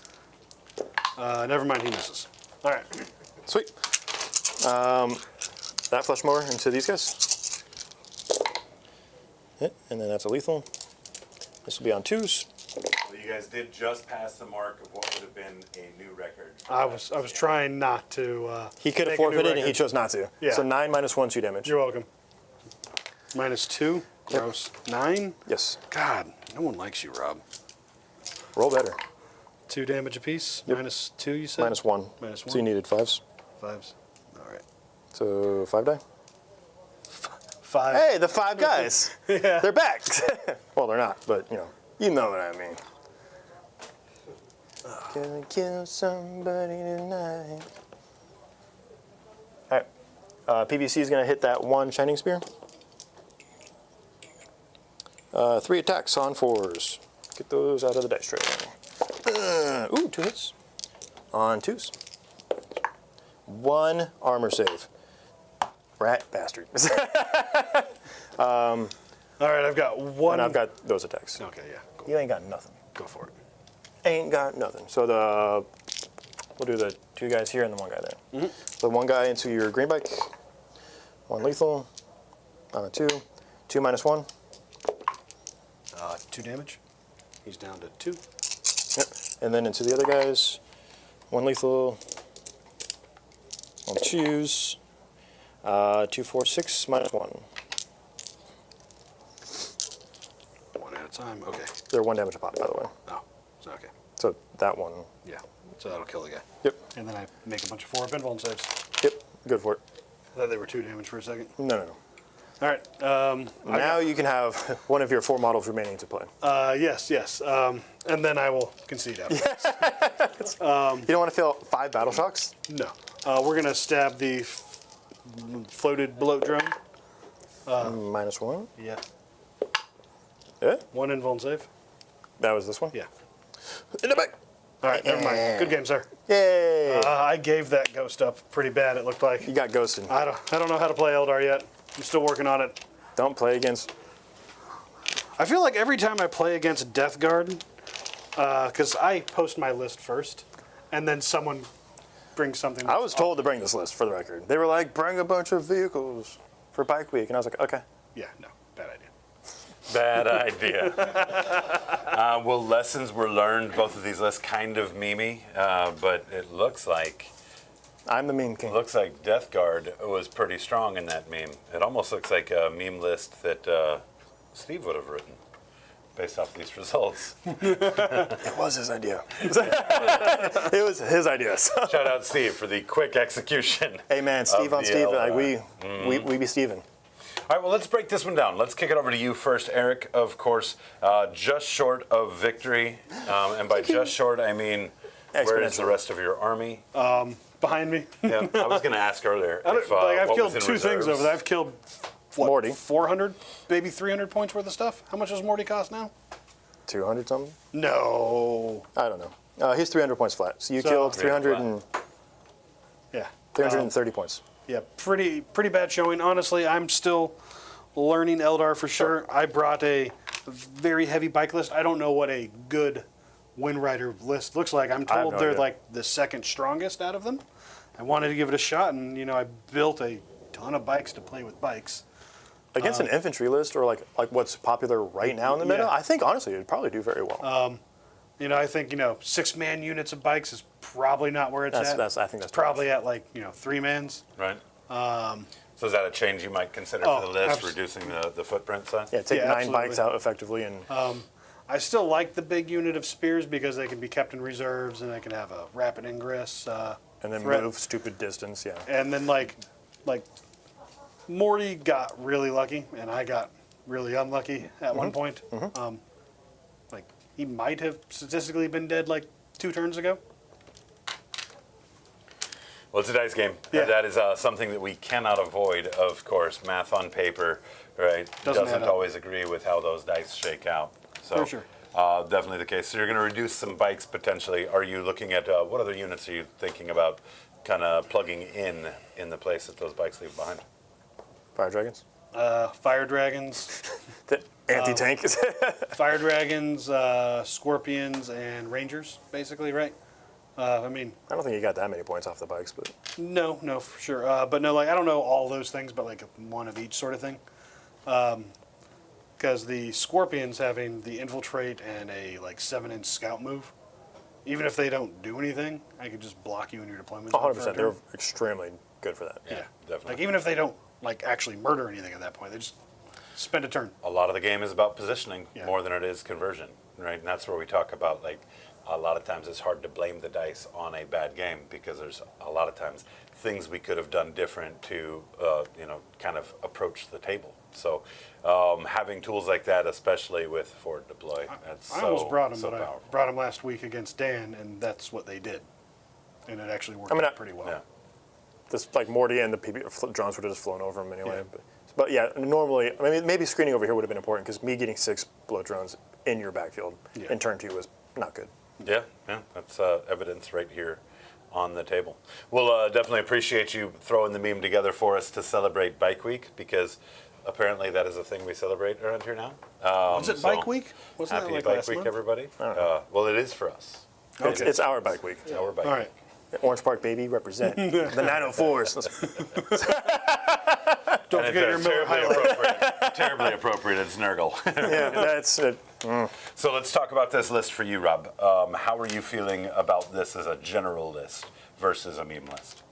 Never mind. He misses. All right. Sweet. That flesh mower into these guys. Hit, and then that's a lethal. This will be on 2s. Well, you guys did just pass the mark of what would have been a new record. I was trying not to. He could have make a new forfeited and he record. chose not to. Yeah. So 9 -1, 2 damage. You're welcome. -2. Gross. 9. Yes. God, no one likes you, Rob. Roll better. 2 damage apiece. Yep. -2, you said? -1. -1. So you needed 5s. 5s. All right. So 5 die. 5. Hey, the 5 guys. Yeah. They're back. Well, they're not, but you know what I mean. Gonna kill somebody tonight. All right. PBC is gonna hit that 1 shining spear. 3 attacks on 4s. Get those out of the dice tray. Ooh, 2 hits. On 2s. 1 armor save. Rat bastard. All right, I've got 1. And I've got those attacks. Okay, yeah. Cool. You ain't got nothing. Go for it. Ain't got nothing. So we'll do the 2 guys here and the 1 guy there. So 1 guy into your green bike. 1 lethal. On a 2. 2 -1. 2 damage. He's down to 2. Yep. And then into the other guys. 1 lethal. 1 2s. 2, 4, 6 -1. 1 at a time. Okay. They're 1 damage a pop, by the way. Oh, so okay. So that one. Yeah. So that'll kill the guy. Yep. And then I make a bunch of 4-up invuln saves. Yep. Good for it. I thought they were 2 damage for a second. No. All right. Now you can have one of your 4 models remaining to play. Yes. And then I will concede out. You don't want to feel 5 battle shocks? No. We're going to stab the floated bloat drone. -1. Yeah. Yeah. 1 invuln save. That was this one? Yeah. In the back. All right, never mind. Good game, sir. Yay. I gave that ghost up pretty bad, it looked like. You got ghosted. I don't know how to play Eldar yet. I'm still working on it. Don't play against. I feel like every time I play against Death Guard, because I post my list first, and then someone brings something. I was told to bring this list for the record. They were like, bring a bunch of vehicles for Bike Week. And I was like, okay. Yeah, no, bad idea. Bad idea. Well, lessons were learned. Both of these lists kind of memey, but it looks like I'm the meme king. Death Guard was pretty strong in that meme. It almost looks like a meme list that Steve would have written based off these results. It was his idea. It was his idea. So. Shout out Steve for the quick execution. Hey man, Steve on the Steve. Like Eldar. we be Steven. All right, well, let's break this one down. Let's kick it over to you first, Eric. Of course, just short of victory, and by just short, I mean where is the rest of your army? Behind me. Yeah, I was going to ask earlier. If, I've what killed was in two things reserves. over there. I've killed what, Morty. 400, maybe 300 points worth of stuff. How much does Morty cost now? 200 something? No. I don't know. He's 300 points flat. So you So- killed Yeah. 330 points. Yeah, pretty bad showing. Honestly, I'm still learning Eldar for sure. I brought a very heavy bike list. I don't know what a good Windrider list looks like. I'm I have told no they're idea. like the second strongest out of them. I wanted to give it a shot, and I built a ton of bikes to play with bikes. Against an infantry list or like what's popular right now in the meta, Yeah. I think honestly it'd probably do very well. I think 6-man units of bikes is probably not where it's at. I think that's It's probably at like 3-mans. Right. So is that a change you might consider for the list, reducing the footprint size? yeah, take Yeah, 9 absolutely. bikes out effectively and I still like the big unit of spears because they can be kept in reserves and they can have a rapid ingress. and then threat. move stupid distance. Yeah. And then like Morty got really lucky, and I got really unlucky at one point. He might have statistically been dead like 2 turns ago. Well, it's a dice game. Yeah. That is something that we cannot avoid, of course. Math on paper, right, Doesn't add up. always agree with how those dice shake out. So, For sure. definitely the case. So you're going to reduce some bikes potentially. Are you looking at what other units are you thinking about kind of plugging in the place that those bikes leave behind? Fire dragons. Fire dragons, The anti-tank. fire dragons, scorpions, and rangers, basically, right? I don't think you got that many points off the bikes, but No, for sure. But no, I don't know all those things, but like one of each sort of thing. Because the scorpions having the infiltrate and a 7-inch scout move, even if they don't do anything, I could just block you in your deployment. zone for a 100%. They're turn. extremely good for that. Yeah, definitely. Even if they don't actually murder anything at that point, they just spend a turn. A lot of the game is about positioning Yeah. more than it is conversion, right? And that's where we talk about a lot of times it's hard to blame the dice on a bad game because there's a lot of times things we could have done different to kind of approach the table. So having tools like that, especially with forward deploy, that's I almost brought them, so but powerful. I brought them last week against Dan, and that's what they did, and it actually worked out pretty well. Yeah. This Morty and the drones would have just flown over them anyway. But yeah, normally, maybe screening over here would have been important because me getting 6 bloat drones in your backfield in turn 2 was not good. Yeah, that's evidence right here on the table. We'll definitely appreciate you throwing the meme together for us to celebrate Bike Week because apparently that is a thing we celebrate around here now. Was it Bike Week? Wasn't Happy that Bike last Week, month? everybody. Well, it is for us. It's our bike week. It's our Bike All right. Orange Park, baby, represent. The 904s. Don't And forget your it's Miller terribly High Life. appropriate. Terribly appropriate. It's Nurgle. Yeah, that's it. So let's talk about this list for you, Rob. How are you feeling about this as a general list versus a meme list?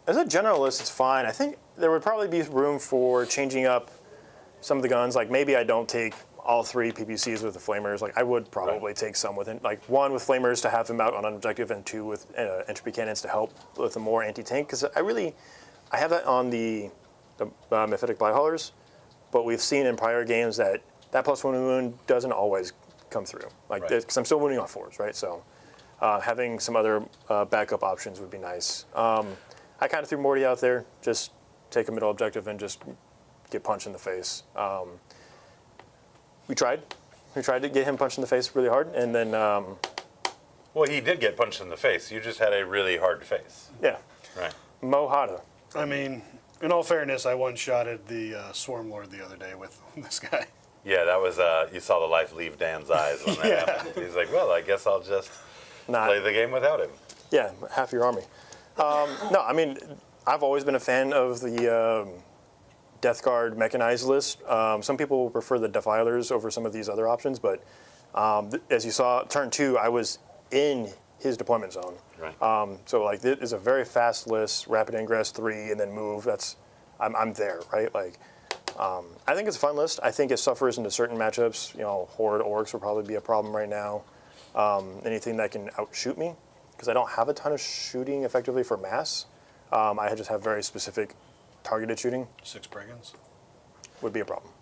As a generalist, it's fine. I think there would probably be room for changing up some of the guns. Like maybe I don't take all 3 PPCs with the flamers. I would probably take some with it. 1 with flamers to have them out on an objective, and 2 with entropy cannons to help with the more anti-tank. Because I have that on the Mephitic Blyhaulers, but we've seen in prior games that +1 wound doesn't always come through. Because I'm still wounding off 4s, right? So having some other backup options would be nice. I kind of threw Morty out there, just take a middle objective and just get punched in the face. We tried to get him punched in the face really hard, and then Well, he did get punched in the face. You just had a really hard face. yeah, Right. Mohada. In all fairness, I one-shotted the Swarm Lord the other day with this guy. Yeah, that was, you saw the life leave Dan's eyes when that happened. He's like, well, I guess I'll just play the game without him. Yeah, half your army. No, I've always been a fan of the Death Guard mechanized list. Some people prefer the Defilers over some of these other options, but as you saw, turn 2, I was in his deployment zone. Right. So like, it is a very fast list, rapid ingress 3, and then move. I'm there, right? Like, I think it's a fun list. I think it suffers into certain matchups. You know, Horde Orcs will probably be a problem right now. Anything that can outshoot me, because I don't have a ton of shooting effectively for mass. I just have very specific targeted shooting. 6 brigands. Would be a problem.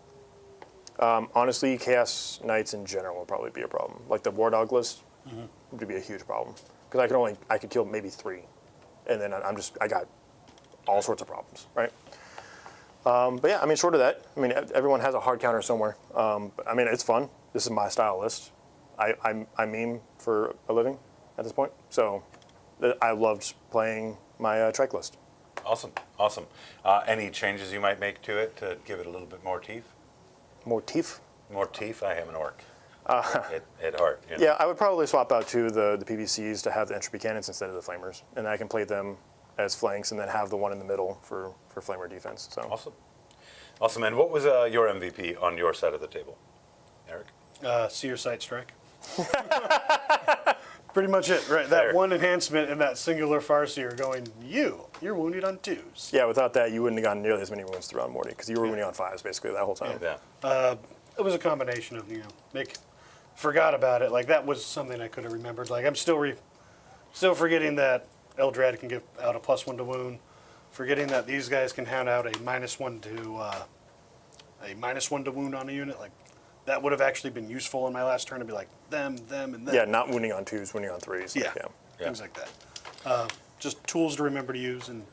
Honestly, Chaos Knights in general will probably be a problem. Like the War Dog list would be a huge problem, because I could kill maybe 3, and then I got all sorts of problems, right? But yeah, I mean, short of that, I mean, everyone has a hard counter somewhere. But, I mean, it's fun. This is my style list. I meme for a living at this point, so I loved playing my trek list. Awesome, awesome. Any changes you might make to it to give it a little bit more teeth? More teeth. More teeth? I am an orc. At heart. You know. Yeah, I would probably swap out to the PVCs to have the entropy cannons instead of the flamers, and I can play them as flanks and then have the one in the middle for flamer defense. So Awesome. Awesome. And what was your MVP on your side of the table, Eric? Seer Sight Strike. Pretty much it, right? Fair. That one enhancement and that singular Farseer going, you're wounded on 2s. yeah, without that, you wouldn't have gotten nearly as many wounds throughout Morty, because you were wounding on 5s basically that whole time. Yeah. It was a combination of, forgot about it. Like, that was something I could have remembered. Like, I'm still forgetting that Eldrad can give out a +1 to wound. Forgetting that these guys can hand out a -1 to wound on a unit. Like, that would have actually been useful in my last turn to be like them, and them. Yeah, not wounding on 2s, wounding on 3s. Yeah, things like that. Just tools to remember to use, and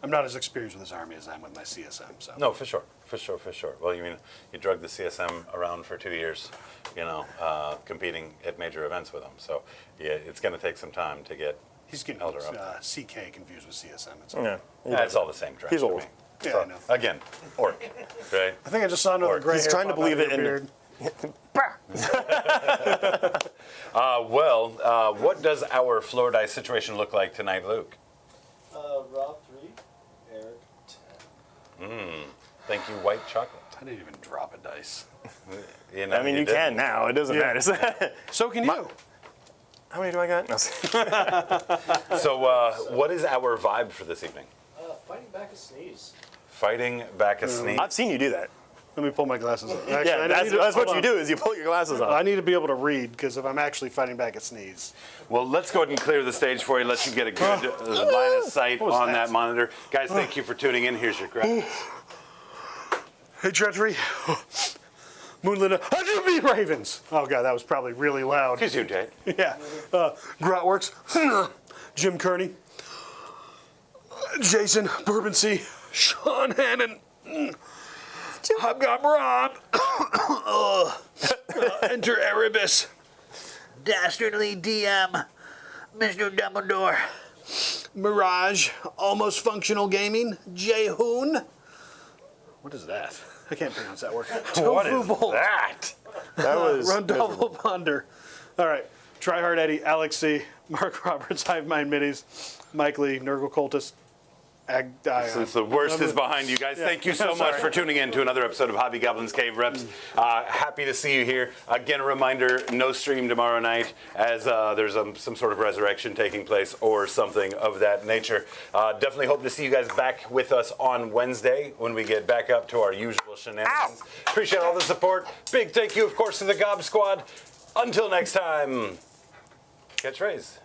I'm not as experienced with this army as I am with my CSM. So No, for sure. Well, you mean you drug the CSM around for 2 years, competing at major events with them. So yeah, it's going to take some time to get. he's getting Elder up. CK confused with CSM. It's Yeah. It's all the same trash. He's to old. me. Yeah, So, I know. Again, orc, right? I think I just saw another gray He's hair trying to pop believe out of it your in- beard. What does our floor dice situation look like tonight, Luke? Rob 3, Eric 10. Thank you, white chocolate. I didn't even drop a dice. I mean, you can now. It doesn't Yeah. matter. So can you. How many do I got? No. So, what is our vibe for this evening? Fighting back a sneeze. Fighting back a sneeze. I've seen you do that. Let me pull my glasses up. Actually, Yeah, that's what you do is you pull your glasses I off. need to be able to read, because if I'm actually fighting back a sneeze. Well, let's go ahead and clear the stage for you. Let you get a good line of sight What was on that? that monitor. Guys, thank you for tuning in. Here's your graphics. Hey, Treachery. Moonlit. I do beat Ravens. Oh, God, that was probably really loud. Here's you, Tate. Yeah. Grotworks. Jim Kearney. Jason Bourbonsea. Sean Hannon. Hobgob Rob. Enter Erebus. Dastardly DM, Mr. Dumbledore. Mirage. Almost Functional Gaming. Jay Hoon. What is that? I can't pronounce that word. What is that? That was Rondolfo Ponder. All right. Try Hard Eddie, Alex C., Mark Roberts, Hive Mind Middies, Mike Lee, Nurgle Cultist, Since the worst is behind you guys, thank you so much for tuning in to another episode of Hobby Goblin's Cave Reps. Happy to see you here. Again, a reminder, no stream tomorrow night as there's some sort of resurrection taking place or something of that nature. Definitely hope to see you guys back with us on Wednesday when we get back up to our usual shenanigans. Appreciate all the support. Big thank you, of course, to the Gob Squad. Until next time, catch rays.